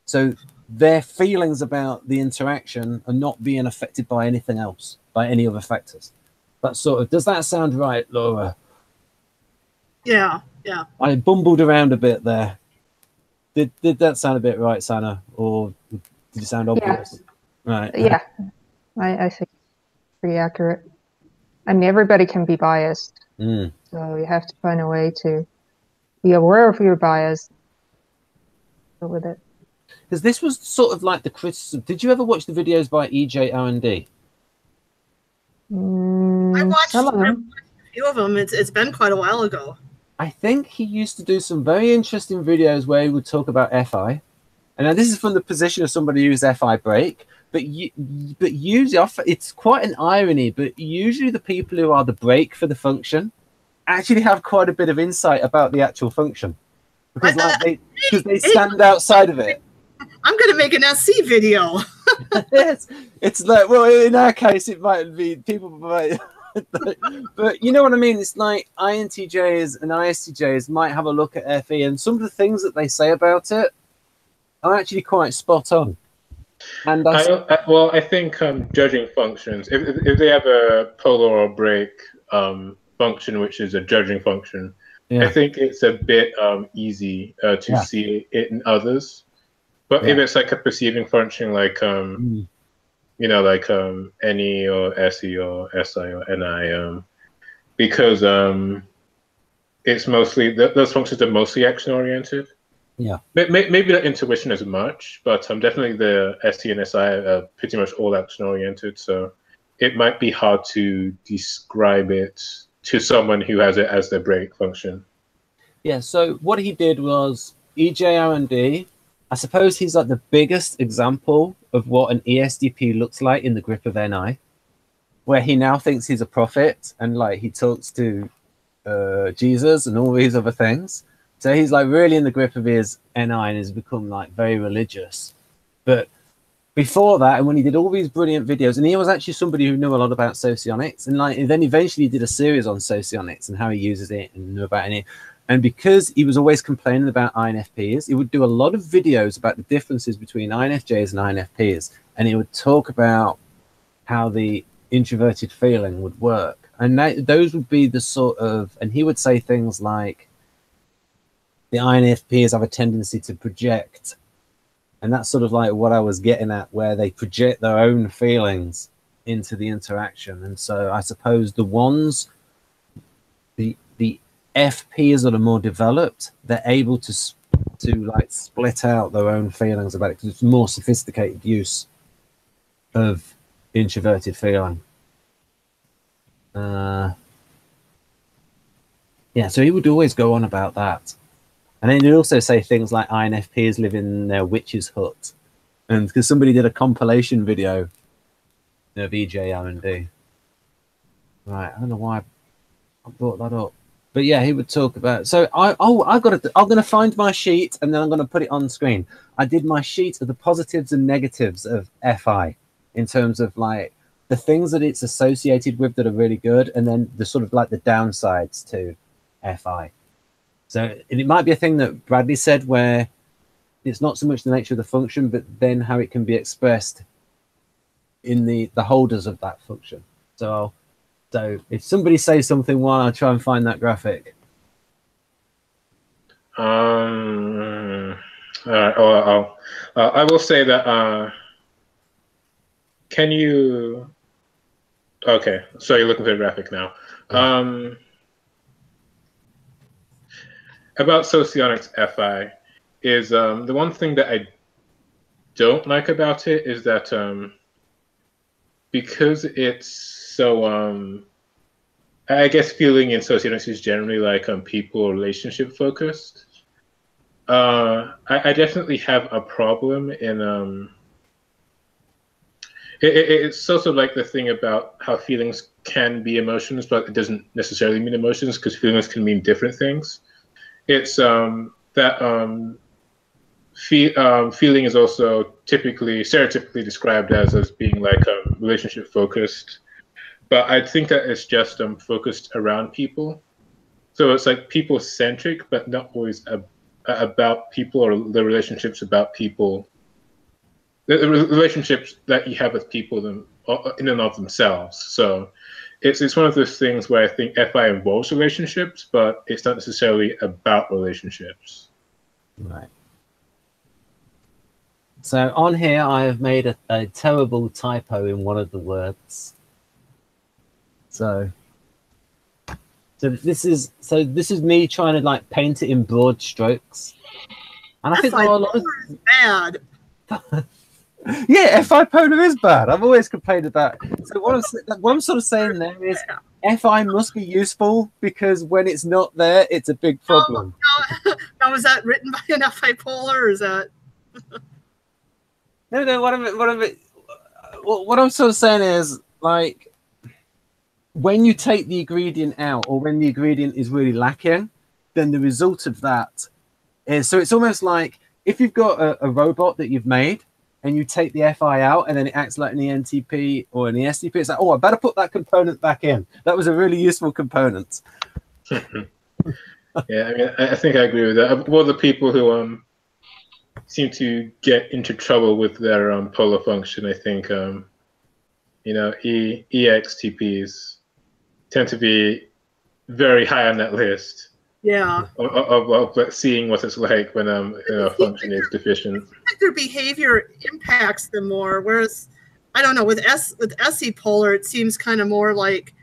S2: so their feelings about the interaction are not being affected by anything else, by any other factors. But sort of, does that sound right, Laura?
S5: Yeah.
S2: I bumbled around a bit there. Did that sound a bit right, Sana? Or did it sound obvious?
S4: Yeah.
S2: Right.
S4: Yeah, I think it's pretty accurate. I mean, everybody can be biased. So you have to find a way to be aware of your bias. Go with it.
S2: Because this was sort of like the criticism. Did you ever watch the videos by EJ R&D?
S5: I watched
S4: Some of them.
S5: a few of them. It's been quite a while ago.
S2: I think he used to do some very interesting videos where he would talk about FI. And now this is from the position of somebody who's FI break. But usually, it's quite an irony, but usually the people who are the break for the function actually have quite a bit of insight about the actual function. Because they stand outside of it.
S5: I'm going to make an SC video.
S2: Yes, it's like, well, in our case, it might be people might, but you know what I mean? It's like INTJs and ISTJs might have a look at FE, and some of the things that they say about it are actually quite spot on. And
S3: I think judging functions, if they have a polar or break function, which is a judging function, I think it's a bit easy to see it in others. But if it's like a perceiving function, like like NE or SE or SI or NI, because it's mostly those functions are mostly action oriented.
S2: Yeah,
S3: maybe not intuition as much, but definitely the SE and SI are pretty much all action oriented. So it might be hard to describe it to someone who has it as their break function.
S2: Yeah. So what he did was EJR&D. I suppose he's like the biggest example of what an ESDP looks like in the grip of NI, where he now thinks he's a prophet and like he talks to Jesus and all these other things. So he's like really in the grip of his NI and has become like very religious. But before that, and when he did all these brilliant videos, and he was actually somebody who knew a lot about Socionics, and like and then eventually he did a series on Socionics and how he uses it and knew about it. And because he was always complaining about INFPs, he would do a lot of videos about the differences between INFJs and INFPs. And he would talk about how the introverted feeling would work. And those would be the sort of, and he would say things like, the INFPs have a tendency to project. And that's sort of like what I was getting at, where they project their own feelings into the interaction. And so I suppose the ones, the FPs that are more developed, they're able to like split out their own feelings about it because it's more sophisticated use of introverted feeling. Yeah, so he would always go on about that. And then he'd also say things like INFPs live in their witch's hut. And because somebody did a compilation video of EJR&D. Right, I don't know why I brought that up. But yeah, he would talk about. So I'm gonna find my sheet and then I'm gonna put it on screen. I did my sheet of the positives and negatives of FI in terms of like the things that it's associated with that are really good, and then the sort of like the downsides to FI. So it might be a thing that Bradley said where it's not so much the nature of the function, but then how it can be expressed in the holders of that function. So if somebody says something while I try and find that graphic.
S3: All right. I will say that. Can you? Okay, so you're looking for the graphic now.
S2: Yeah.
S3: About Socionics FI is the one thing that I don't like about it is that because it's so I guess feeling in Socionics is generally like people relationship focused. I definitely have a problem in it's sort of like the thing about how feelings can be emotions, but it doesn't necessarily mean emotions because feelings can mean different things. It's that feeling is also stereotypically described as being like relationship focused, but I think that it's just focused around people. So it's like people centric, but not always about people or the relationships about people. The relationships that you have with people in and of themselves. So it's one of those things where I think FI involves relationships, but it's not necessarily about relationships.
S2: Right. So on here, I have made a terrible typo in one of the words. So this is me trying to like paint it in broad strokes, and I think there are a lot of
S5: bad.
S2: Yeah, FI polar is bad. I've always complained about it. So what I'm sort of saying there is FI must be useful because when it's not there, it's a big problem.
S5: Now, is that written by an FI polar, or is that?
S2: No. What I'm sort of saying is like when you take the ingredient out, or when the ingredient is really lacking, then the result of that is so it's almost like if you've got a robot that you've made. And you take the FI out, and then it acts like an ENTP or an ESTP. It's like, oh, I better put that component back in. That was a really useful component.
S3: Yeah, I mean, I think I agree with that. Well, the people who seem to get into trouble with their polar function, I think, EXTPs tend to be very high on that list.
S5: Yeah.
S3: Of seeing what it's like when a function is deficient.
S5: Like their behavior impacts them more, whereas I don't know with SE polar, it seems kind of more like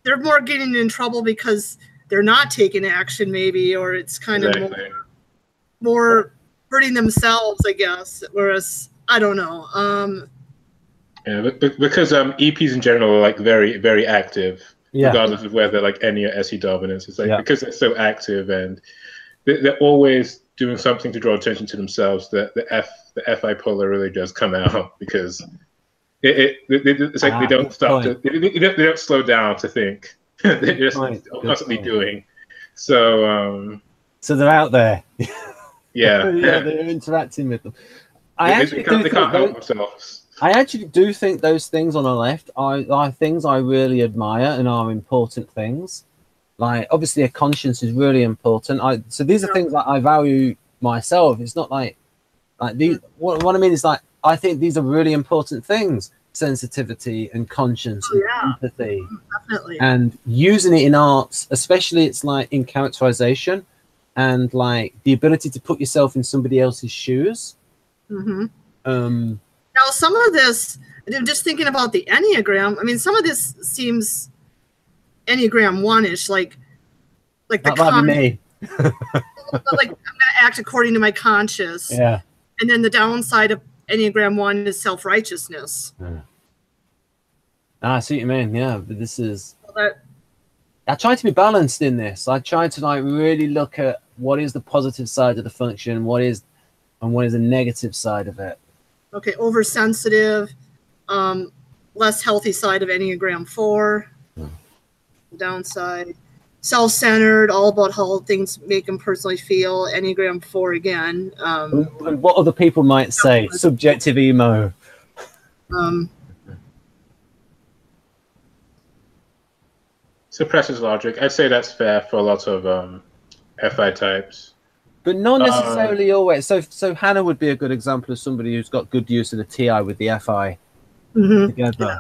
S5: they're more getting in trouble because they're not taking action, maybe, or it's kind of more hurting themselves, I guess. Whereas I don't know.
S3: Yeah, because EPs in general are like very, very active. Yeah. Regardless of whether like NE or SE dominance, it's like because they're so active and they're always doing something to draw attention to themselves. That the FI polar really does come out because it's like they don't stop they don't slow down to think. They're just constantly doing. So they're
S2: out there.
S3: Yeah,
S2: they're interacting with them.
S3: They can't help themselves.
S2: I actually do think those things on the left are things I really admire and are important things. Like, obviously, a conscience is really important. So these are things that I value myself. It's not like these. What I mean is like I think these are really important things: sensitivity and conscience, and empathy,
S5: definitely.
S2: And using it in arts, especially it's like in characterization, and like the ability to put yourself in somebody else's shoes.
S5: Mm-hmm. Now, some of this, I'm just thinking about the Enneagram. I mean, some of this seems Enneagram 1-ish, like the
S2: might be me.
S5: Like I'm gonna act according to my conscience.
S2: Yeah.
S5: And then the downside of Enneagram 1 is self-righteousness.
S2: Yeah. I see what you mean. Yeah, but this is. I try to be balanced in this. I try to like really look at what is the positive side of the function, what is the negative side of it.
S5: Okay, oversensitive, less healthy side of Enneagram 4. Downside, self-centered, all about how things make them personally feel. Enneagram 4 again.
S2: And what other people might say, subjective emo.
S3: Suppresses logic. I'd say that's fair for a lot of FI types.
S2: But not necessarily always. So Hannah would be a good example of somebody who's got good use of the TI with the FI together.
S5: Yeah.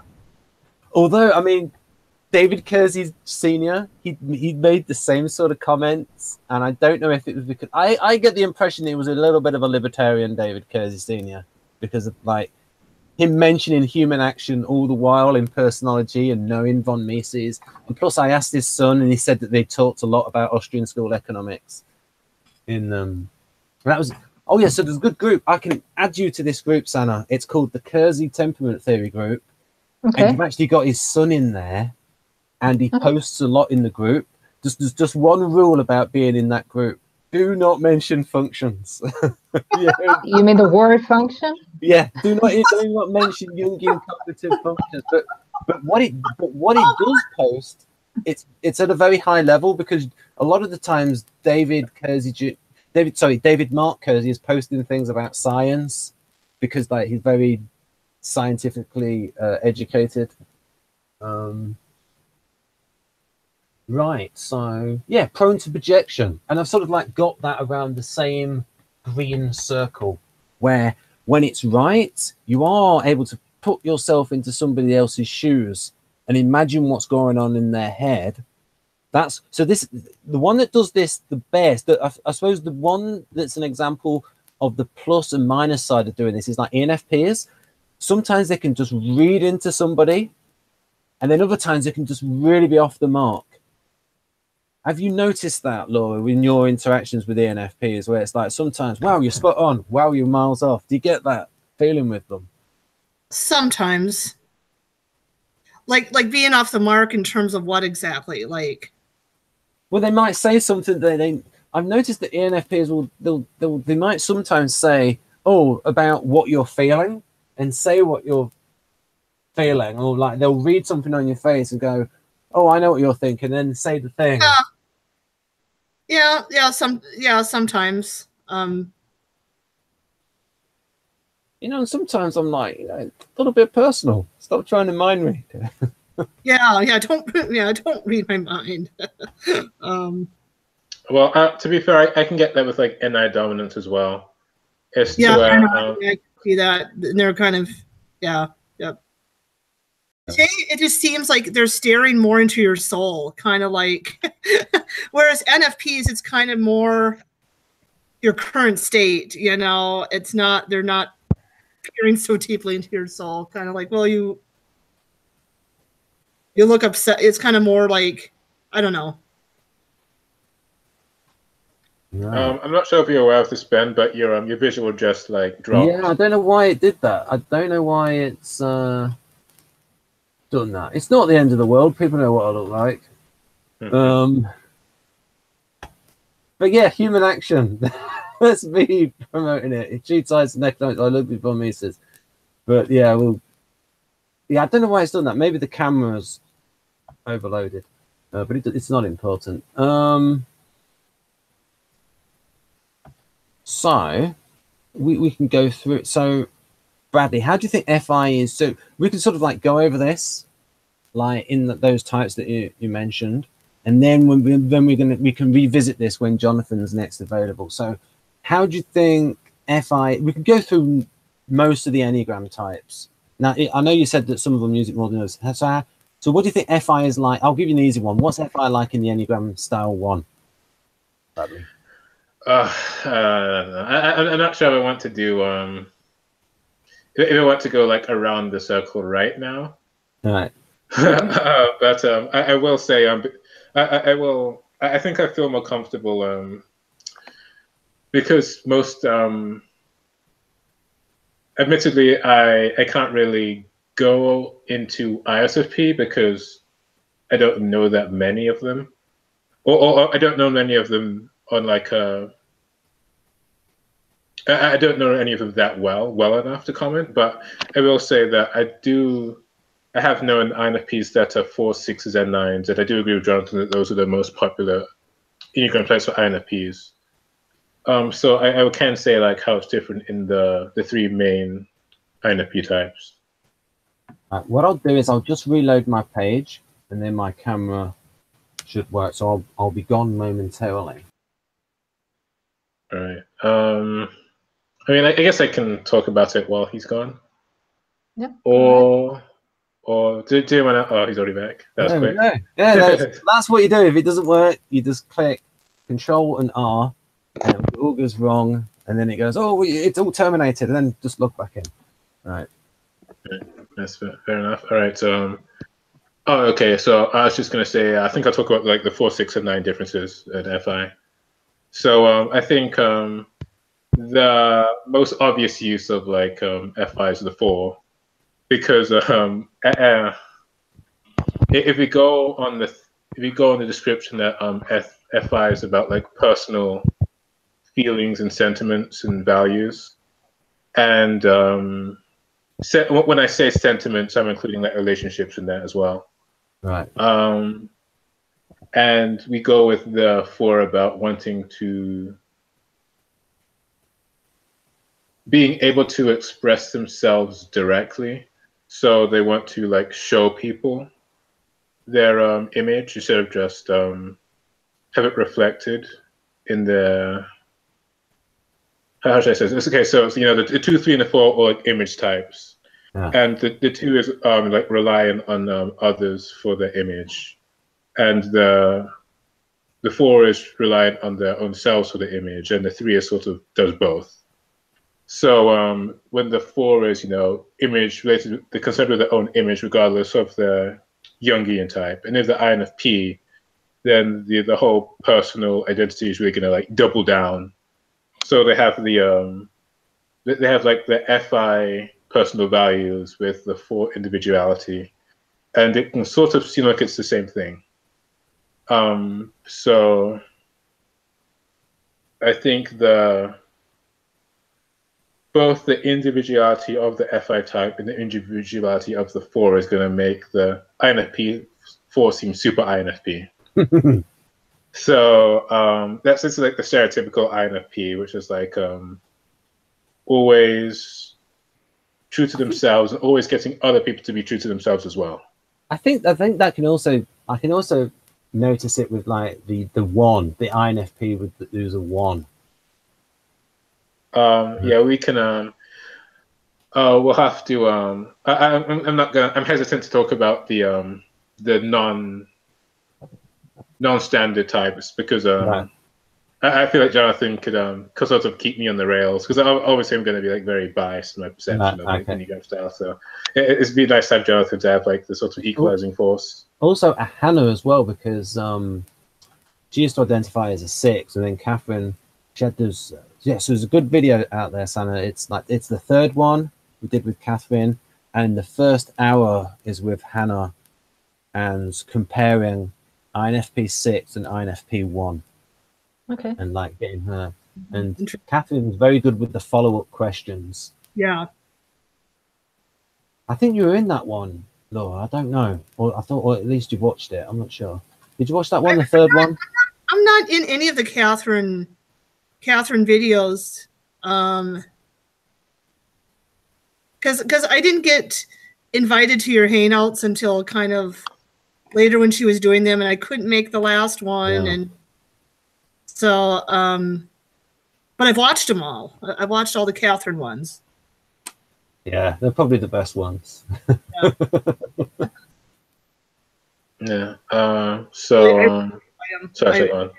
S2: Although, I mean, David Kersey Sr., he made the same sort of comments, and I don't know if it was because I get the impression he was a little bit of a libertarian, David Kersey Sr., because of like him mentioning human action all the while in personology and knowing von Mises. And plus, I asked his son, and he said that they talked a lot about Austrian school economics. That was so there's a good group. I can add you to this group, Sana. It's called the Kersey Temperament Theory Group.
S4: Okay.
S2: And you've actually got his son in there, and he posts a lot in the group. There's just one rule about being in that group: do not mention functions. Yeah.
S4: You mean the word function?
S2: Yeah, do not mention Jungian cognitive functions. But what it does post, it's at a very high level, because a lot of the times David Mark Kersey is posting things about science, because like he's very scientifically educated. Right, so yeah, prone to projection, and I've sort of like got that around the same green circle, where when it's right, you are able to put yourself into somebody else's shoes and imagine what's going on in their head. The one that does this the best, I suppose the one that's an example of the plus and minus side of doing this is like ENFPs. Sometimes they can just read into somebody, and then other times they can just really be off the mark. Have you noticed that, Laura, in your interactions with ENFPs, where it's like sometimes, wow, you're spot on, wow, you're miles off? Do you get that feeling with them?
S5: Sometimes. Like being off the mark in terms of what exactly? Like,
S2: well, they might say something that I've noticed that ENFPs they might sometimes say, oh, about what you're feeling, and say what you're feeling, or like they'll read something on your face and go, oh, I know what you're thinking, and then say the thing.
S5: Sometimes.
S2: Sometimes I'm like, a little bit personal. Stop trying to mind read.
S5: Don't read my mind.
S3: Well, to be fair, I can get that with like NI dominance as well.
S5: I see that. They're kind of, it just seems like they're staring more into your soul, kind of like, whereas NFPs, it's kind of more your current state, it's not, they're not peering so deeply into your soul, kind of like, well, you look upset. It's kind of more like, I don't know.
S2: Right.
S3: I'm not sure if you're aware of this, Ben, but your visual just like dropped.
S2: Yeah, I don't know why it did that. I don't know why it's done that. It's not the end of the world. People know what I look like. But yeah, human action. Let's be promoting it. It cheats eyes and economics. I look before Mises. But yeah, I don't know why it's done that. Maybe the camera's overloaded. But it's not important. So we can go through it. So Bradley, how do you think FI is? So we can sort of like go over this, like in those types that you mentioned, and then we can revisit this when Jonathan's next available. So how do you think FI? We could go through most of the Enneagram types. Now I know you said that some of them use it more than others. So what do you think FI is like? I'll give you an easy one. What's FI like in the Enneagram style 1? Bradley.
S3: I'm not sure if I want to do if I want to go like around the circle right now.
S2: All right.
S3: But I will say I think I feel more comfortable because most admittedly I can't really go into ISFP because I don't know that many of them, or I don't know many of them on like I don't know any of them that well enough to comment, but I will say that I have known INFPs that are 4s, 6s, and 9s, and I do agree with Jonathan that those are the most popular Enneagram types for INFPs. So I can say like how it's different in the 3 main INFP types.
S2: What I'll do is I'll just reload my page, and then my camera should work. So I'll be gone momentarily.
S3: All right. I mean, I guess I can talk about it while he's gone.
S4: Yep.
S3: Or do you want to? Oh, he's already back. That was
S2: There we
S3: quick.
S2: go. Yeah, that's what you do. If it doesn't work, you just click Control and R, and it all goes wrong, and then it goes, oh, it's all terminated, and then just log back in. Right.
S3: That's fair enough. All right. So, oh, okay. So I was just gonna say, I think I'll talk about like the 4, 6, and 9 differences at FI. So I think the most obvious use of like FI is the 4, because if we go on the description that FI is about like personal feelings and sentiments and values, and when I say sentiments, I'm including like relationships in that as well.
S2: Right.
S3: And we go with the 4 about wanting to being able to express themselves directly. So they want to like show people their image instead of just have it reflected in the, how should I say this? Okay, so it's, the 2, 3, and the 4 are like image types.
S2: Yeah.
S3: And the 2 is like relying on others for the image. And the 4 is reliant on their own selves for the image, and the 3 is sort of does both. So when the 4 is, image related, the concept of their own image, regardless of the Jungian type, and if the INFP, then the whole personal identity is really going to like double down. So they have they have like the FI personal values with the 4 individuality, and it can sort of seem like it's the same thing. So I think both the individuality of the FI type and the individuality of the 4 is going to make the INFP 4 seem super INFP. So that's just like the stereotypical INFP, which is like always true to themselves and always getting other people to be true to themselves as well.
S2: I think that I can also notice it with like the 1, the INFP with there's a 1.
S3: Yeah, we can. We'll have to. I'm hesitant to talk about the non-standard types because
S2: Right.
S3: I feel like Jonathan could sort of keep me on the rails because obviously I'm going to be like very biased in my perception of like Enneagram style. So it'd be nice to have Jonathan to have like the sort of equalizing force.
S2: Also, Hannah as well, because she used to identify as a 6, and then Catherine, she had those. Yes, there's a good video out there, Sana. It's the 3rd one we did with Catherine, and the first hour is with Hannah, and comparing INFP 6 and INFP 1.
S4: Okay.
S2: And like getting her. And Catherine's very good with the follow-up questions.
S5: Yeah.
S2: I think you were in that one, Laura. I don't know, or at least you've watched it. I'm not sure. Did you watch that one, the 3rd one?
S5: I'm not in any of the Catherine videos, because I didn't get invited to your hangouts until kind of later when she was doing them, and I couldn't make the last one, and so but I've watched them all. I've watched all the Catherine ones.
S2: Yeah, they're probably the best ones.
S3: Yeah. So sorry, on.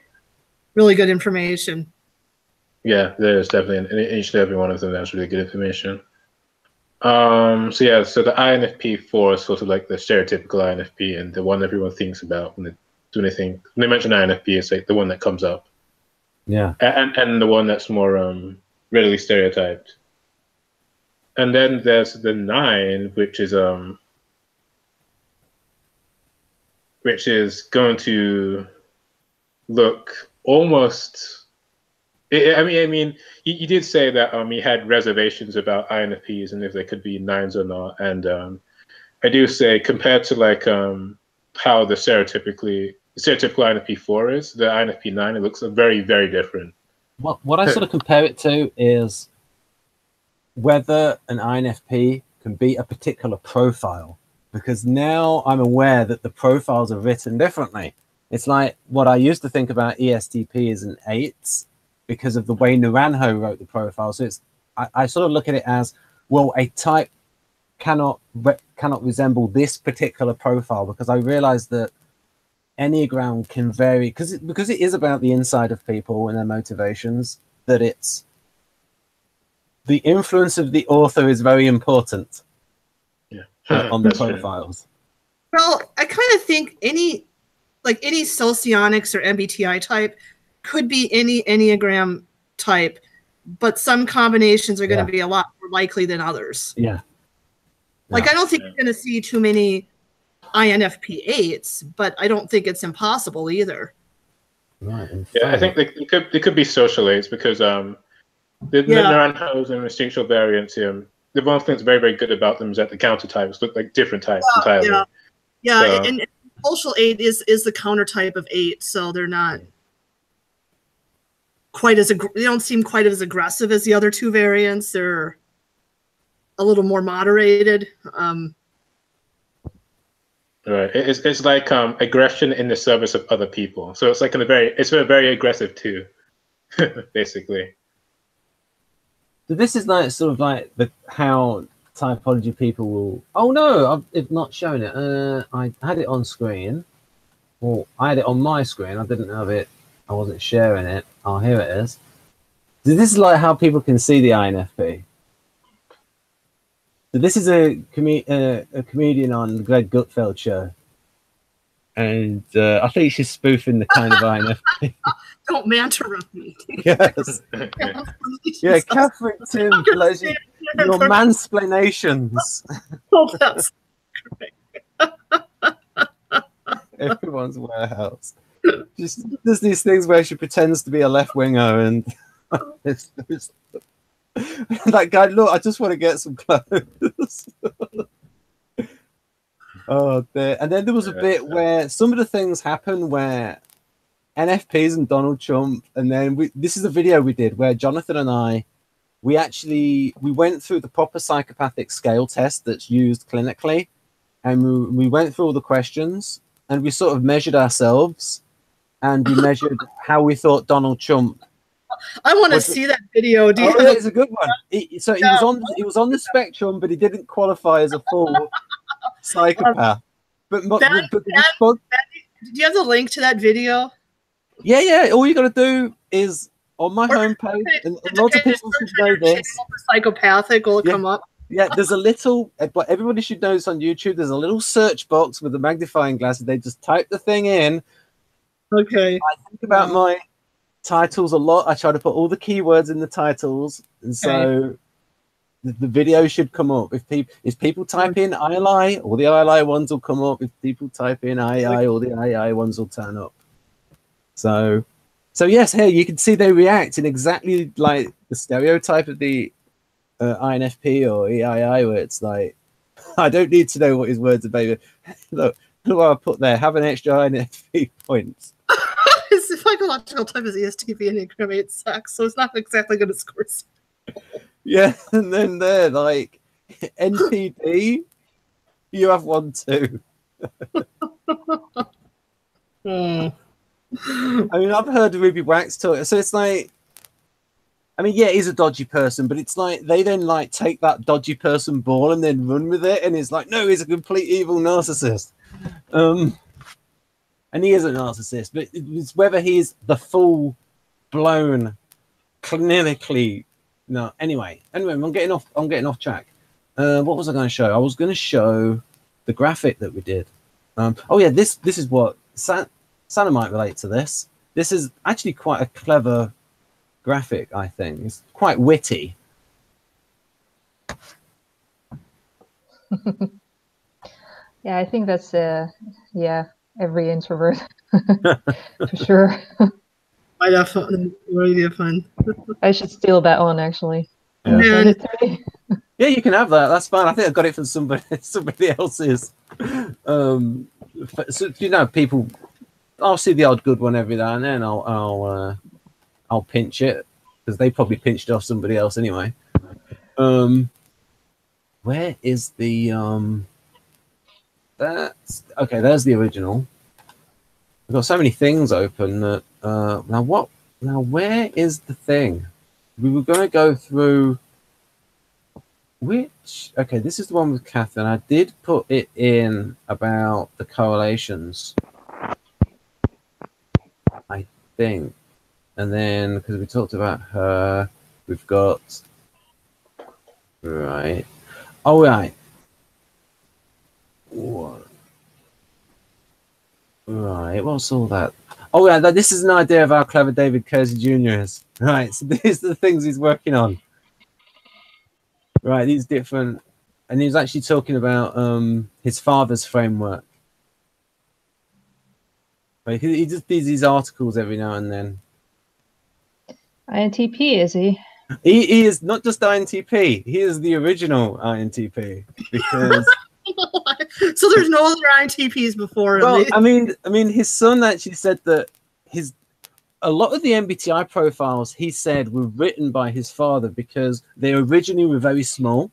S5: Really good information.
S3: Yeah, there's definitely in each and every one of them that's really good information. So yeah, so the INFP 4 is sort of like the stereotypical INFP and the one everyone thinks about when they do anything. When they mention INFP, it's like the one that comes up.
S2: Yeah.
S3: And the one that's more readily stereotyped. And then there's the 9, which is going to look almost. I mean, you did say that you had reservations about INFPs and if they could be 9s or not, and I do say compared to like how the stereotypical INFP 4 is, the INFP 9, it looks very, very different.
S2: What I sort of compare it to is whether an INFP can be a particular profile, because now I'm aware that the profiles are written differently. It's like what I used to think about ESTP as an 8s because of the way Naranjo wrote the profile. So it's I sort of look at it as, well, a type cannot resemble this particular profile, because I realize that Enneagram can vary because it is about the inside of people and their motivations, that it's the influence of the author is very important on the profiles.
S5: Well, I kind of think any Socionics or MBTI type could be any Enneagram type, but some combinations are going to be a lot more likely than others.
S2: Yeah.
S5: Like, I don't think you're going to see too many INFP 8s, but I don't think it's impossible either.
S2: Right.
S3: Yeah, I think they could be social 8s because the Naranjos and instinctual variants, the one thing that's very, very good about them is that the counter types look like different types entirely.
S5: Yeah,
S3: So,
S5: and social 8 is the counter type of 8, so they're not quite as they don't seem quite as aggressive as the other two variants. They're a little more moderated.
S3: Right, it's like aggression in the service of other people. So it's like it's very aggressive too, basically.
S2: So this is like sort of like how typology people will. Oh no, I've not shown it. I had it on screen. Well, I had it on my screen. I didn't have it. I wasn't sharing it. Oh, here it is. So this is like how people can see the INFP. So this is a comedian on the Greg Gutfeld show, and I think she's spoofing the kind of INFP.
S5: Don't interrupt me.
S2: Yes. Yeah, Catherine Tim, pleasure. Your mansplanations.
S5: Oh, that's great.
S2: Everyone's warehouse. Just there's these things where she pretends to be a left winger, and it's that guy. Look, I just want to get some clothes. Oh, there. And then there was a bit where some of the things happen where NFPs and Donald Trump, and then this is a video we did where Jonathan and I, we went through the proper psychopathic scale test that's used clinically, and we went through all the questions, and we sort of measured ourselves, and we measured how we thought Donald Trump.
S5: I want to see that video.
S2: It's a good one. He was on the spectrum, but he didn't qualify as a full psychopath. Do
S5: you have the link to that video?
S2: Yeah. All you got to do is on my homepage, and lots of people should know this.
S5: Psychopathic will come up.
S2: Yeah, there's a little, but everybody should know this on YouTube. There's a little search box with a magnifying glass. They just type the thing in.
S5: Okay.
S2: I think about my titles a lot. I try to put all the keywords in the titles, and so the video should come up. If people type in ILI, all the ILI ones will come up. If people type in II, all the II ones will turn up. So yes, here you can see they react in exactly like the stereotype of the INFP or EII, where it's like, I don't need to know what his words are, baby. Look what I put there. Have an extra INFP points.
S5: His psychological type is ESTP and Enneagram 8 sex, so it's not exactly going to score.
S2: Yeah, and then they're like NPD. You have one too. I mean, I've heard Ruby Wax talk, so it's like, I mean, yeah, he's a dodgy person, but it's like they then like take that dodgy person ball and then run with it, and it's like, no, he's a complete evil narcissist. And he is a narcissist, but it's whether he's the full-blown, clinically. No, anyway, I'm getting off track. What was I going to show? I was going to show the graphic that we did. Oh yeah, this is what Santa might relate to this. This is actually quite a clever graphic, I think. It's quite witty.
S4: Yeah, I think that's every introvert for sure.
S5: Might have fun. Really have fun.
S4: I should steal that one actually.
S2: Yeah. Yeah, you can have that. That's fine. I think I got it from somebody else's. So, you know, people. I'll see the odd good one every now and then. I'll pinch it because they probably pinched it off somebody else anyway. Where is the That's okay. There's the original. I've got so many things open that now what Now, where is the thing? We were going to go through which. Okay, this is the one with Catherine. I did put it in about the correlations, I think. And then, because we talked about her, we've got. Right. Oh, right. What? Right, what's all that? Oh, yeah, this is an idea of how clever David Kersey Jr. is. Right, so these are the things he's working on. Right, these different... And he was actually talking about his father's framework. Like, he just does these articles every now and then.
S4: INTP, is he?
S2: He is not just INTP. He is the original INTP. Because...
S5: So there's no other INTPs before him.
S2: Well, I mean, his son actually said that a lot of the MBTI profiles he said were written by his father because they originally were very small,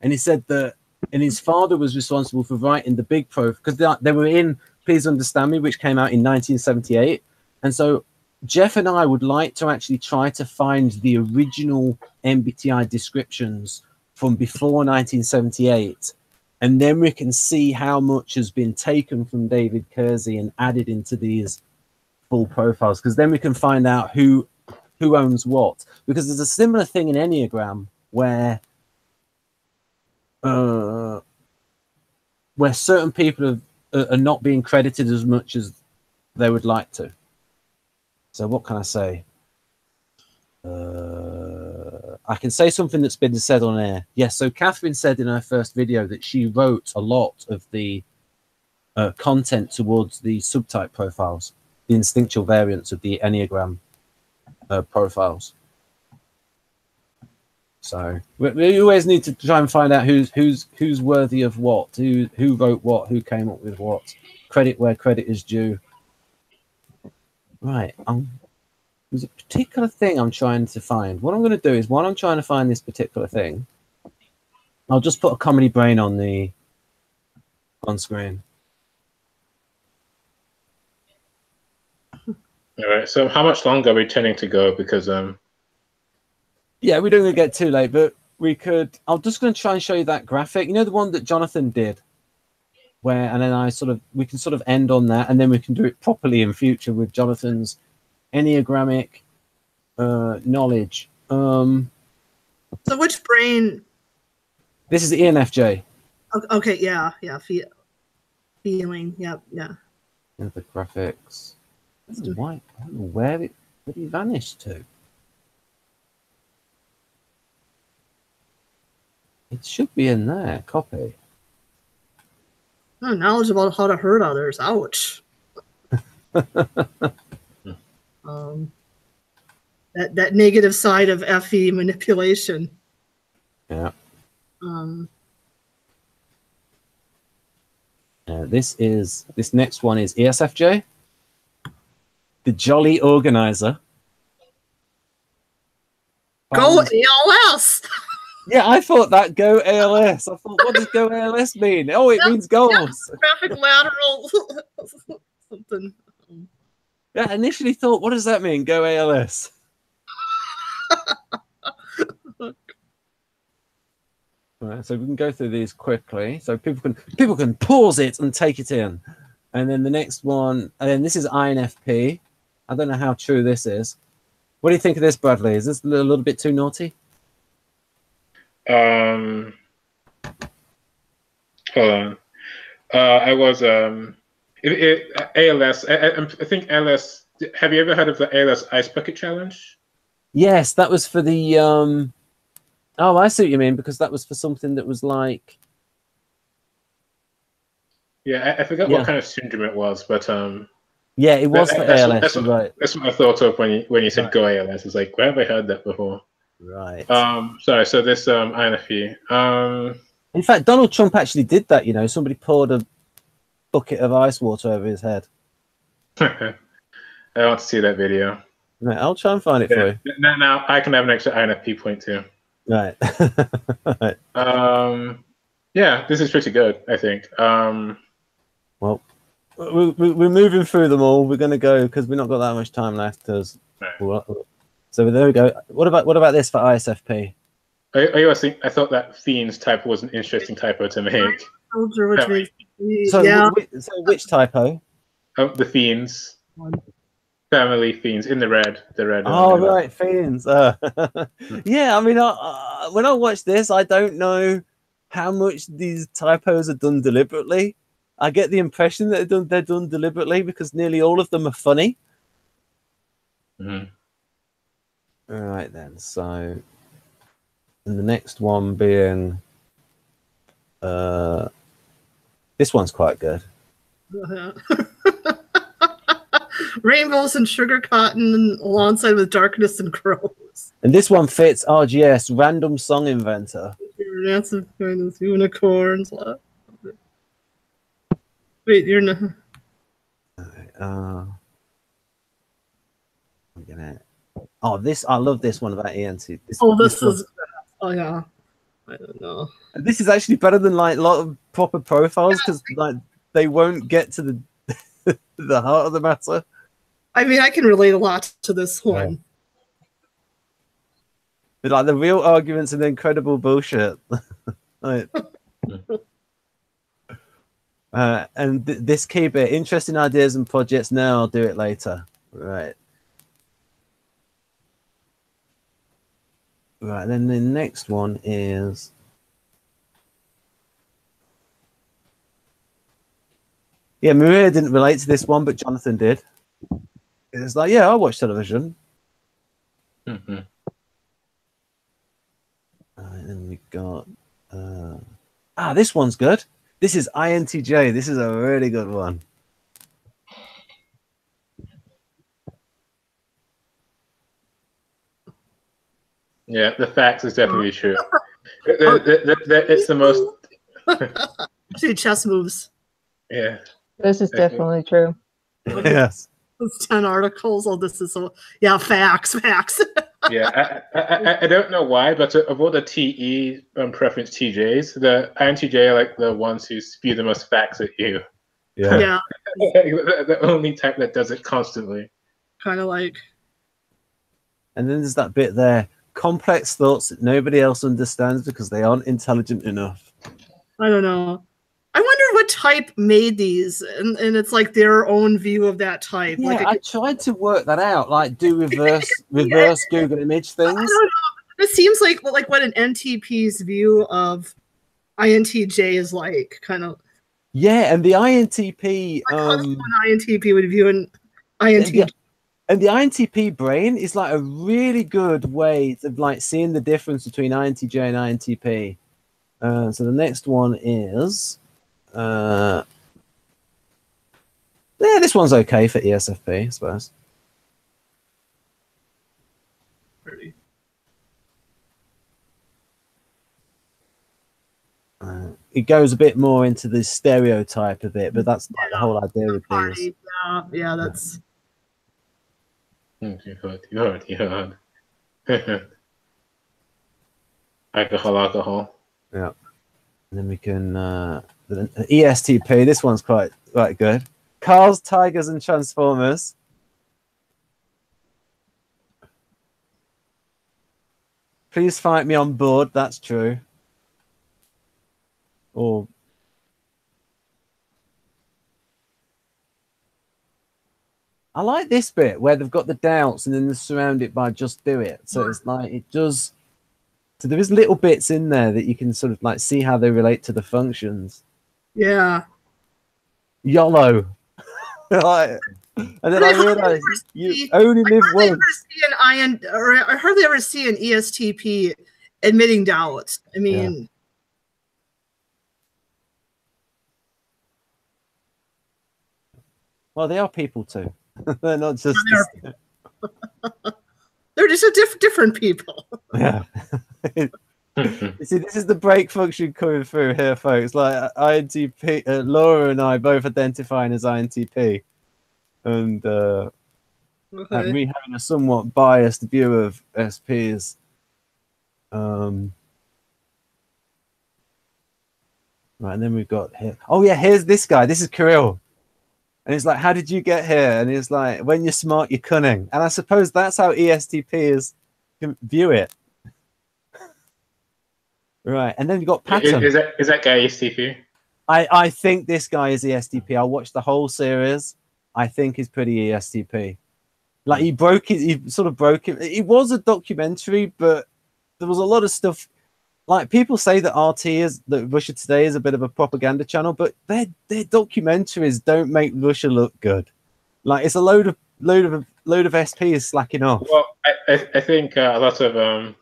S2: and he said that, and his father was responsible for writing the big profile because they were in Please Understand Me, which came out in 1978, and so Jeff and I would like to actually try to find the original MBTI descriptions from before 1978. And then we can see how much has been taken from David Kersey and added into these full profiles. Because then we can find out who owns what. Because there's a similar thing in Enneagram where certain people are not being credited as much as they would like to. So what can I say? I can say something that's been said on air. Yes, so Catherine said in her first video that she wrote a lot of the content towards the subtype profiles, the instinctual variants of the Enneagram profiles. So we always need to try and find out who's worthy of what, who wrote what, who came up with what. Credit where credit is due. Right. There's a particular thing I'm trying to find. What I'm going to do is, while I'm trying to find this particular thing, I'll just put a comedy brain on screen.
S3: All right. So how much longer are we tending to go? Because
S2: yeah, we don't want to get too late, but we could. I'm just going to try and show you that graphic. You know, the one that Jonathan did, and then we can sort of end on that, and then we can do it properly in future with Jonathan's Enneagrammic knowledge.
S5: So which brain?
S2: This is the ENFJ.
S5: Okay, yeah. Feeling, yeah.
S2: And the graphics. I don't know where did he vanish to? It should be in there. Copy.
S5: Oh, knowledge about how to hurt others. Ouch. That negative side of FE manipulation.
S2: Yeah. This next one is ESFJ, the jolly organizer.
S5: Go ALS.
S2: Yeah, I thought that go ALS. I thought, what does go ALS mean? Oh, it means goals.
S5: Graphic lateral something.
S2: Yeah, I initially thought, what does that mean? Go ALS. Right, so we can go through these quickly, so people can pause it and take it in. And then the next one, and then this is INFP. I don't know how true this is. What do you think of this, Bradley? Is this a little bit too naughty?
S3: Hold on. I was ALS. I think ALS. Have you ever heard of the ALS Ice Bucket Challenge?
S2: Yes, that was for the. Oh, I see what you mean, because that was for something that was like.
S3: Yeah, I forgot what kind of syndrome it was, but
S2: yeah, it was for ALS.
S3: That's
S2: right.
S3: That's what I thought of when you said go ALS. It's like, where have I heard that before?
S2: Right.
S3: Sorry. So this INFP.
S2: In fact, Donald Trump actually did that. You know, somebody poured a bucket of ice water over his head.
S3: I want to see that video.
S2: Right, I'll try and find it for you.
S3: Now I can have an extra INFP point too.
S2: Right.
S3: Right. Yeah, this is pretty good, I think.
S2: Well, we're moving through them all. We're going to go because we've not got that much time left. Because So there we go. What about this for ISFP?
S3: I thought that fiends typo was an interesting typo to make.
S2: So which typo?
S3: The fiends. Family fiends in the red.
S2: Oh, right, fiends. Yeah, I mean, when I watch this, I don't know how much these typos are done deliberately. I get the impression that they're done deliberately because nearly all of them are funny.
S3: Mm-hmm.
S2: All right, then. So, and the next one being this one's quite good.
S5: Rainbows and sugar cotton alongside with darkness and crows.
S2: And this one fits RGS, Random Song Inventor.
S5: Dancing with unicorns. Wait, you're not.
S2: I'm gonna. Oh, this I love this one about ENT.
S5: This is. Oh yeah. I don't know.
S2: This is actually better than like a lot of proper profiles because like they won't get to the heart of the matter.
S5: I mean, I can relate a lot to this one.
S2: But, like the real arguments and the incredible bullshit. Like, and this key bit, interesting ideas and projects now, I'll do it later. Right. Right, then the next one is Maria didn't relate to this one, but Jonathan did. It's like, yeah, I watch television.
S3: Mm-hmm.
S2: And we got this one's good. This is INTJ. This is a really good one.
S3: Yeah, the facts is definitely true. It's the most.
S5: See chess moves.
S3: Yeah.
S4: This is definitely true.
S2: Yes.
S5: It's 10 articles. Oh, this is so. Yeah, facts.
S3: Yeah, I don't know why, but of all the TE preference TJs, the INTJ are like the ones who spew the most facts at you.
S2: Yeah.
S3: The only type that does it constantly.
S5: Kind of like.
S2: And then there's that bit there. Complex thoughts that nobody else understands because they aren't intelligent enough.
S5: I don't know. I wonder what type made these, and it's like their own view of that type.
S2: Yeah,
S5: like
S2: I tried to work that out, like do reverse Google image things.
S5: I don't know. It seems like what an NTP's view of INTJ is like, kind of.
S2: Yeah, and the INTP,
S5: an INTP would view an INTJ.
S2: And the INTP brain is like a really good way of like seeing the difference between INTJ and INTP. So the next one is, this one's okay for ESFP, I suppose.
S5: Pretty.
S2: It goes a bit more into the stereotype of it, but that's like the whole idea with these.
S5: Yeah, that's.
S3: Good. Alcohol.
S2: Yeah. And then we can ESTP. This one's quite good. Cars, tigers, and transformers. Please fight me on board. That's true. Or I like this bit where they've got the doubts and then they're surrounded by just do it. So it's like it does. So there is little bits in there that you can sort of like see how they relate to the functions.
S5: Yeah.
S2: YOLO. And then I realized you only live once.
S5: I hardly ever see an ESTP admitting doubts. I mean.
S2: Well, they are people too. They're not just.
S5: They're just a different people.
S2: Yeah. You see, this is the break function coming through here, folks. Like INTP, Laura and I both identifying as INTP, and me having a somewhat biased view of SPs. Right, and then we've got here. Oh yeah, here's this guy. This is Kirill. And it's like, how did you get here? And it's like, when you're smart, you're cunning. And I suppose that's how ESTP view it. Right. And then you've got pattern.
S3: Is that guy ESTP?
S2: I think this guy is ESTP. I watched the whole series. I think he's pretty ESTP. Like he sort of broke it. It was a documentary, but there was a lot of stuff. Like people say that that Russia Today is a bit of a propaganda channel, but their documentaries don't make Russia look good. Like it's a load of SPs slacking off.
S3: Well, I think a lot of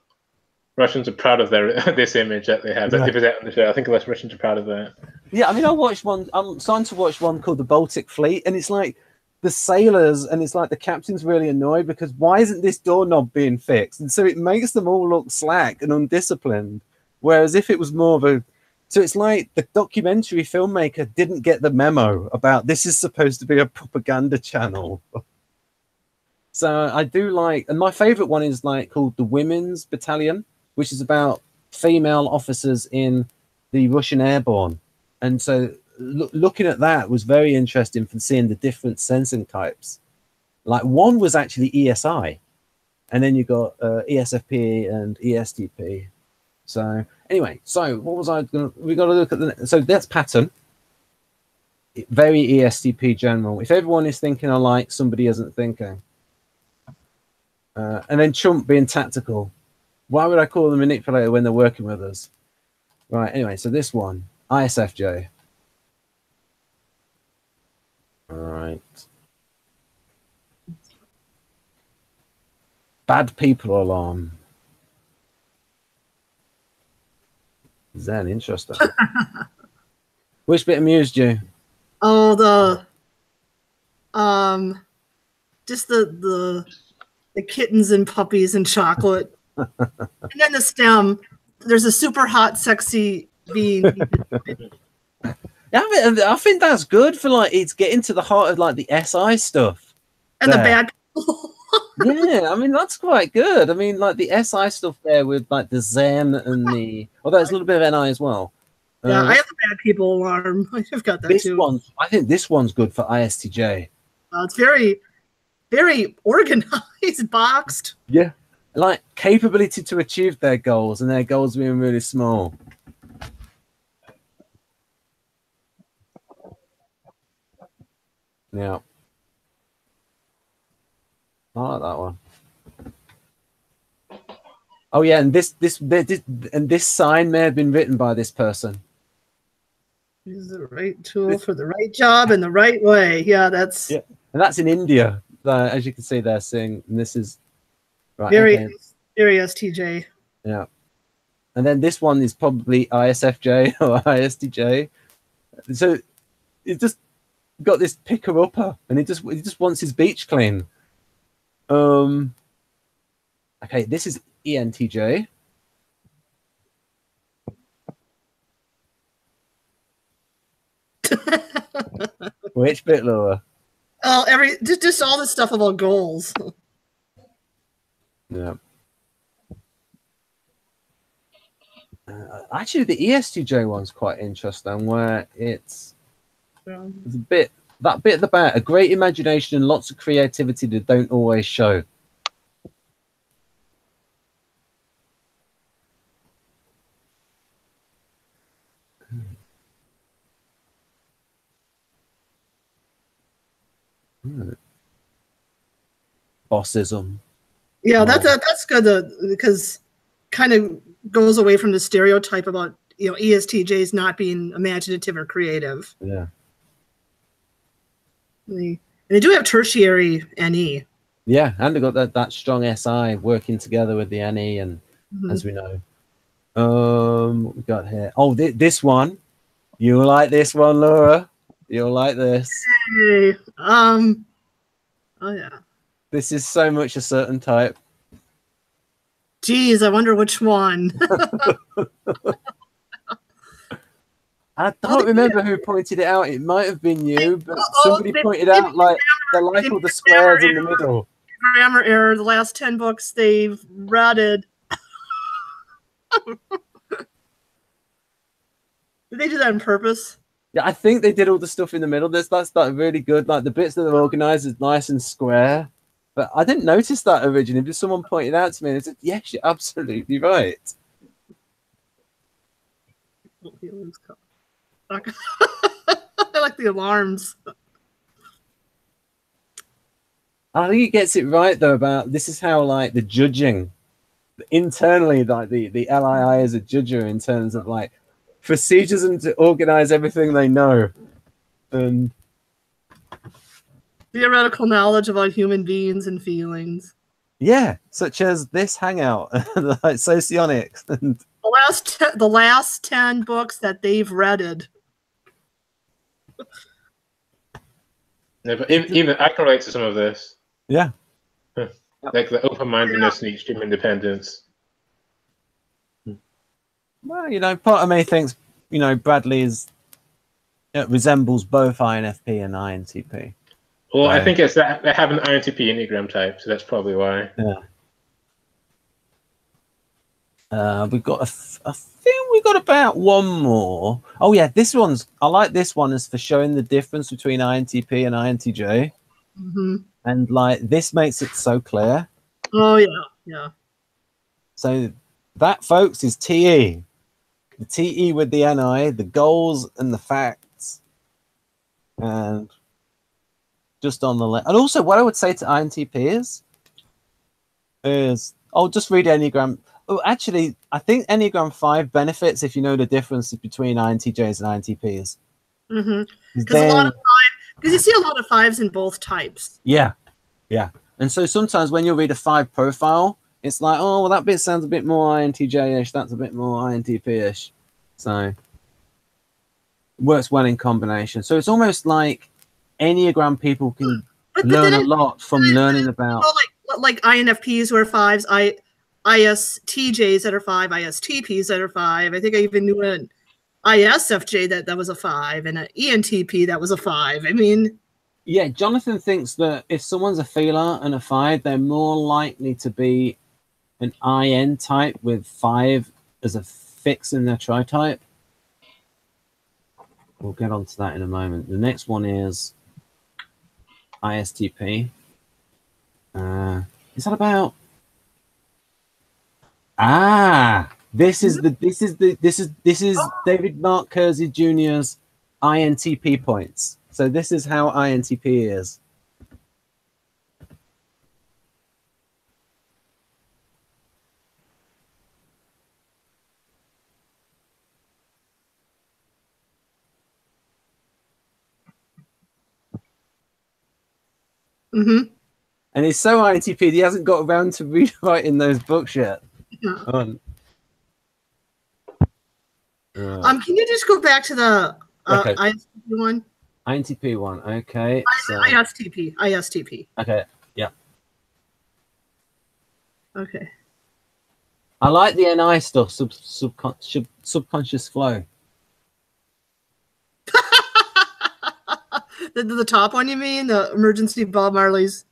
S3: Russians are proud of this image that they have that they present on the show. I think a lot of Russians are proud of that.
S2: Yeah, I mean, I watched one. I'm starting to watch one called the Baltic Fleet, and it's like the sailors, and it's like the captain's really annoyed because why isn't this doorknob being fixed? And so it makes them all look slack and undisciplined. Whereas if it was more of a, so it's like the documentary filmmaker didn't get the memo about this is supposed to be a propaganda channel. So I do like, and my favorite one is like called the Women's Battalion, which is about female officers in the Russian Airborne. And so looking at that was very interesting for seeing the different sensing types. Like one was actually ESI, and then you got ESFP and ESTP. So anyway, so what was I going to, we got to look at so that's pattern. Very ESTP general. If everyone is thinking alike, somebody isn't thinking. And then chump being tactical. Why would I call them manipulator when they're working with us? Right, anyway, so this one, ISFJ. All right. Bad people alarm. Zen, interesting. Which bit amused you?
S5: Oh, just the kittens and puppies and chocolate. And then the stem. There's a super hot, sexy being.
S2: Yeah, I think that's good for like it's getting to the heart of like the SI stuff.
S5: And
S2: there.
S5: the bad people.
S2: Yeah, I mean that's quite good. I mean, like the SI stuff there with like the Zen and the there's a little bit of NI as well.
S5: Yeah, I have the bad people alarm. I've got that too.
S2: I think this one's good for ISTJ.
S5: It's very, very organized, boxed.
S2: Yeah, like capability to achieve their goals, and their goals being really small. Yeah. I like that one. Oh yeah, and this sign may have been written by this person.
S5: Use the right tool for the right job in the right way. Yeah, that's
S2: and that's in India. As you can see, they're saying, and this is right,
S5: very STJ.
S2: Yeah, and then this one is probably ISFJ or ISTJ. So it just got this picker upper, and he just wants his beach clean. Okay, this is ENTJ. Which bit lower?
S5: Oh, just all this stuff about goals.
S2: Yeah. Actually, the ESTJ one's quite interesting, where it's a bit about a great imagination and lots of creativity that don't always show. Bossism.
S5: Yeah, that's good because kind of goes away from the stereotype about ESTJs not being imaginative or creative.
S2: Yeah.
S5: And they do have tertiary NE.
S2: Yeah, and they got that strong SI working together with the NE, and as we know. What we got here? Oh, this one. You'll like this one, Laura. You'll like this.
S5: Hey, oh yeah.
S2: This is so much a certain type.
S5: Geez, I wonder which one.
S2: I don't remember who pointed it out. It might have been you, but somebody pointed out like they like all the squares in the middle.
S5: Grammar error. The last 10 books they've read. Did they do that on purpose?
S2: Yeah, I think they did all the stuff in the middle. That's like really good. Like the bits that are organized is nice and square. But I didn't notice that originally. Just someone pointed out to me and I said, yes, you're absolutely right.
S5: I like the alarms.
S2: I think he gets it right though about this is how like the judging internally, like the LII is a judger in terms of like procedures and to organize everything they know. And
S5: Theoretical knowledge about human beings and feelings.
S2: yeah, such as this hangout, like Socionics and
S5: The last 10 books that they've read.
S3: Yeah, but even I can relate to some of this.
S2: yeah.
S3: Like the open-mindedness and extreme independence.
S2: Well, you know, part of me thinks, you know, Bradley resembles both INFP and INTP.
S3: Well, I
S2: Right.
S3: think it's that they have an INTP Enneagram type, so that's probably why.
S2: Yeah. We've got I think we've got about one more. Oh yeah, I like this one as for showing the difference between INTP and INTJ.
S5: Mm-hmm.
S2: And like this makes it so clear.
S5: Oh yeah.
S2: So that, folks, is TE. The TE with the NI, the goals and the facts. And just on the left. And also what I would say to INTP is just read Enneagram. Oh, actually, I think Enneagram 5 benefits if you know the difference between INTJs and INTPs.
S5: Mm-hmm. Because you see a lot of 5s in both types.
S2: Yeah. And so sometimes when you read a 5 profile, it's like, oh, well, that bit sounds a bit more INTJ-ish. That's a bit more INTP-ish. So it works well in combination. So it's almost like Enneagram people can learn a lot from learning about.
S5: Like INFPs who are 5s, ISTJs that are 5, ISTPs that are 5. I think I even knew an ISFJ that was a 5 and an ENTP that was a 5. I mean,
S2: yeah, Jonathan thinks that if someone's a feeler and a 5, they're more likely to be an IN type with 5 as a fix in their tri-type. We'll get onto that in a moment. The next one is ISTP. Is that about? This is David Mark Kersey Jr.'s INTP points. So this is how INTP is.
S5: mm-hmm.
S2: And he's so INTP, he hasn't got around to rewriting those books yet.
S5: Yeah. Can you just go back to the
S2: Okay.
S5: ISTP one?
S2: INTP one, okay.
S5: ISTP.
S2: Okay, yeah.
S5: Okay.
S2: I like the NI stuff, subconscious flow.
S5: The top one, you mean? The emergency Bob Marley's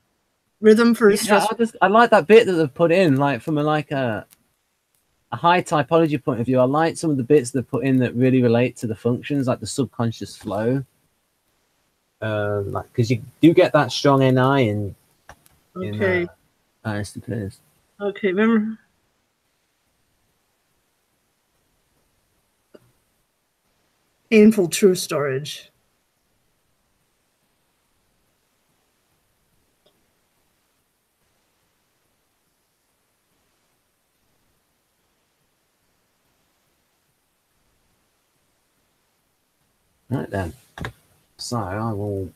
S5: rhythm for stress.
S2: I like that bit that they've put in, like from a high typology point of view. I like some of the bits they've put in that really relate to the functions, like the subconscious flow. Like because you do get that strong NI in ISTPs.
S5: Okay, remember. Painful true storage.
S2: Right then. So I will.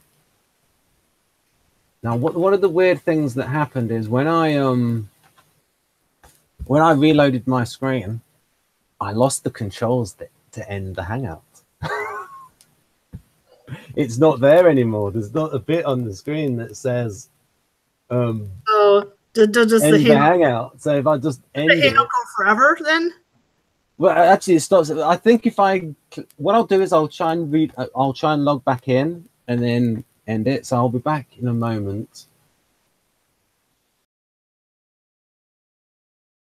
S2: Now, one of the weird things that happened is when I reloaded my screen, I lost the controls to end the hangout. It's not there anymore. There's not a bit on the screen that says
S5: does
S2: end
S5: the
S2: hangout. So if I just end it,
S5: go forever then?
S2: well, actually it stops. I think what I'll do is I'll try and log back in and then end it. So I'll be back in a moment.